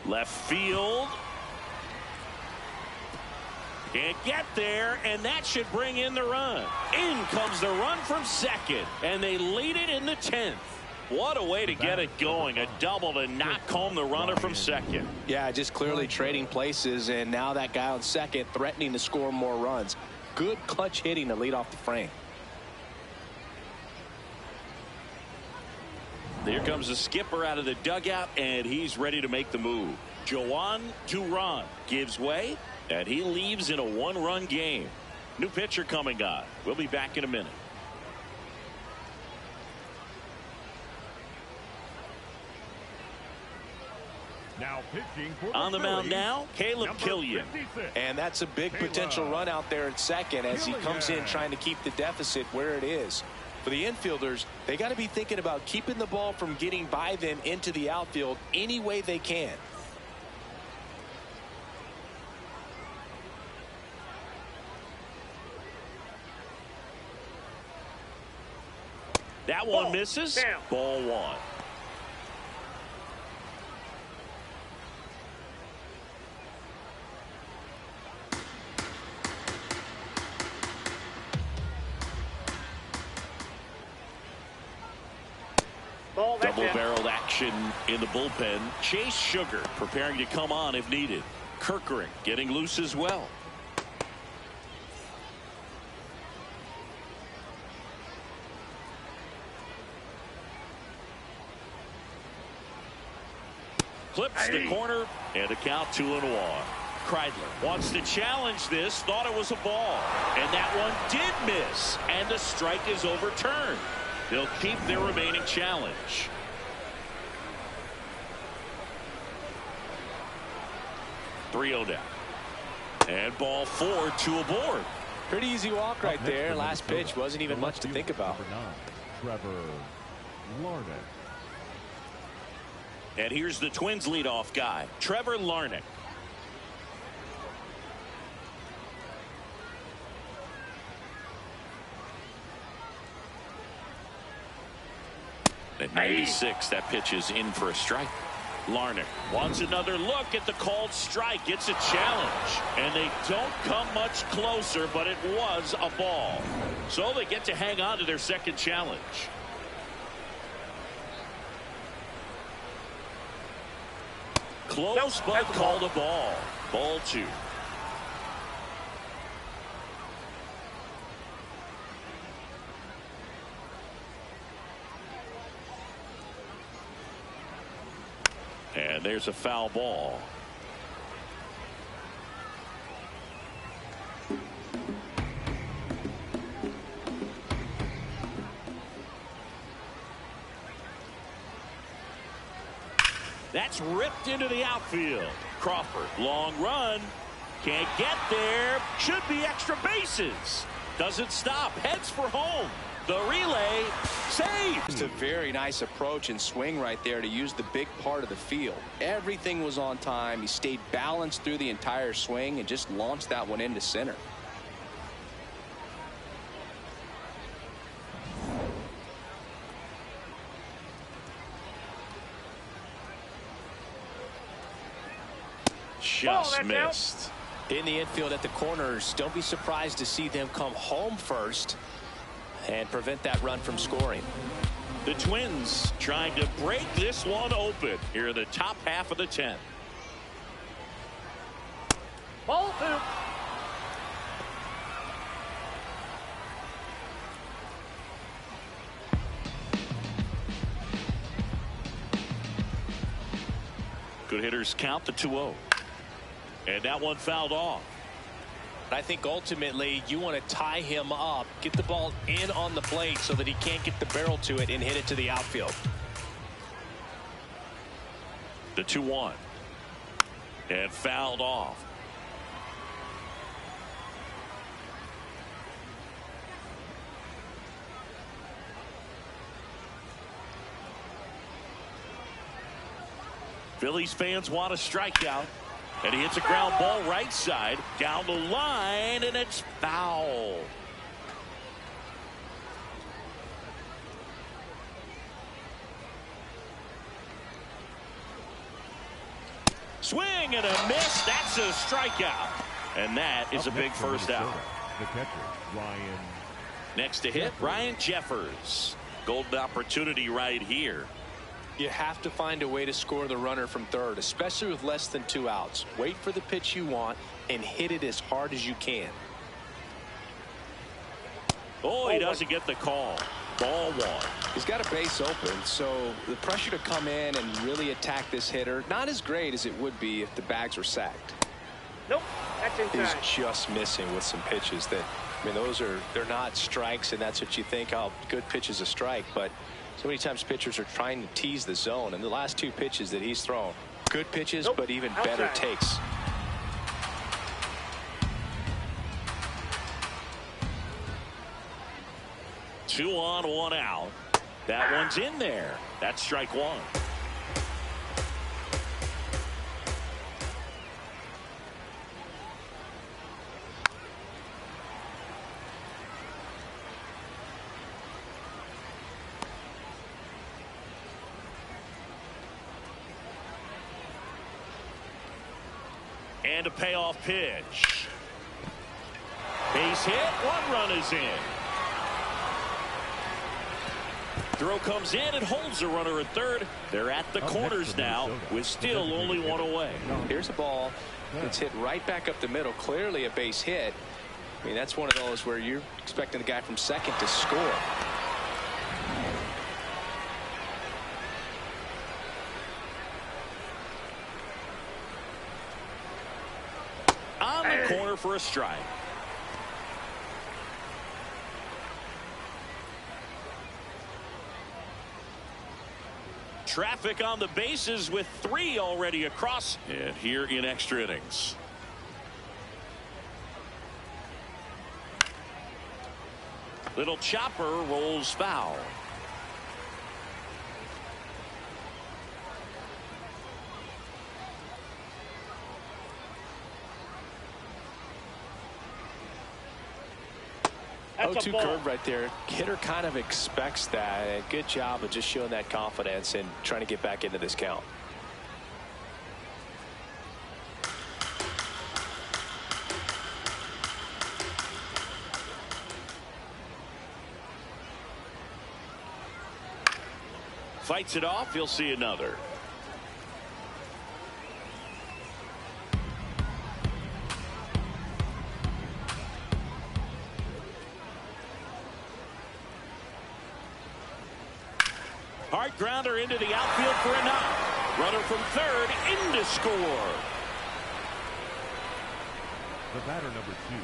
Left field. Can't get there, and that should bring in the run. In comes the run from second, and they lead it in the 10th. What a way to get it going. A double to knock home the runner from second. Yeah, just clearly trading places, and now that guy on second threatening to score more runs. Good clutch hitting to lead off the frame. Here comes the skipper out of the dugout, and he's ready to make the move. Joan Duran gives way, and he leaves in a one-run game. New pitcher coming on. We'll be back in a minute. Now pitching for on the mound Phillies, now, Caleb Killian. 56. And that's a big potential run out there at second as he comes in trying to keep the deficit where it is. For the infielders, they got to be thinking about keeping the ball from getting by them into the outfield any way they can. That one misses. Down. Ball one. Ball, that's in. Double-barreled action in the bullpen. Chase Sugar preparing to come on if needed. Kirkering getting loose as well. Clips the corner and a count 2-1. Kreidler wants to challenge this, thought it was a ball, and that one did miss, and the strike is overturned. They'll keep their remaining challenge. .3-0 down. And ball 4, 2 aboard. Pretty easy walk right there. Last pitch wasn't even much to think about. Number 9, Trevor Larnach. And here's the Twins leadoff guy, Trevor Larnach. At 96, that pitch is in for a strike. Larnach wants another look at the called strike. It's a challenge, and they don't come much closer, but it was a ball. So they get to hang on to their second challenge. Close, but called a ball. Ball 2. And there's a foul ball. That's ripped into the outfield. Crawford, long run. Can't get there. Should be extra bases. Doesn't stop. Heads for home. The relay saved. Just a very nice approach and swing right there to use the big part of the field. Everything was on time. He stayed balanced through the entire swing and just launched that one into center. Just missed. In the infield at the corners, don't be surprised to see them come home first and prevent that run from scoring. The Twins trying to break this one open here in the top half of the 10th. Ball 2. Good hitters count the 2-0. And that one fouled off. I think ultimately you want to tie him up, get the ball in on the plate so that he can't get the barrel to it and hit it to the outfield. The 2-1. And fouled off. Phillies fans want a strikeout. And he hits a ground ball right side down the line, and it's foul. Swing and a miss. That's a strikeout. And that is a big first out. The catcher, Ryan. Next to hit, Ryan Jeffers. Golden opportunity right here. You have to find a way to score the runner from third, especially with less than 2 outs. Wait for the pitch you want and hit it as hard as you can. Oh, he doesn't get the call. Ball 1. He's got a base open, so the pressure to come in and really attack this hitter, not as great as it would be if the bags were sacked. Nope, that's inside. He's just missing with some pitches that, I mean, they're not strikes, and that's what you think, oh, good pitch is a strike, but so many times pitchers are trying to tease the zone, and the last 2 pitches that he's thrown, good pitches, nope, but even outside. better takes. Two on, 1 out. That one's in there. That's strike 1. And a payoff pitch. Base hit. 1 run is in. Throw comes in and holds the runner at third. They're at the corners now with still only 1 away. Here's a ball that's hit right back up the middle. Clearly a base hit. I mean, that's one of those where you're expecting the guy from second to score. On the corner for a strike. Traffic on the bases with 3 already across, and here in extra innings. Little chopper rolls foul. That's 0-2 curve right there. Hitter kind of expects that. And good job of just showing that confidence and trying to get back into this count. Fights it off. You'll see another. Hard grounder into the outfield for a knock. Runner from third in to score. The batter number 2,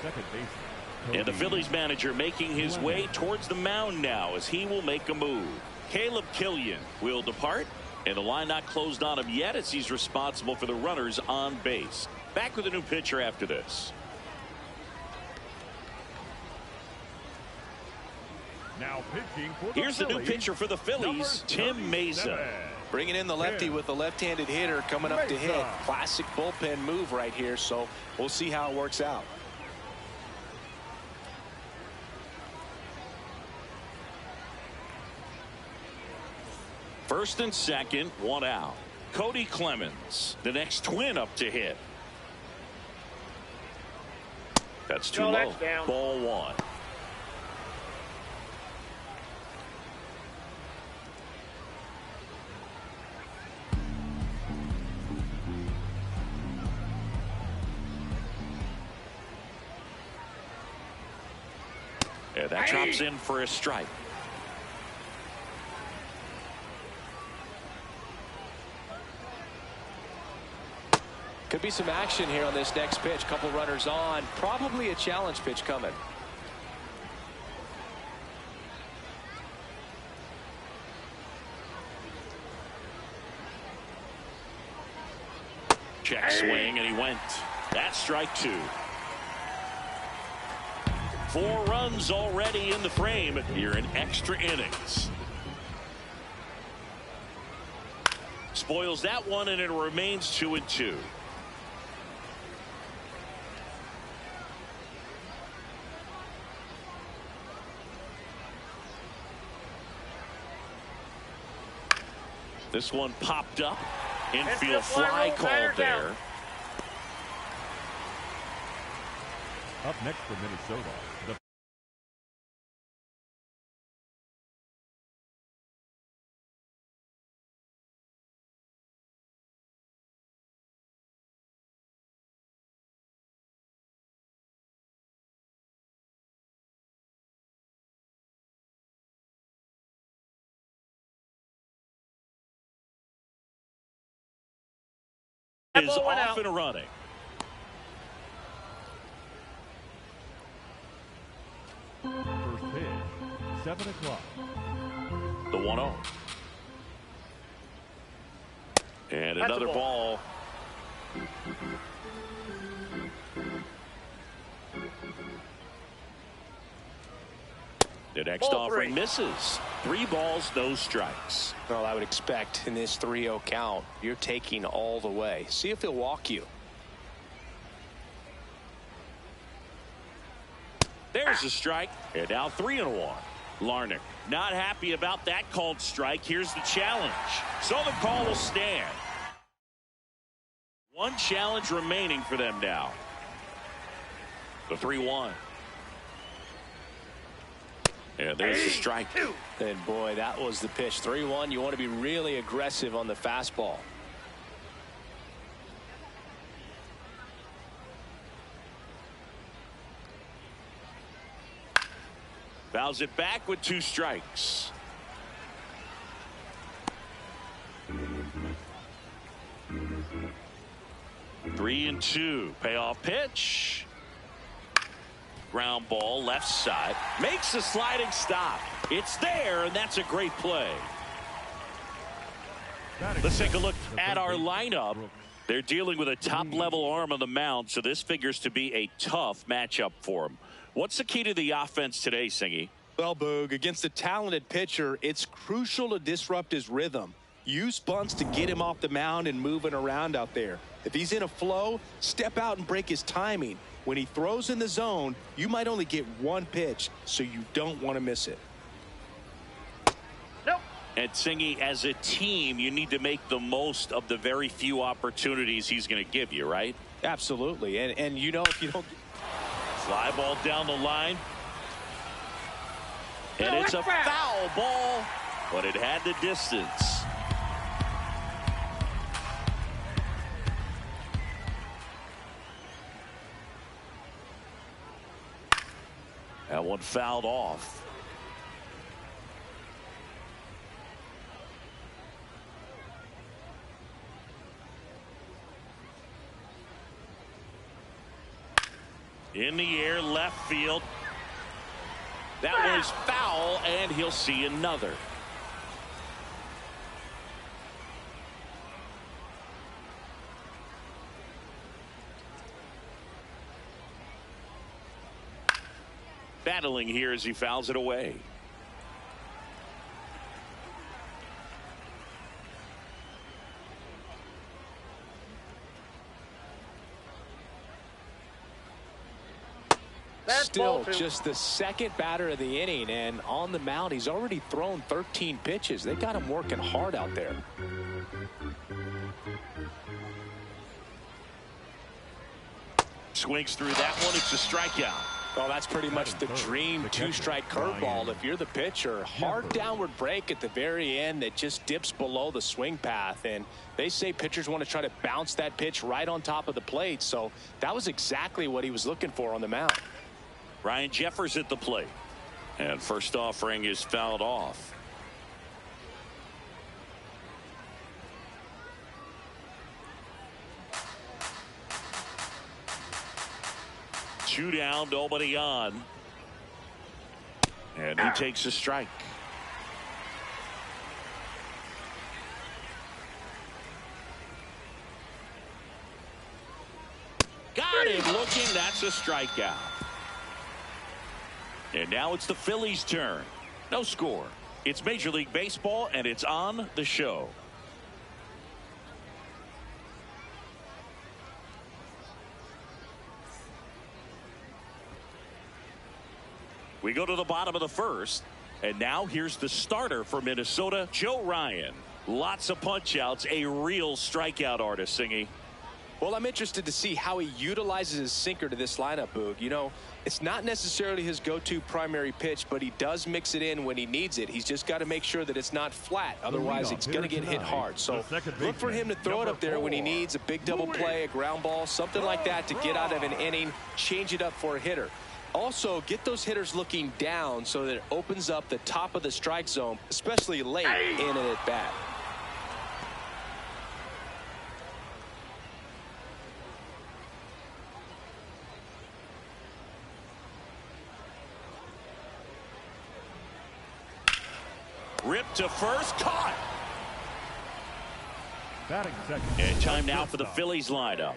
second baseman. And the Phillies manager making his way towards the mound now as he will make a move. Caleb Killian will depart, and the line not closed on him yet as he's responsible for the runners on base. Back with a new pitcher after this. Now pitching for the Here's the new Phillies, pitcher for the Phillies, Tim Mesa. Bringing in the lefty with the left-handed hitter coming up to hit. Classic bullpen move right here, so we'll see how it works out. First and second, 1 out. Cody Clemens, the next twin up to hit. That's too low. That's down. Ball 1. Yeah, that drops in for a strike. Could be some action here on this next pitch. Couple runners on. Probably a challenge pitch coming. Check swing, and he went. That's strike 2. 4 runs already in the frame here in extra innings. Spoils that one, and it remains 2-2. This one popped up. Infield fly called there. Up next for Minnesota, the is ball went off out. and running. First pitch, 7 o'clock. The 1-0. And That's another a ball. The next Ball offering 3. misses. 3 balls, no strikes. Well, I would expect in this 3-0 count, you're taking all the way. See if he'll walk you. There's a strike. And now 3-1. Larnach not happy about that called strike. Here's the challenge. So the call will stand. 1 challenge remaining for them now. The 3-1. And there's the strike. And boy, that was the pitch. 3-1. You want to be really aggressive on the fastball. Fouls it back with 2 strikes. Three and 2. Payoff pitch. Ground ball left side. Makes a sliding stop. It's there, and that's a great play. Let's take a look at our lineup. They're dealing with a top-level arm on the mound, so this figures to be a tough matchup for them. What's the key to the offense today, Singy? Well, Boog, against a talented pitcher, it's crucial to disrupt his rhythm. Use bunts to get him off the mound and moving around out there. If he's in a flow, step out and break his timing. When he throws in the zone, you might only get 1 pitch, so you don't want to miss it. Nope. And Singy, as a team, you need to make the most of the very few opportunities he's going to give you, right? Absolutely. And you know, if you don't... Fly ball down the line. And it's a foul ball, but it had the distance. That one fouled off. In the air, left field. That was foul, and he'll see another. Battling here as he fouls it away. Still just the second batter of the inning, and on the mound he's already thrown 13 pitches. They got him working hard out there. Swings through that one. It's a strikeout. Well, that's pretty much the dream 2-strike curveball. If you're the pitcher, hard downward break at the very end that just dips below the swing path. And they say pitchers want to try to bounce that pitch right on top of the plate. So that was exactly what he was looking for on the mound. Ryan Jeffers at the plate. And first offering is fouled off. Two down, nobody on. And he takes a strike. Got him looking. That's a strikeout. And now it's the Phillies' turn. No score. It's Major League Baseball, and it's on the show. We go to the bottom of the first, and now here's the starter for Minnesota, Joe Ryan. Lots of punch-outs, a real strikeout artist, Singy. Well, I'm interested to see how he utilizes his sinker to this lineup, Boog. You know, it's not necessarily his go-to primary pitch, but he does mix it in when he needs it. He's just got to make sure that it's not flat. Otherwise, it's going to get hit hard. So look for him to throw it up there when he needs a big double play, a ground ball, something like that to get out of an inning, change it up for a hitter. Also, get those hitters looking down so that it opens up the top of the strike zone, especially late in an at-bat. Ripped to first, caught. Batting second. And time now for the Phillies lineup.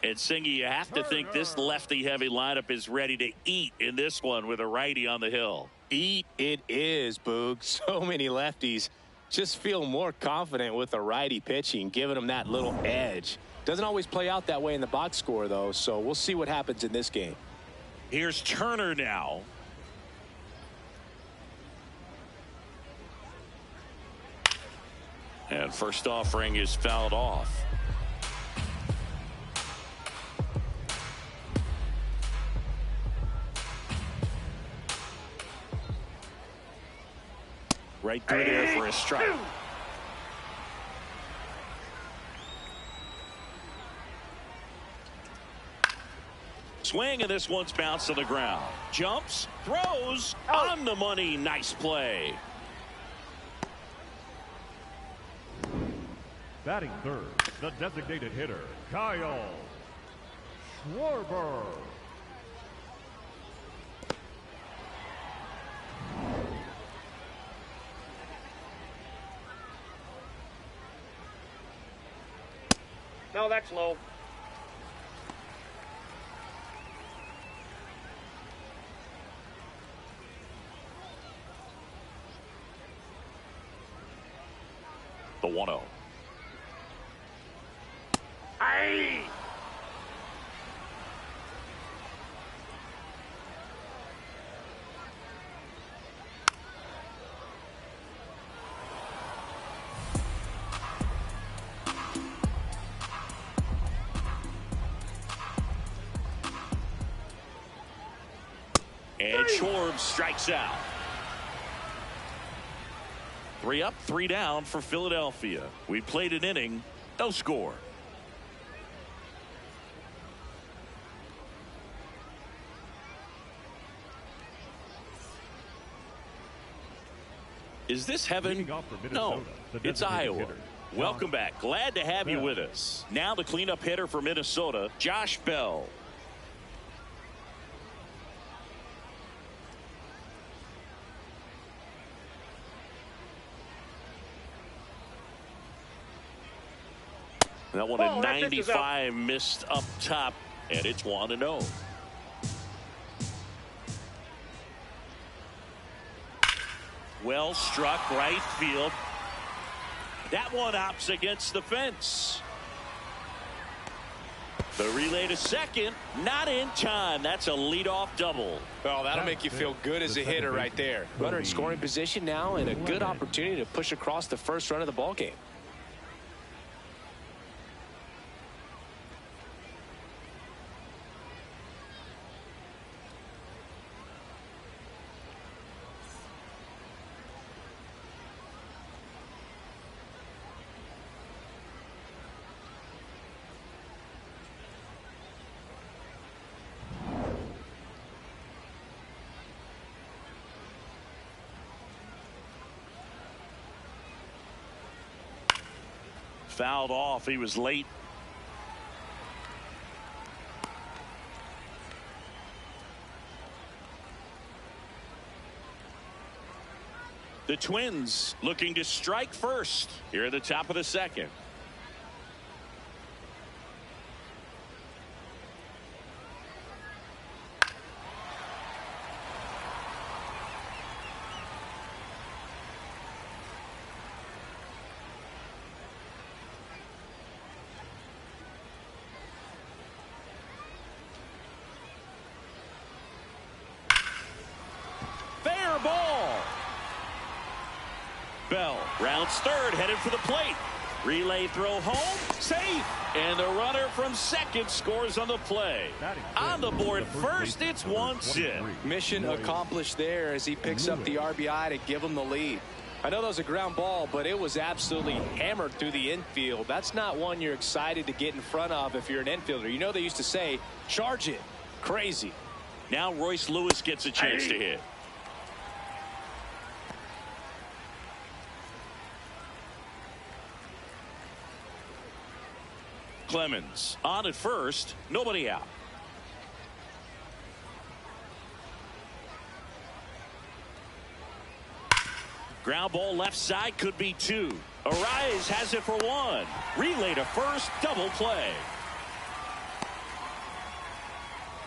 And Singy, you have to think this lefty-heavy lineup is ready to eat in this one with a righty on the hill. Eat it is, Boog. So many lefties just feel more confident with a righty pitching, giving them that little edge. Doesn't always play out that way in the box score, though, so we'll see what happens in this game. Here's Turner now. And first offering is fouled off. Right through there for a strike. Swing, and this one's bounced to the ground. Jumps, throws, on the money. Nice play. Batting third, the designated hitter, Kyle Schwarber. No, that's low. The 1-0. Aye. And Schwarber strikes out. 3 up, 3 down for Philadelphia. We played an inning, no score. Is this heaven? No, it's Iowa. Welcome back. Glad to have you with us. Now the cleanup hitter for Minnesota, Josh Bell. That one at 95 missed up top, and it's 1-0. Well struck, right field. That one opts against the fence. The relay to second, not in time. That's a leadoff double. Well, that'll make you feel good as a hitter right there. Runner in scoring position now, and a good opportunity to push across the first run of the ball game. Fouled off. He was late. The Twins looking to strike first here at the top of the second. Ball. Bell rounds third, headed for the plate. Relay throw home, safe, and the runner from second scores on the play. On the board first, it's 1-0. Mission accomplished there as he picks up the RBI to give him the lead. I know that was a ground ball, but it was absolutely hammered through the infield. That's not one you're excited to get in front of if you're an infielder. You know they used to say, charge it. Crazy. Now Royce Lewis gets a chance to hit. Clemens on at first, nobody out. Ground ball left side, could be 2. Arise has it for 1. Relay to first, double play.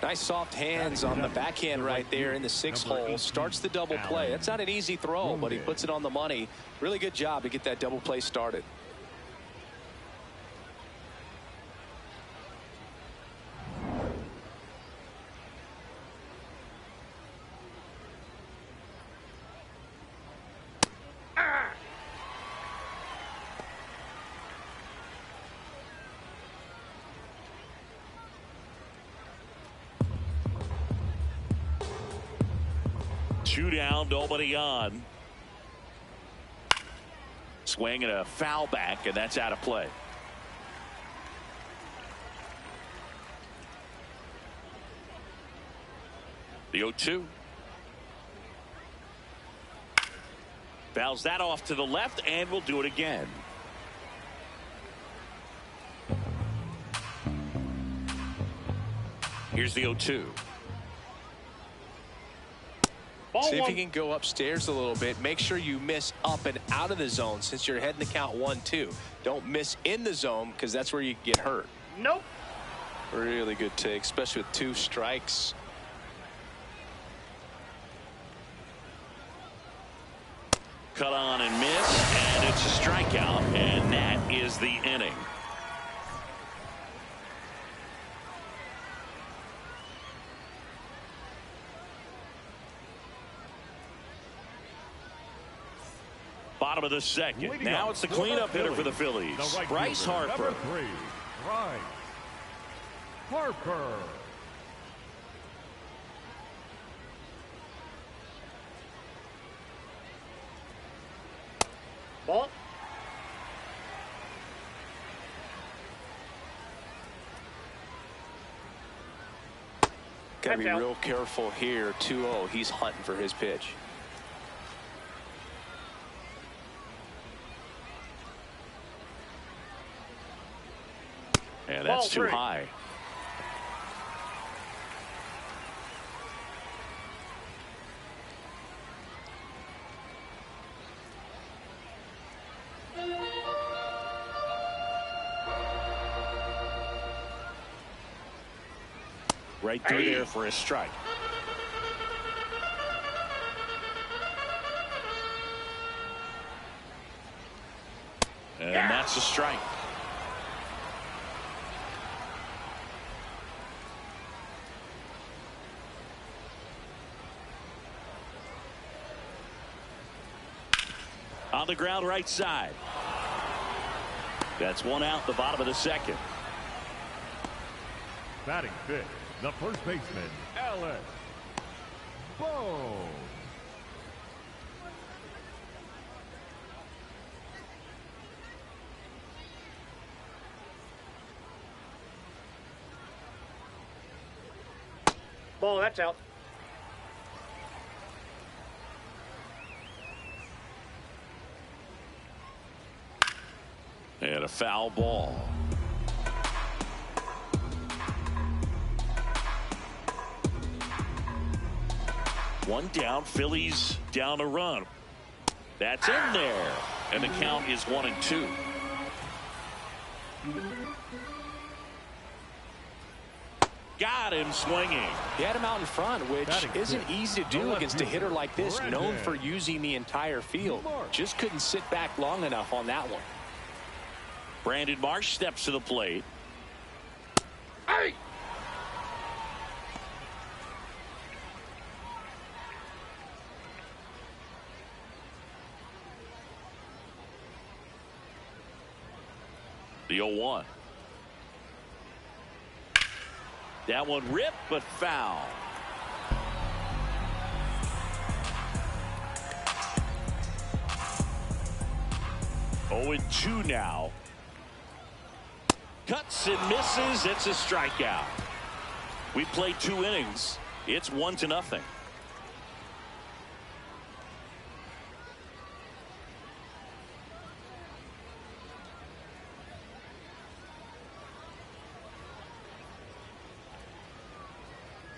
Nice soft hands on the backhand right there in the 6th hole. Starts the double play. That's not an easy throw, but he puts it on the money. Really good job to get that double play started. Two down, nobody on. Swing and a foul back, and that's out of play. The 0-2. Fouls that off to the left, and we'll do it again. Here's the 0-2. See if you can go upstairs a little bit. Make sure you miss up and out of the zone since you're heading the count 1-2. Don't miss in the zone because that's where you get hurt. Nope. Really good take, especially with 2 strikes. Cut on and miss, and it's a strikeout, and that is the inning. Bottom of the 2nd. Now it's the cleanup hitter for the Phillies, Bryce Harper. Number 3, Bryce Harper. Ball. Gotta be real careful here. 2-0. He's hunting for his pitch. And that's too high. Right through there for a strike. And that's a strike. On the ground right side. That's 1 out, the bottom of the 2nd. Batting 5th, the first baseman, Alex Bowe. Ball, that's out. And a foul ball. One down, Phillies down a run. That's in there. And the count is 1-2. Got him swinging. He had him out in front, which isn't easy to do against a hitter like this, known for using the entire field. Just couldn't sit back long enough on that one. Brandon Marsh steps to the plate. Hey! The 0-1. That one ripped, but foul. Oh, 0-2 now. Cuts and misses. It's a strikeout. We played 2 innings. It's 1-0.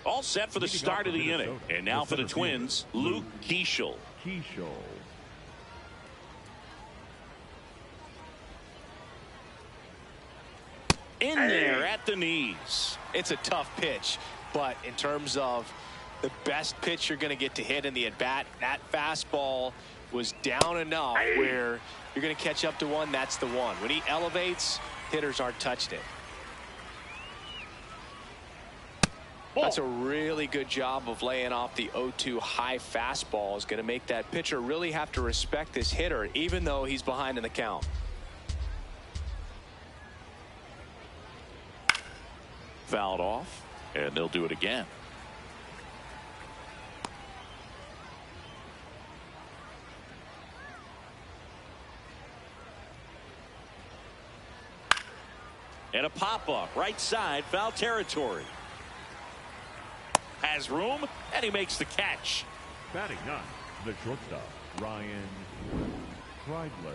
All set for the start of the inning. And now for the Twins, Luke Keeschel. In there at the knees. It's a tough pitch, but in terms of the best pitch you're going to get to hit in the at-bat, that fastball was down enough where you're going to catch up to one. That's the one. When he elevates, hitters aren't touching it. That's a really good job of laying off the 0-2 high fastball. Is going to make that pitcher really have to respect this hitter, even though he's behind in the count. Fouled off, and they'll do it again. And a pop-up, right side, foul territory. Has room, and he makes the catch. Batting ninth, the shortstop, Ryan Kreidler.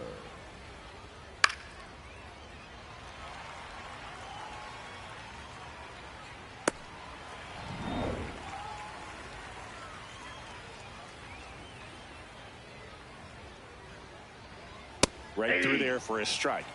Right through there for a strike.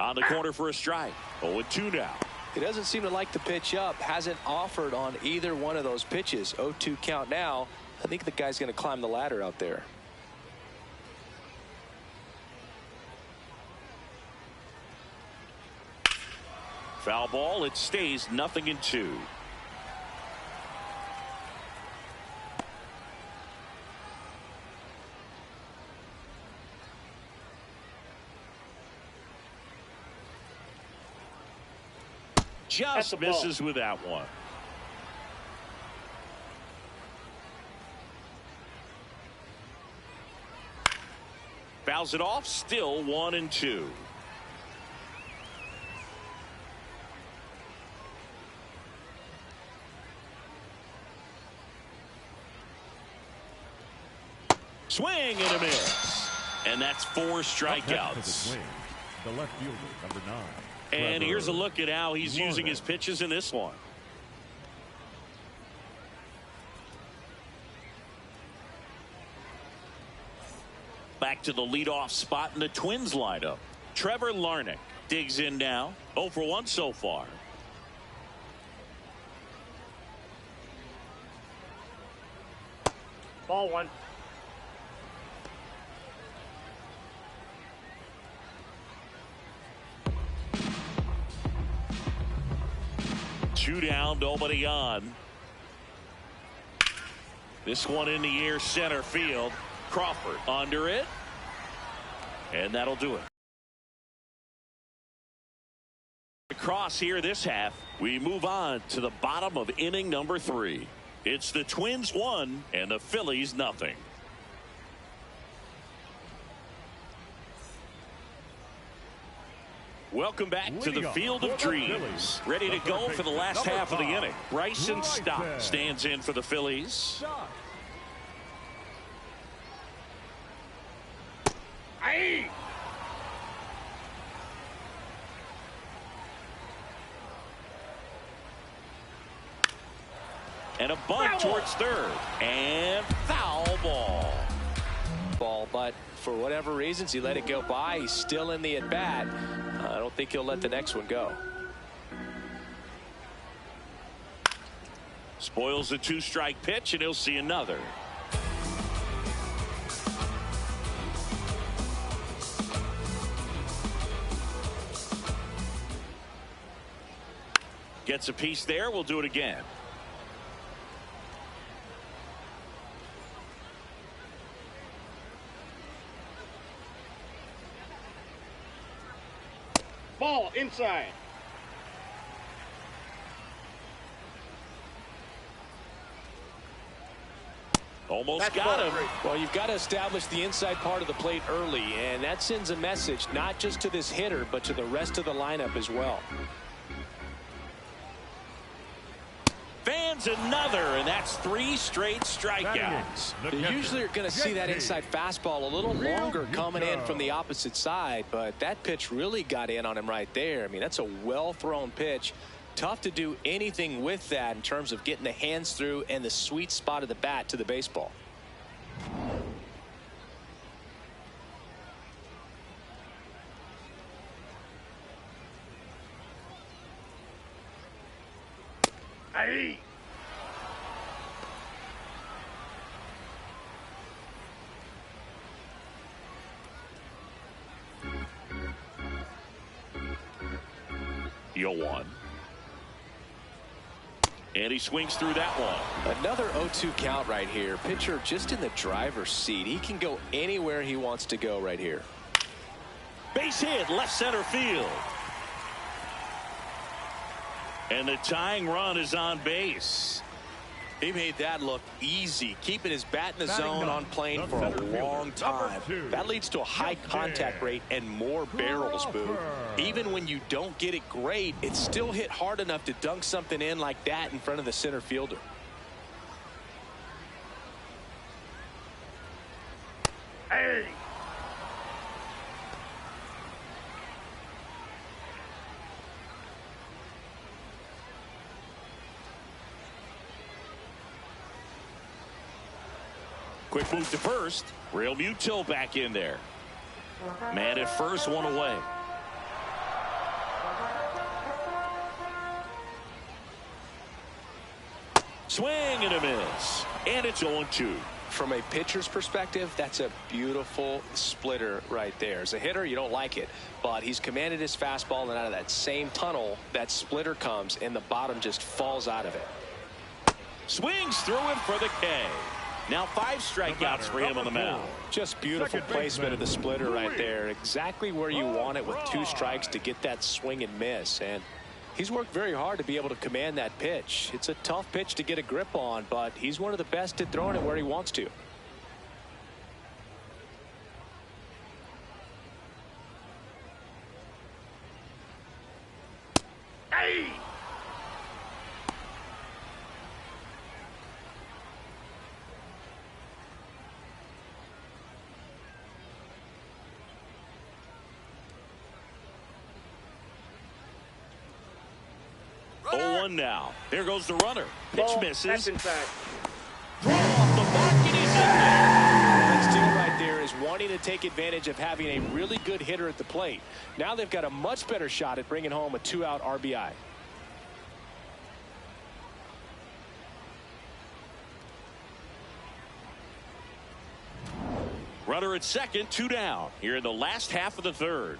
On the corner for a strike. 0-2 now. He doesn't seem to like the pitch up. Hasn't offered on either one of those pitches. 0-2 count now. I think the guy's going to climb the ladder out there. Foul ball. It stays 0-2. Just misses with that one. Fouls it off. Still 1-2. Swing and a miss. And that's 4 strikeouts. The left fielder, number 9. And here's a look at how he's using his pitches in this one. Back to the leadoff spot in the Twins lineup. Trevor Larnach digs in now. 0 for 1 so far. Ball one. Two down, nobody on. This one in the air, center field. Crawford under it. And that'll do it. Across here this half, we move on to the bottom of inning number 3. It's the Twins 1 and the Phillies nothing. Welcome back to the Field of Dreams. Ready to go for the last half of the inning. Bryson Stott stands in for the Phillies. And a bunt towards third. And foul ball. But for whatever reasons, he let it go by. He's still in the at-bat. I don't think he'll let the next one go. Spoils the 2-strike pitch, and he'll see another. Gets a piece there. We'll do it again. Ball inside. Almost got him. Well, you've got to establish the inside part of the plate early, and that sends a message not just to this hitter, but to the rest of the lineup as well. Fans another, and that's 3 straight strikeouts. You usually are going to see that inside fastball a little longer coming in from the opposite side, but that pitch really got in on him right there. I mean, that's a well-thrown pitch tough to do anything with that in terms of getting the hands through and the sweet spot of the bat to the baseball. Hey. You'll one. And he swings through that one. Another 0-2 count right here. Pitcher just in the driver's seat. He can go anywhere he wants to go right here. Base hit, left center field. And the tying run is on base. He made that look easy, keeping his bat in the zone on plane for a long time. That leads to a high contact rate and more barrels, Boo. Even when you don't get it great, it's still hit hard enough to dunk something in like that in front of the center fielder. Hey. Quick move to first. Real Muto back in there. Man at first, one away. Swing and a miss. And it's 0-2. From a pitcher's perspective, that's a beautiful splitter right there. As a hitter, you don't like it, but he's commanded his fastball, and out of that same tunnel, that splitter comes, and the bottom just falls out of it. Swings through it for the K. Now 5 strikeouts for him on the mound. Just beautiful placement of the splitter right there. Exactly where you want it with 2 strikes to get that swing and miss. And he's worked very hard to be able to command that pitch. It's a tough pitch to get a grip on, but he's one of the best at throwing it where he wants to. Hey. Now there goes the runner. Pitch Ball, misses. that's inside. Throw off the mark, and he's in there. That steal right there is wanting to take advantage of having a really good hitter at the plate. Now they've got a much better shot at bringing home a 2-out RBI. Runner at second, 2 down here in the last half of the third.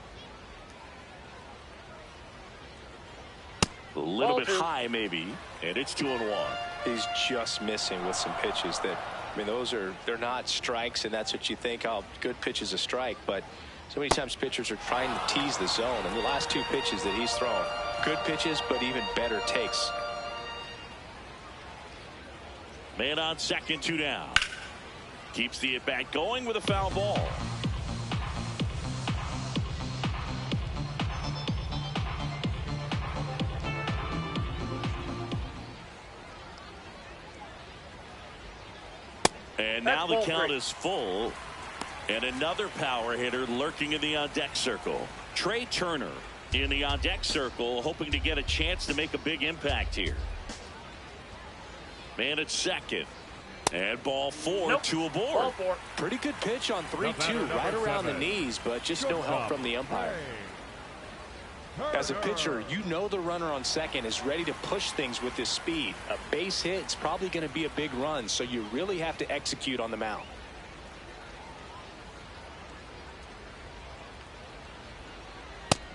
A little bit high maybe, and it's 2-1. He's just missing with some pitches that, I mean, they're not strikes, and that's what you think, oh, good pitch is a strike, but so many times pitchers are trying to tease the zone, and the last 2 pitches that he's thrown, good pitches, but even better takes. Man on second, 2 down. Keeps the at-bat going with a foul ball. And now the count is full. And another power hitter lurking in the on-deck circle. Trey Turner in the on-deck circle, hoping to get a chance to make a big impact here. Man at second. And ball 4, nope. 2 aboard. Ball 4. Pretty good pitch on 3-2, right around the knees, but just no help from the umpire. As a pitcher, you know the runner on second is ready to push things with his speed. A base hit, it's probably going to be a big run, so you really have to execute on the mound.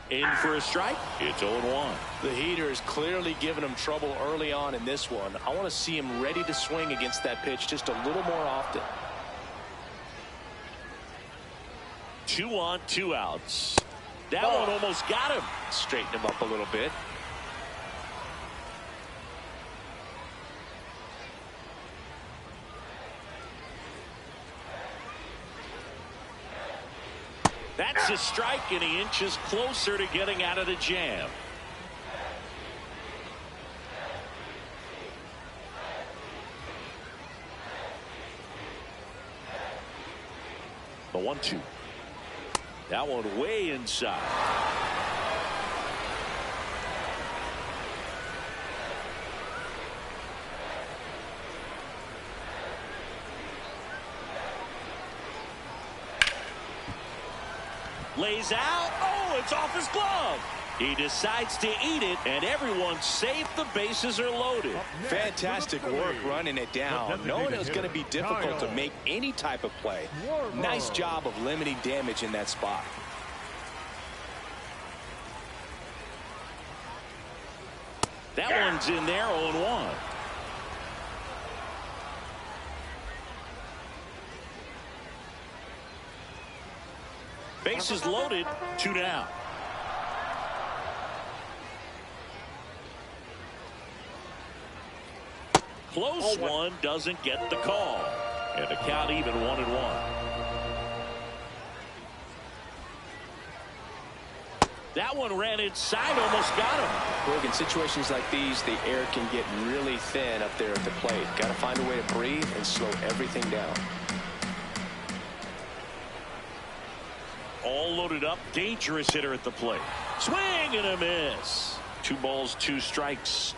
In for a strike. It's 0-1. The heater is clearly giving him trouble early on in this one. I want to see him ready to swing against that pitch just a little more often. 2 on, 2 outs. That one almost got him. Straighten him up a little bit. That's a strike, and he inches closer to getting out of the jam. The 1-2. That one way inside. Lays out. Oh, it's off his glove. He decides to eat it, and everyone's safe. The bases are loaded. Fantastic work running it down, knowing it was going to be difficult to make any type of play. Nice job of limiting damage in that spot. That one's in there, 0-1. Bases loaded, 2 down. Close one, doesn't get the call. And the count even 1-1. That one ran inside, almost got him. Look, in situations like these, the air can get really thin up there at the plate. Got to find a way to breathe and slow everything down. All loaded up, dangerous hitter at the plate. Swing and a miss. 2 balls, 2 strikes.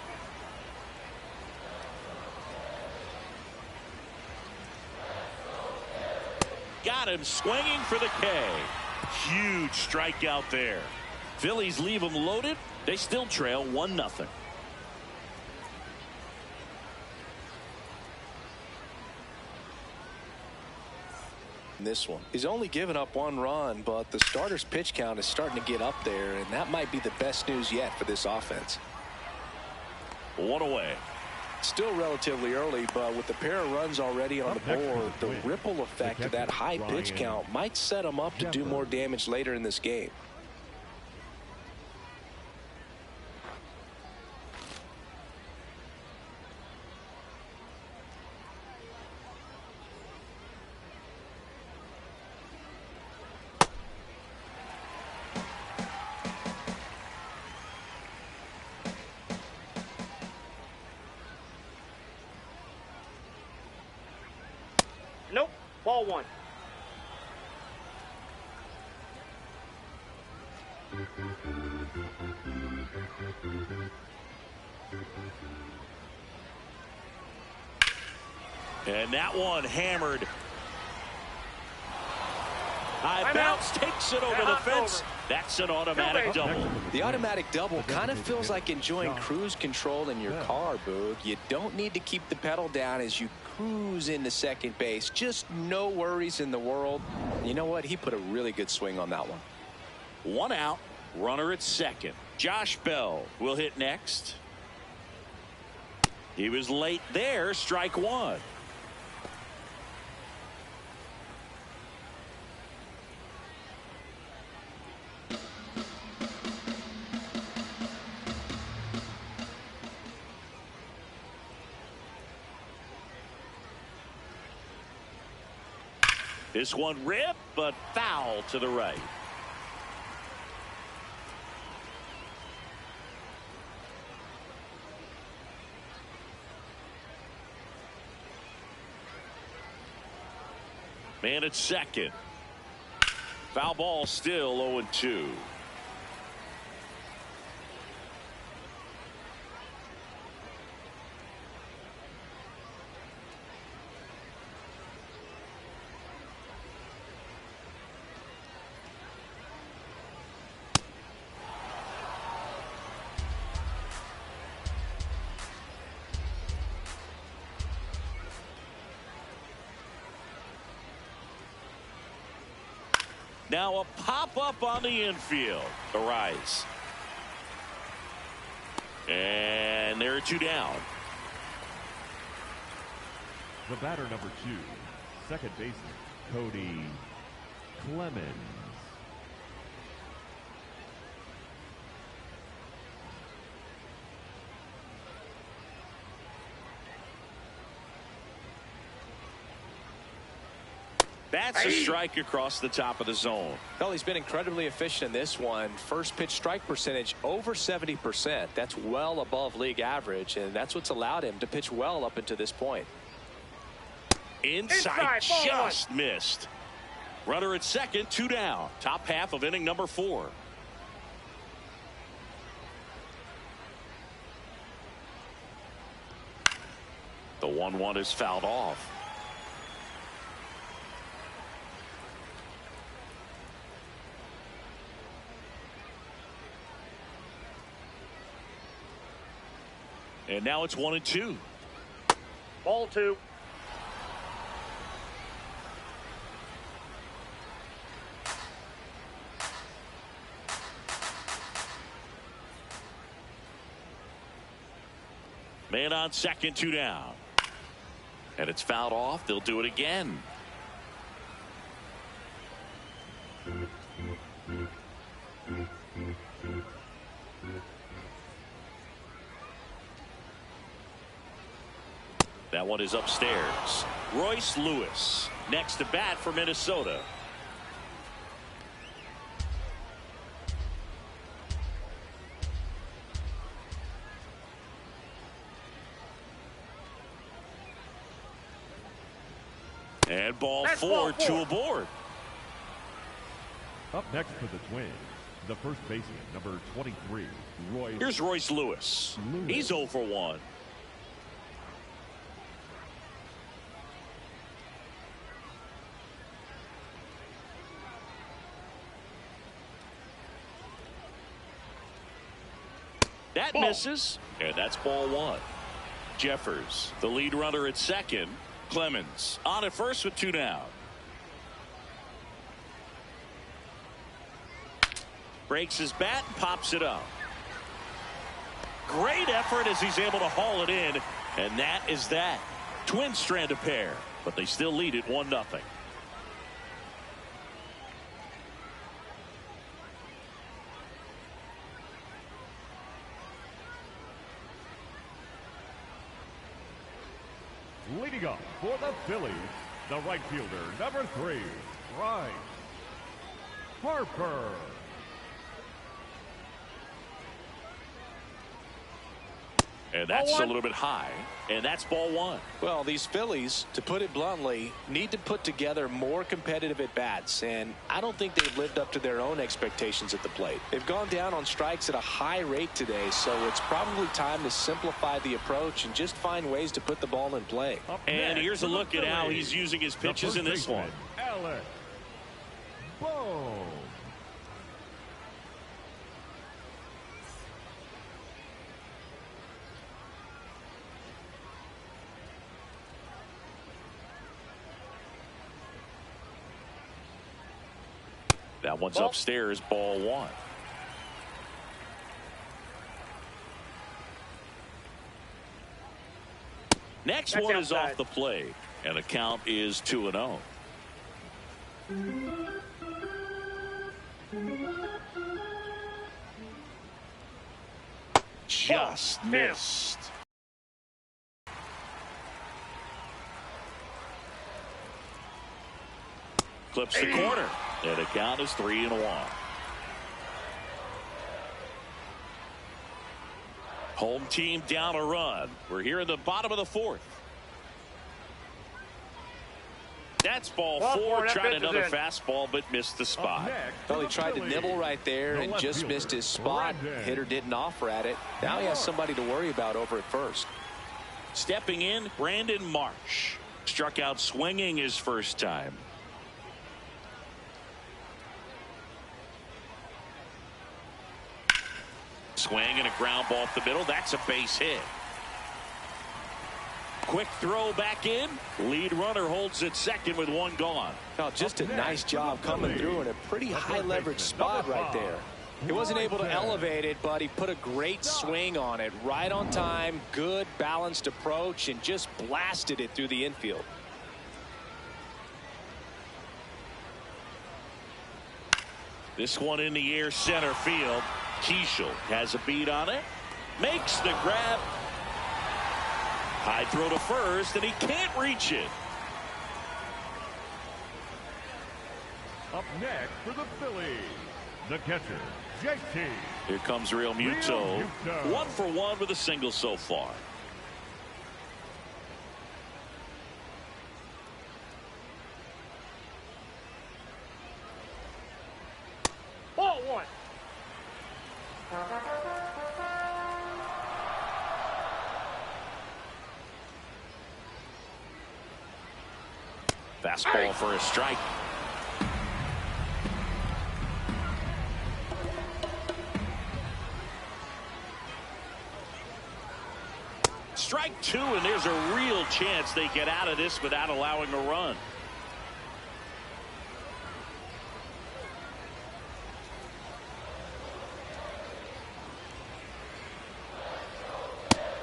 Got him swinging for the K. Huge strikeout there. Phillies leave them loaded. They still trail 1-0. This one, he's only given up 1 run, but the starter's pitch count is starting to get up there, and that might be the best news yet for this offense. 1 away. Still relatively early, but with the pair of runs already on the board, the ripple effect of that high pitch count might set him up to do more damage later in this game. Nope. Ball 1. And that one hammered. High bounce, takes it over the fence. That's an automatic double. The automatic double kind of feels like enjoying cruise control in your car, Boog. You don't need to keep the pedal down as you cruise into second base. Just no worries in the world. You know what? He put a really good swing on that one. 1 out, runner at second. Josh Bell will hit next. He was late there, strike 1. This one ripped, but foul to the right. Man at second. Foul ball, still 0-2. Now a pop-up on the infield. The rise. And there are 2 down. The batter number 2, second baseman, Cody Clemens. That's a strike across the top of the zone. Well, he's been incredibly efficient in this one. First pitch strike percentage over 70%. That's well above league average, and that's what's allowed him to pitch well up until this point. Inside just missed. Runner at second, 2 down. Top half of inning number 4. The 1-1 is fouled off. And now it's 1-2. Ball 2. Man on second, 2 down. And it's fouled off. They'll do it again. That one is upstairs. Royce Lewis next to bat for Minnesota. And ball 4, 2 aboard. Up next for the Twins, the first baseman, number 23, Royce. Here's Royce Lewis. He's 0 for 1. That misses, and that's ball 1. Jeffers, the lead runner at second. Clemens on at first with 2 down. Breaks his bat and pops it up. Great effort as he's able to haul it in, and that is that. Twins strand a pair, but they still lead it 1-0. Leading up for the Phillies, the right fielder, number 3, Bryce Harper. And that's a little bit high, and that's ball 1. Well, these Phillies, to put it bluntly, need to put together more competitive at-bats, and I don't think they've lived up to their own expectations at the plate. They've gone down on strikes at a high rate today, so it's probably time to simplify the approach and just find ways to put the ball in play. And here's a look at how he's using his pitches in this one. Alex Bohm. That one's upstairs, ball 1. Next one is off the plate, and the count is 2-0. Just missed. Clips the corner, and the count is 3-1. Home team down a run. We're here in the bottom of the 4th. That's ball 4. Tried another fastball, but missed the spot. Well, he tried to nibble right there and just missed his spot. Hitter didn't offer at it. Now he has somebody to worry about over at first. Stepping in, Brandon Marsh. Struck out swinging his first time. Swing and a ground ball up the middle. That's a base hit. Quick throw back in. Lead runner holds at second with 1 gone. Now, just a nice job coming through in a pretty high leverage spot right there. He wasn't able to elevate it, but he put a great swing on it. Right on time, good balanced approach, and just blasted it through the infield. This one in the air, center field. Keishel has a beat on it. Makes the grab. High throw to first, and he can't reach it. Up next for the Phillies, the catcher, JT. Here comes Real Muto. 1 for 1 with a single so far. Ball 1. Fastball for a strike. Strike two, and there's a real chance they get out of this without allowing a run.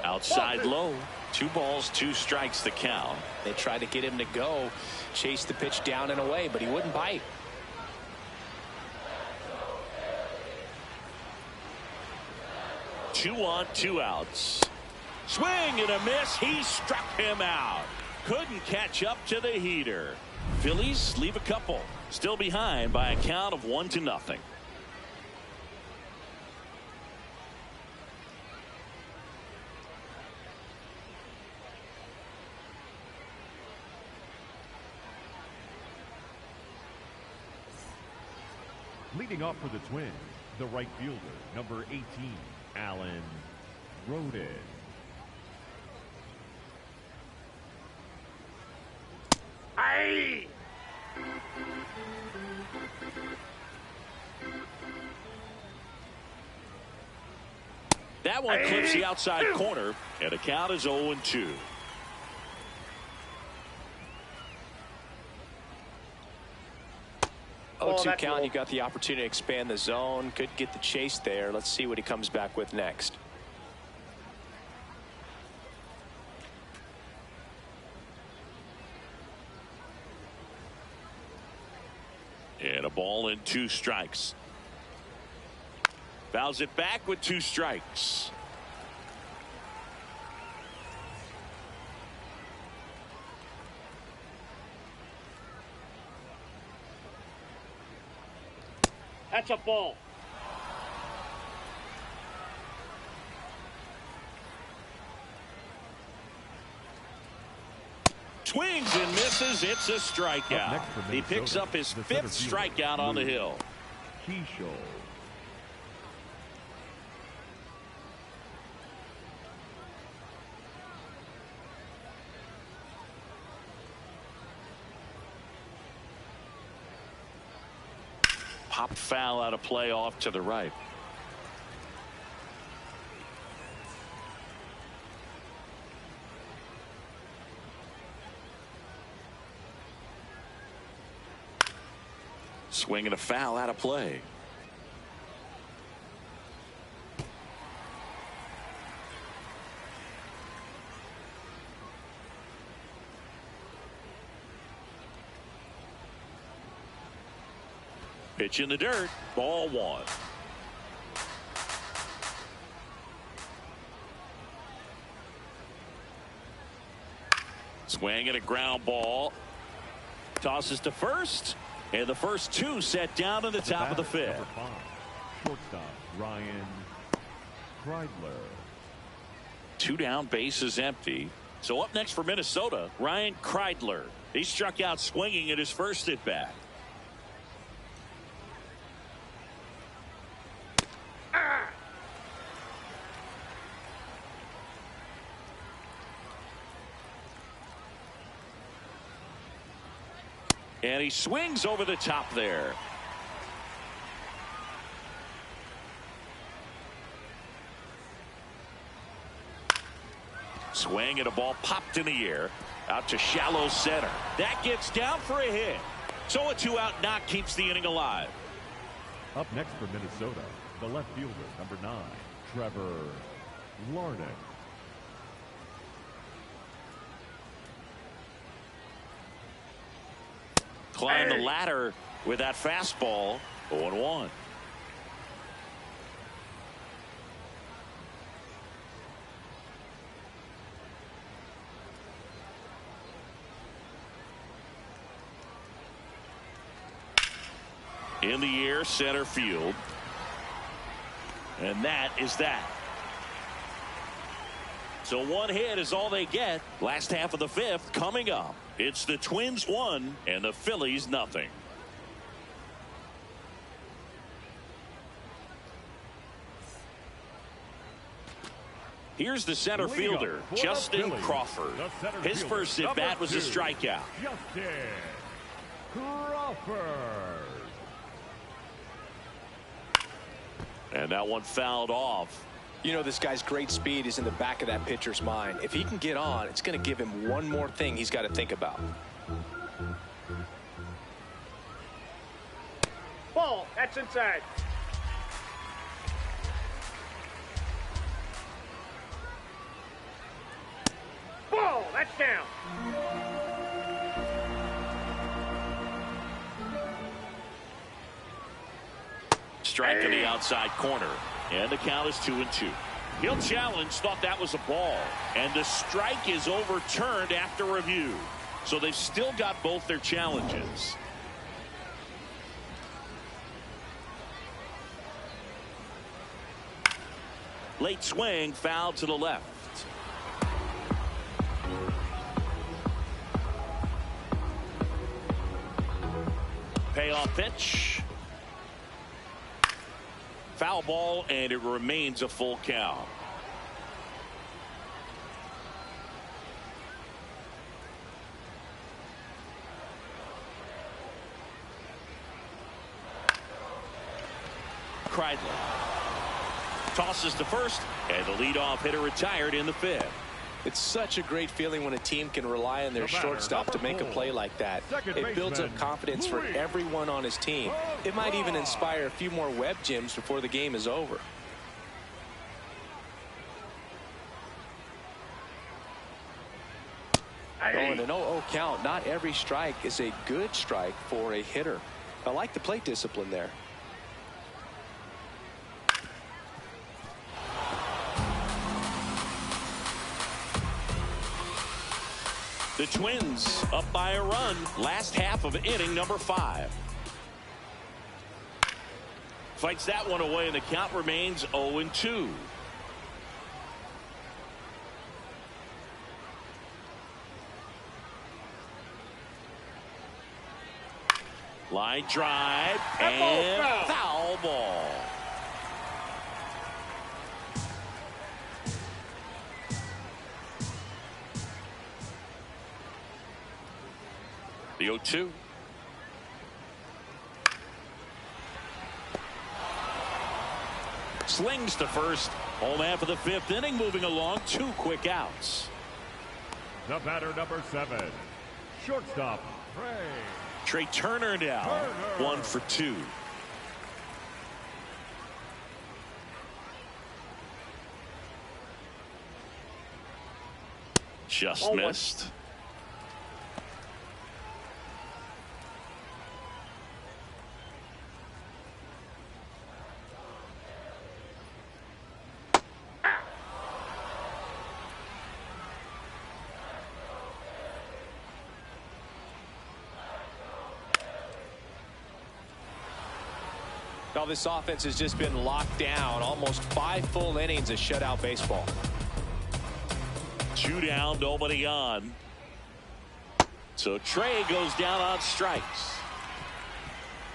Outside low. 2 balls, 2 strikes the count. They tried to get him to go, chase the pitch down and away, but he wouldn't bite. Two on, 2 outs. Swing and a miss. He struck him out. Couldn't catch up to the heater. Phillies leave a couple. Still behind by a count of 1-0. Leading off for the Twins, the right fielder, number 18, Alan Rodin. Aye. That one clips the outside corner, and the count is 0-2. Oh, 2 count. You got the opportunity to expand the zone. Could get the chase there. Let's see what he comes back with next. And a ball and 2 strikes. Fouls it back with 2 strikes. That's a ball. Swings and misses. It's a strikeout. He picks up his 5th strikeout on the hill. Keishel. Popped foul out of play off to the right. Swing and a foul out of play. Pitch in the dirt. Ball 1. Swing and a ground ball. Tosses to first. And the first 2 set down in the top of the 5th. Number 5, shortstop Ryan Kreidler. 2 down, bases empty. So up next for Minnesota, Ryan Kreidler. He struck out swinging at his first at bat. And he swings over the top there. Swing and a ball popped in the air. Out to shallow center. That gets down for a hit. So a 2-out knock keeps the inning alive. Up next for Minnesota, the left fielder, number 9, Trevor Larnach. Climb the ladder with that fastball. 0-1. In the air, center field. And that is that. So 1 hit is all they get. Last half of the 5th coming up. It's the Twins 1 and the Phillies nothing. Here's the center fielder, Justin Crawford. His first at bat was a strikeout. Justin Crawford. And that one fouled off. You know, this guy's great speed is in the back of that pitcher's mind. If he can get on, it's going to give him one more thing he's got to think about. Ball. That's inside. Ball. That's down. Strike in the outside corner. And the count is 2-2. He'll challenge, thought that was a ball. And the strike is overturned after review. So they've still got both their challenges. Late swing, foul to the left. Payoff pitch. Foul ball, and it remains a full count. Kreidler tosses to first, and the leadoff hitter retired in the fifth. It's such a great feeling when a team can rely on their shortstop to make a play like that. It builds up confidence for everyone on his team. It might even inspire a few more web gems before the game is over. Going an 0-0 count. Not every strike is a good strike for a hitter. I like the plate discipline there. The Twins up by a run. Last half of inning number 5. Fights that one away, and the count remains 0-2. Line drive and foul ball. The 0-2. Slings to first. Home half of the 5th inning, moving along. 2 quick outs. The batter, number 7, shortstop, Trey Turner now. 1 for 2. Just missed. Now this offense has just been locked down. Almost 5 full innings of shutout baseball. 2 down, nobody on. So Trey goes down on strikes.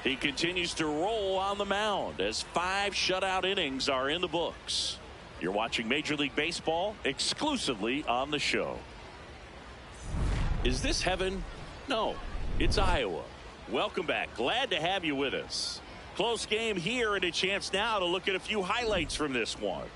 He continues to roll on the mound as 5 shutout innings are in the books. You're watching Major League Baseball exclusively on the show. Is this heaven? No, it's Iowa. Welcome back. Glad to have you with us. Close game here, and a chance now to look at a few highlights from this one.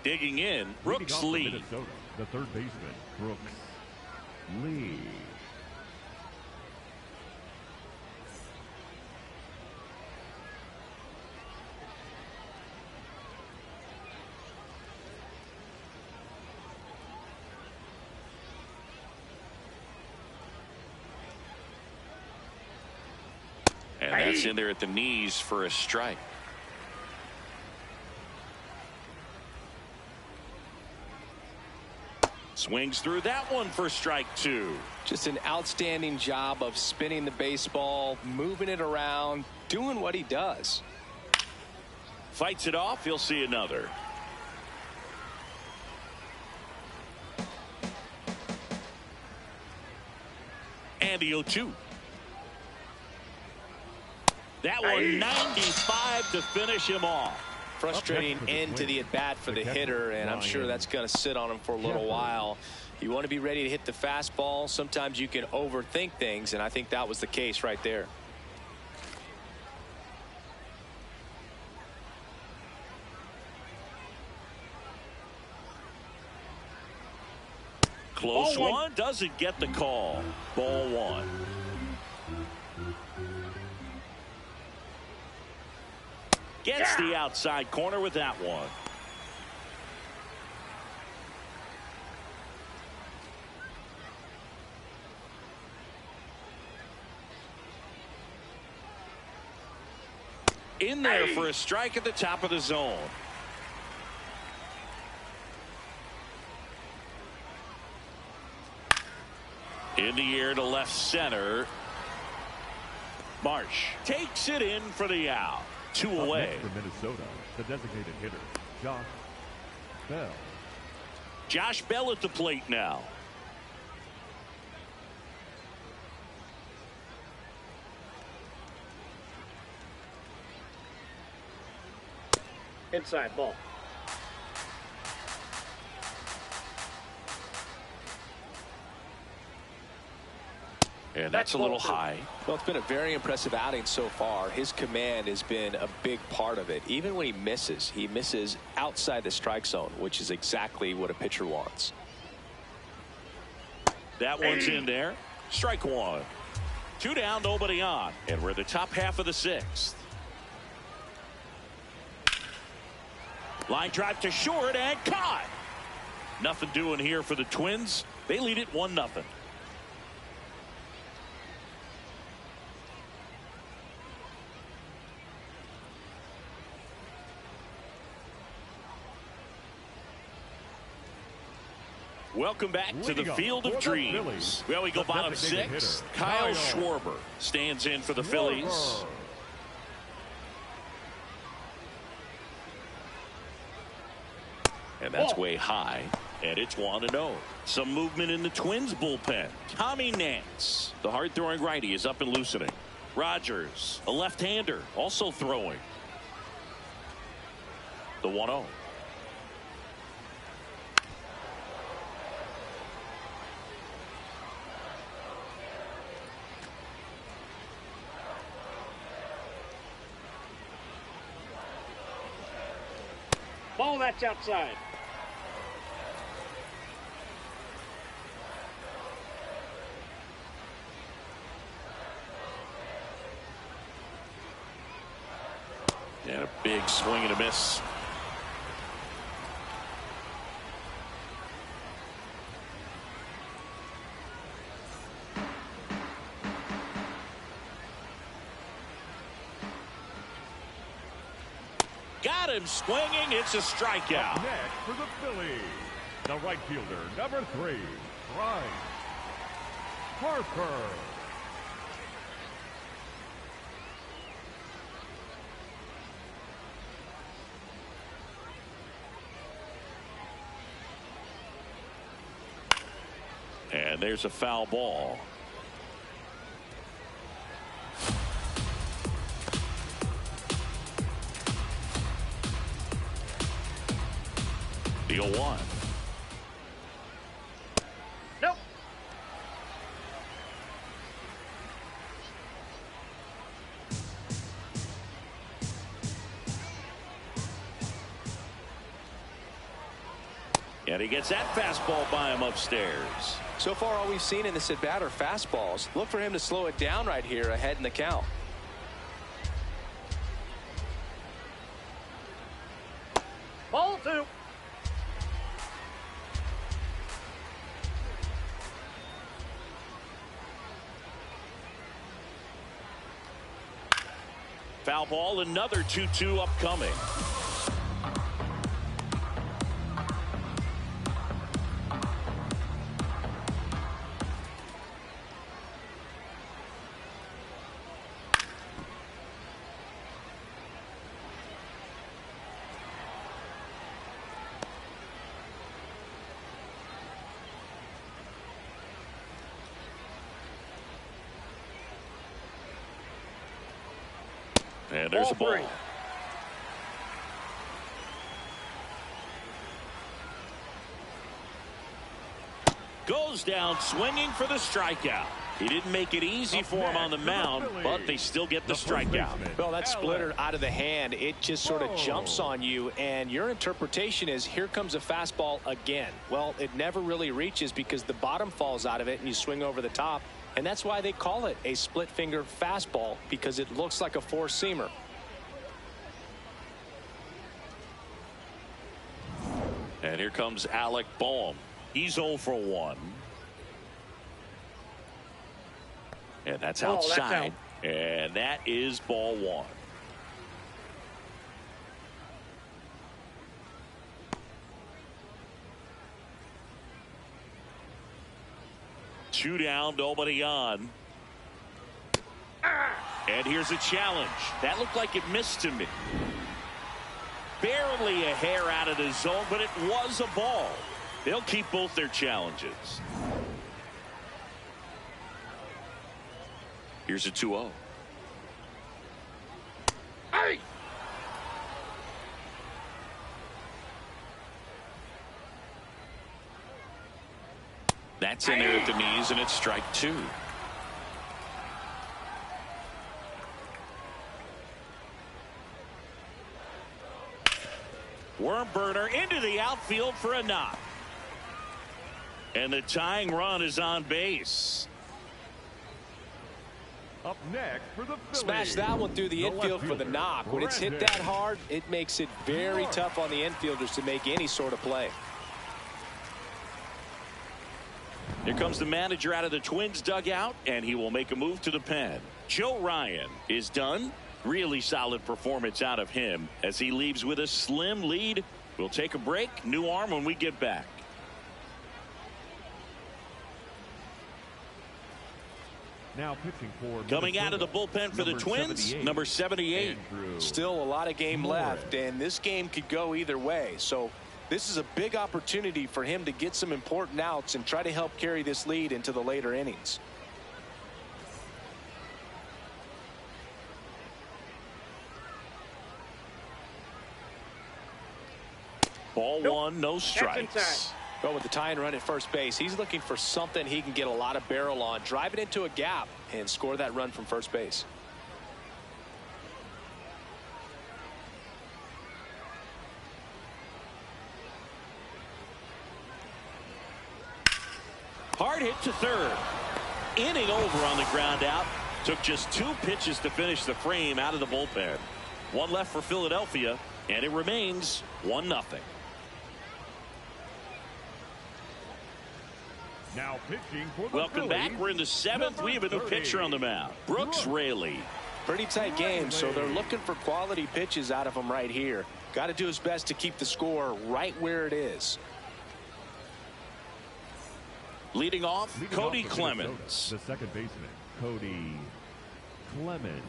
Digging in, Brooks Lee. Minnesota, the third baseman, Brooks Lee. And that's in there at the knees for a strike. Swings through that one for strike 2. Just an outstanding job of spinning the baseball, moving it around, doing what he does. Fights it off. He'll see another. And the 0-2. That one 95 to finish him off. Frustrating end to the at-bat for the hitter, and I'm sure that's going to sit on him for a little while. You want to be ready to hit the fastball. Sometimes you can overthink things, and I think that was the case right there. Close one, doesn't get the call. Ball one. Gets the outside corner with that one. In there for a strike at the top of the zone. In the air to left center. Marsh takes it in for the out. 2 away. For Minnesota, the designated hitter, Josh Bell. Josh Bell at the plate now. Inside ball. And that's a little high. Well, it's been a very impressive outing so far. His command has been a big part of it. Even when he misses outside the strike zone, which is exactly what a pitcher wants. That one's in there. Strike one. 2 down, nobody on. And we're in the top half of the 6th. Line drive to short and caught. Nothing doing here for the Twins. They lead it 1-0. Welcome back to the Field of Dreams. Well, we go bottom 6. Kyle Schwarber stands in for the Phillies. And that's way high. And it's 1-0. Some movement in the Twins bullpen. Tommy Nance, the hard-throwing righty, is up and loosening. Rogers, a left-hander, also throwing. The 1-0. Ball, that's outside. And a big swing and a miss. Got him swinging. It's a strikeout. Up next for the Phillies, the right fielder, number 3, Bryce Harper. And there's a foul ball. The 0-1. Nope. And he gets that fastball by him upstairs. So far, all we've seen in this at-bat are fastballs. Look for him to slow it down right here ahead in the count. Ball 2. Foul ball, another 2-2 upcoming. And there's a ball. Goes down swinging for the strikeout. He didn't make it easy for him on the mound, but they still get the strikeout. Well, that splitter out of the hand, it just sort of jumps on you, and your interpretation is, here comes a fastball again. Well, it never really reaches because the bottom falls out of it and you swing over the top, and that's why they call it a split finger fastball, because it looks like a four-seamer. And here comes Alec Boehm. He's 0 for 1. And that's outside. And that is ball 1. Two down, nobody on. And here's a challenge. That looked like it missed to me. Barely a hair out of the zone, but it was a ball. They'll keep both their challenges. Here's a 2-0. Hey! That's in there at the knees, and it's strike 2. Worm burner into the outfield for a knock. And the tying run is on base. Up next for the Phillies. Smash that one through the infield for the knock. When it's hit that hard, it makes it very tough on the infielders to make any sort of play. Here comes the manager out of the Twins dugout, and he will make a move to the pen. Joe Ryan is done. Really solid performance out of him as he leaves with a slim lead. We'll take a break. New arm when we get back. Now pitching for coming out of the bullpen for the Twins, number 78. Still a lot of game left, and this game could go either way. So this is a big opportunity for him to get some important outs and try to help carry this lead into the later innings. Ball 1, no strikes. Well, with the tying run at first base, he's looking for something he can get a lot of barrel on, drive it into a gap, and score that run from first base. Hard hit to third. Inning over on the ground out. Took just 2 pitches to finish the frame out of the bullpen. 1 left for Philadelphia, and it remains 1-0. Now pitching for the Welcome back. Phillies, We're in the 7th. We have a new pitcher on the mound. Brooks Raley. Pretty tight game, so they're looking for quality pitches out of him right here. Got to do his best to keep the score right where it is. Leading off, Cody Clemens. The second baseman, Cody Clemens.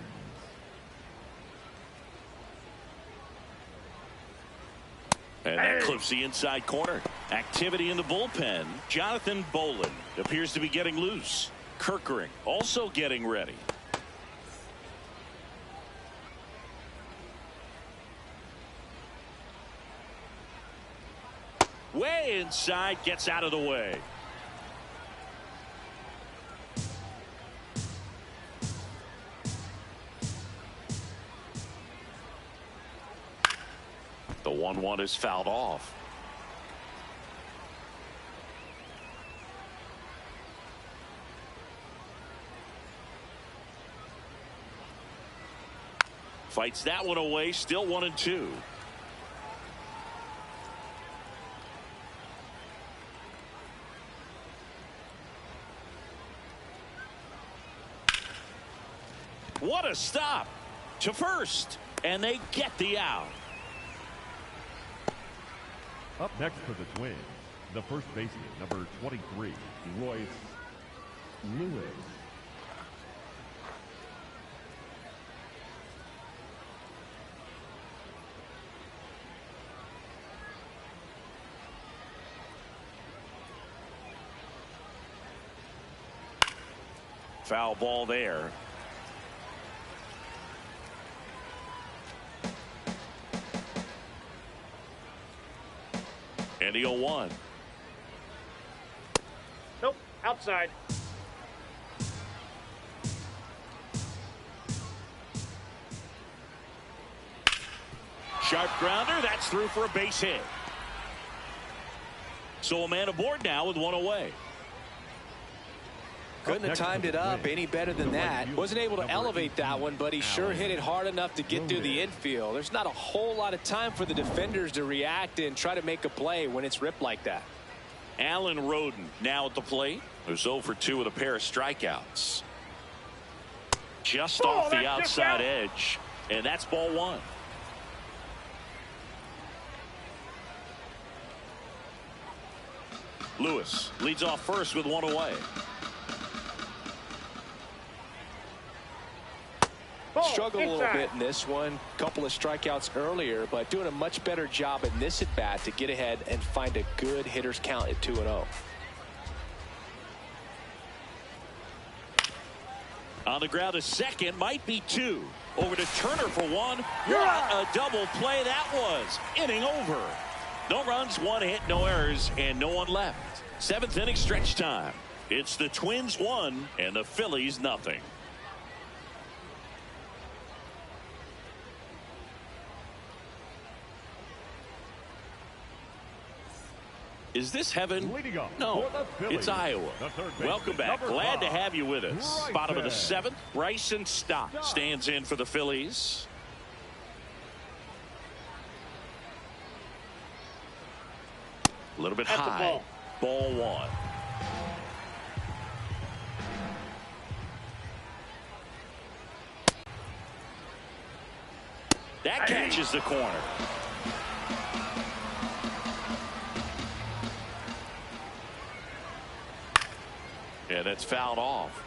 And that clips the inside corner. Activity in the bullpen. Jonathan Bolin appears to be getting loose. Kirkering also getting ready. Way inside, gets out of the way. The 1-1 is fouled off. Fights that one away. Still 1-2. What a stop to first, and they get the out. Up next for the Twins, the first baseman, number 23, Royce Lewis. Foul ball there. And the 0-1. Nope. Outside. Sharp grounder. That's through for a base hit. So a man aboard now with one away. Couldn't have timed it up any better than that. Wasn't able to elevate that one, but he sure hit it hard enough to get through the infield. There's not a whole lot of time for the defenders to react and try to make a play when it's ripped like that. Alan Roden now at the plate. Who's 0 for 2 with a pair of strikeouts. Just off the outside edge. And that's ball 1. Lewis leads off first with one away. Struggled a little bit in this one. Couple of strikeouts earlier, but doing a much better job in this at bat to get ahead and find a good hitter's count at 2-0. On the ground, a second, might be 2. Over to Turner for 1. What a double play that was. Inning over. No runs, 1 hit, no errors, and no one left. 7th inning stretch time. It's the Twins 1 and the Phillies nothing. Is this heaven? No, it's Iowa. Welcome back. Glad to have you with us. Bottom of the 7th, Bryson Stott stands in for the Phillies. A little bit high. Ball 1. That catches the corner. Yeah, that's fouled off.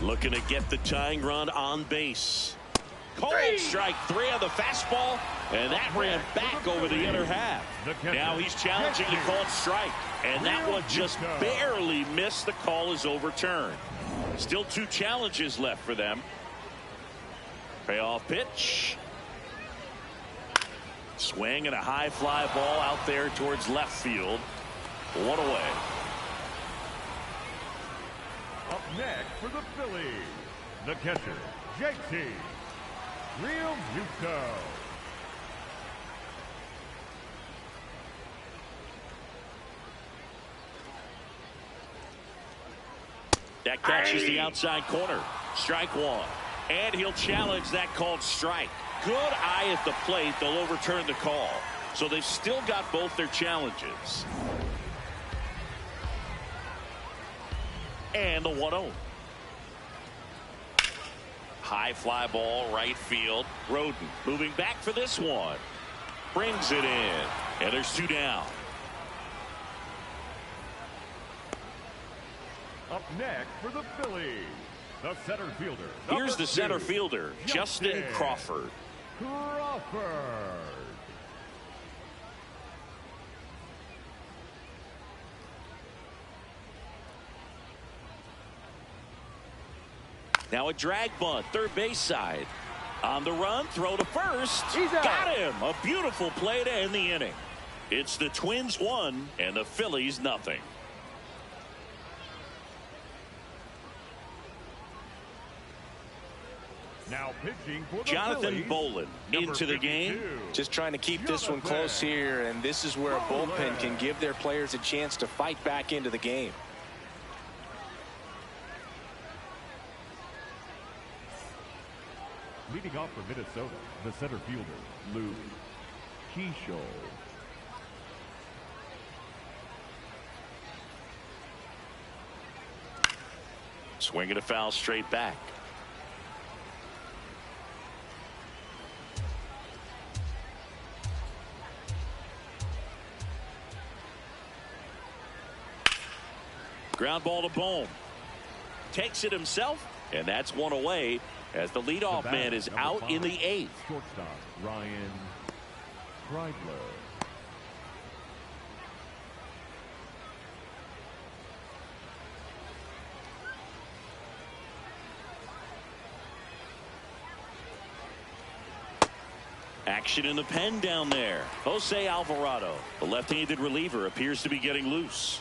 Looking to get the tying run on base. Cold strike 3 on the fastball, and that ran back over the inner half. Now he's challenging the called strike, and that one just barely missed. The call is overturned. Still 2 challenges left for them. Payoff pitch. Swing and a high fly ball out there towards left field. 1 away. Up next for the Phillies, the catcher, JT Realmuto. That catches the outside corner. Strike 1. And he'll challenge that called strike. Good eye at the plate. They'll overturn the call. So they've still got both their challenges. And the 1-0. High fly ball, right field. Roden moving back for this one. Brings it in. And there's 2 down. Up next for the Phillies, the center fielder. Here's the center fielder, Justin Crawford. Now a drag bunt, third base side. On the run, throw to first. Got him. A beautiful play to end the inning. It's the Twins 1 and the Phillies nothing. Now pitching for the Jonathan Phillies, Bolin into the game. Just trying to keep this one close here, and this is where a bullpen can give their players a chance to fight back into the game. Leading off for Minnesota, the center fielder, Lou Keisho. Swinging a foul straight back. Ground ball to Bohm. Takes it himself, and that's 1 away as the leadoff man is out 5, in the 8th. Shortstop Ryan Kreidler. Action in the pen down there. Jose Alvarado, the left-handed reliever, appears to be getting loose.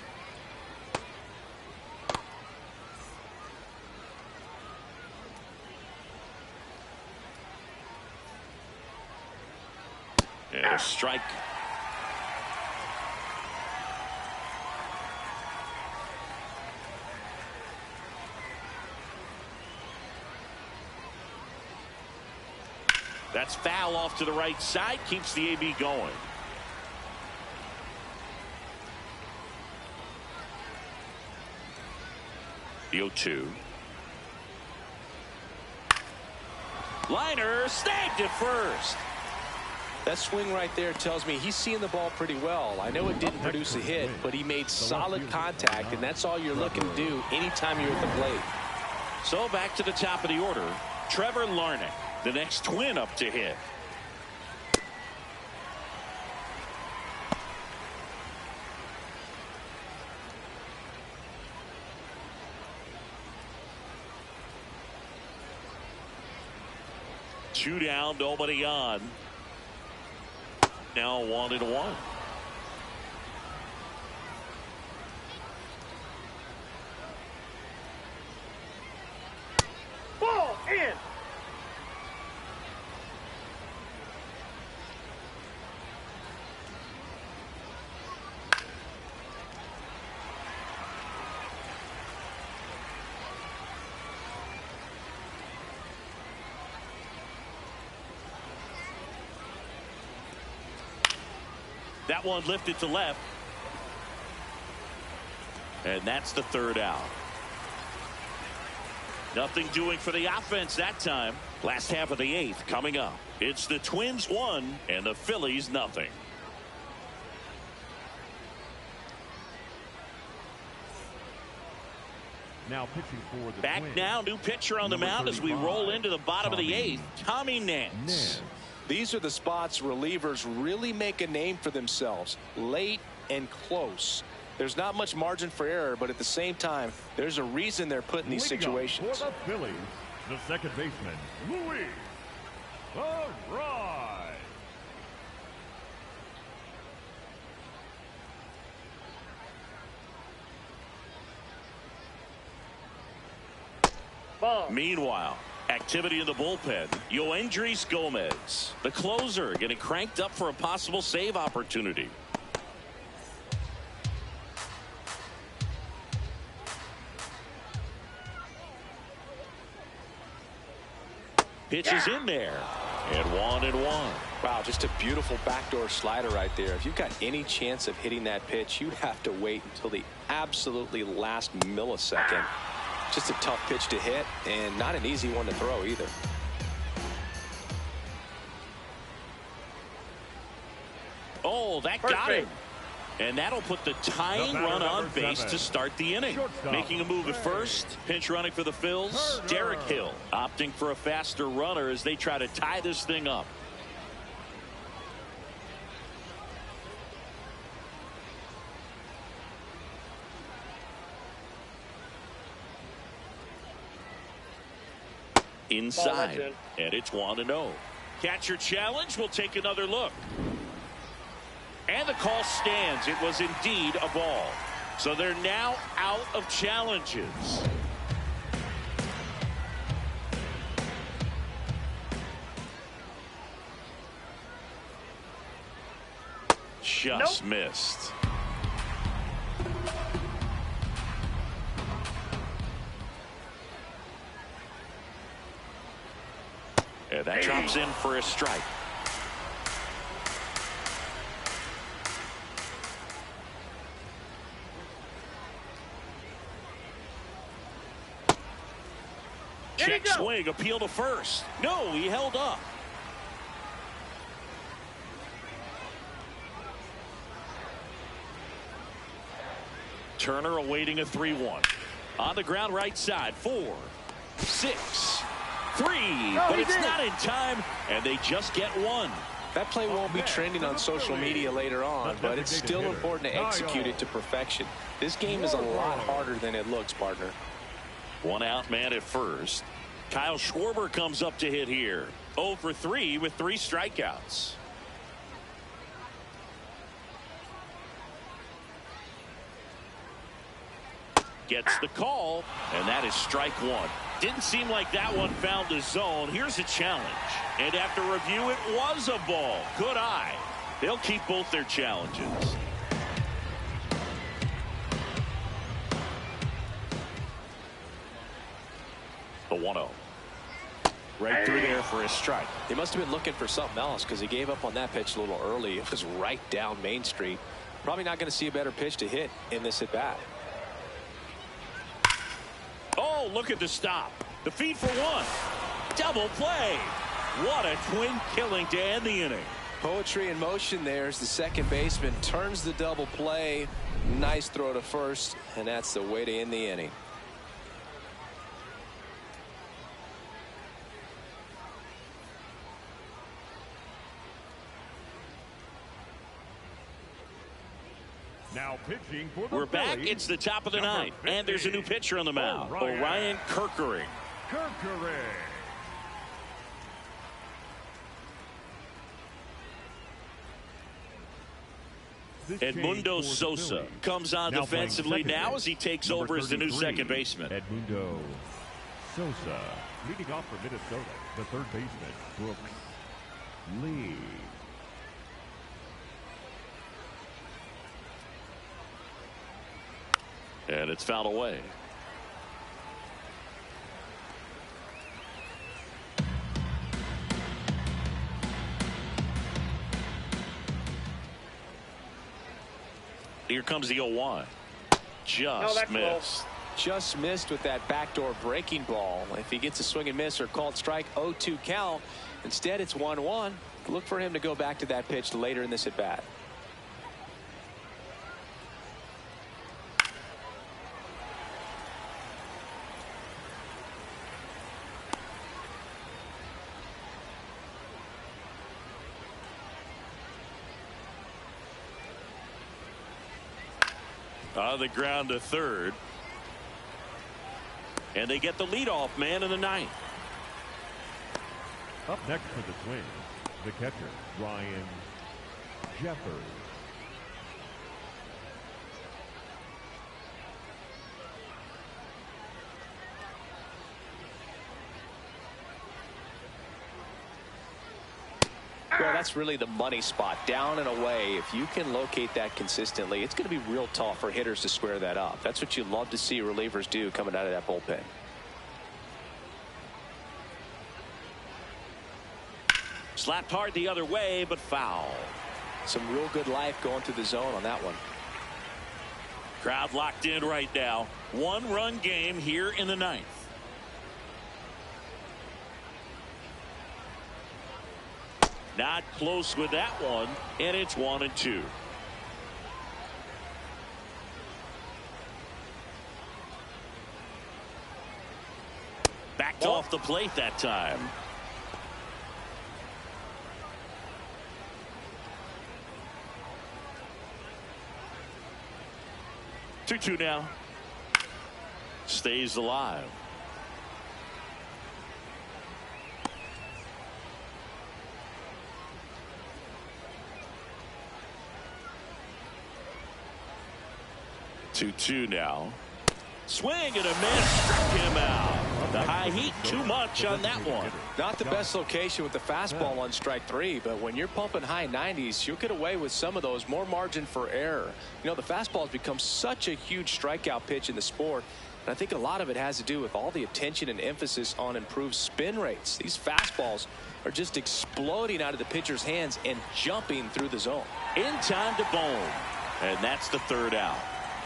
And a strike. That's foul off to the right side. Keeps the AB going. The 0-2. Liner snagged at first. That swing right there tells me he's seeing the ball pretty well. I know it didn't produce a hit, but he made solid contact, and that's all you're looking to do anytime you're at the plate. So back to the top of the order. Trevor Larnach, the next Twin up to hit. Two down, nobody on. Now 1-1. Ball in. That one lifted to left. And that's the third out. Nothing doing for the offense that time. Last half of the 8th coming up. It's the Twins 1 and the Phillies nothing. Now pitching for the Back Twins. now, new pitcher on the Number mound as we 35, roll into the bottom of the 8th. Tommy Nance. Nance. These are the spots relievers really make a name for themselves. Late and close. There's not much margin for error, but at the same time, there's a reason they're put in these Leading up situations. for the Phillies, the second baseman, Luis Arraez. Ball. Meanwhile, activity in the bullpen. Yoendrys Gomez, the closer, getting cranked up for a possible save opportunity. Pitches in there. And 1-1. Wow, just a beautiful backdoor slider right there. If you've got any chance of hitting that pitch, you have to wait until the absolutely last millisecond. Just a tough pitch to hit, and not an easy one to throw either. Oh, that got him. And that'll put the tying The batter, run on number base 7. to start the inning. Shortstop, Making a move at Ray. first. Pinch running for the Phils. Turner. Derek Hill opting for a faster runner as they try to tie this thing up. Inside. And it's 1-0. Catcher challenge. We'll take another look. And the call stands. It was indeed a ball. So they're now out of challenges. Just missed. And that drops in for a strike. Check swing, appeal to first. No, he held up. Turner awaiting a 3-1. On the ground right side, 4, 6, 3. But it's not in time, and they just get one. That play won't be trending on social media later on, but it's still important to execute it to perfection. This game is a lot harder than it looks, partner. One out man at first. Kyle Schwarber comes up to hit here. 0 for 3 with 3 strikeouts. Gets the call, and that is strike 1. Didn't seem like that one found the zone. Here's a challenge. And after review, it was a ball. Good eye. They'll keep both their challenges. The 1-0. Right through there for a strike. He must have been looking for something else because he gave up on that pitch a little early. It was right down Main Street. Probably not going to see a better pitch to hit in this at bat. Oh, look at the stop. The feed for 1. Double play. What a twin killing to end the inning. Poetry in motion there as the second baseman turns the double play. Nice throw to first, and that's the way to end the inning. Now pitching for the We're back. Phillies, It's the top of the number 9th, and there's a new pitcher on the mound. Orion Kerkering. Edmundo Sosa comes on now defensively now as he takes over as the new second baseman. Edmundo Sosa leading off for Minnesota, the third baseman, Brooks Lee. And it's fouled away. Here comes the 0-1. Just missed. Just missed with that backdoor breaking ball. If he gets a swing and miss or called strike, 0-2 count. Instead, it's 1-1. Look for him to go back to that pitch later in this at bat. On the ground to third. And they get the leadoff man in the 9th. Up next for the Twins, the catcher, Ryan Jeffers. Well, that's really the money spot, down and away. If you can locate that consistently, it's going to be real tough for hitters to square that up. That's what you love to see relievers do coming out of that bullpen. Slapped hard the other way, but foul. Some real good life going through the zone on that one. Crowd locked in right now. 1-run game here in the 9th. Not close with that one, and it's 1-2. Backed off the plate that time. Two now. Stays alive. Two now. Swing and a miss. Struck him out. The high heat too much on that one. Not the best location with the fastball on strike 3, but when you're pumping high 90s, you'll get away with some of those. More margin for error. You know, the fastball has become such a huge strikeout pitch in the sport. And I think a lot of it has to do with all the attention and emphasis on improved spin rates. These fastballs are just exploding out of the pitcher's hands and jumping through the zone. In time to Bone. And that's the 3rd out.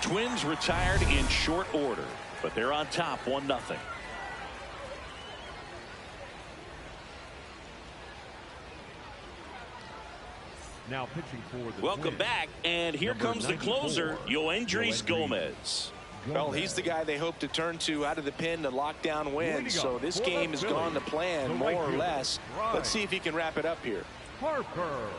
Twins retired in short order, but they're on top 1-0. Now pitching for the Welcome Twins, back, and here comes the closer, Yoendrys Gomez. Well, he's the guy they hope to turn to out of the pen to lock down wins. So this game has gone to plan more or less. Let's see if he can wrap it up here. Harper.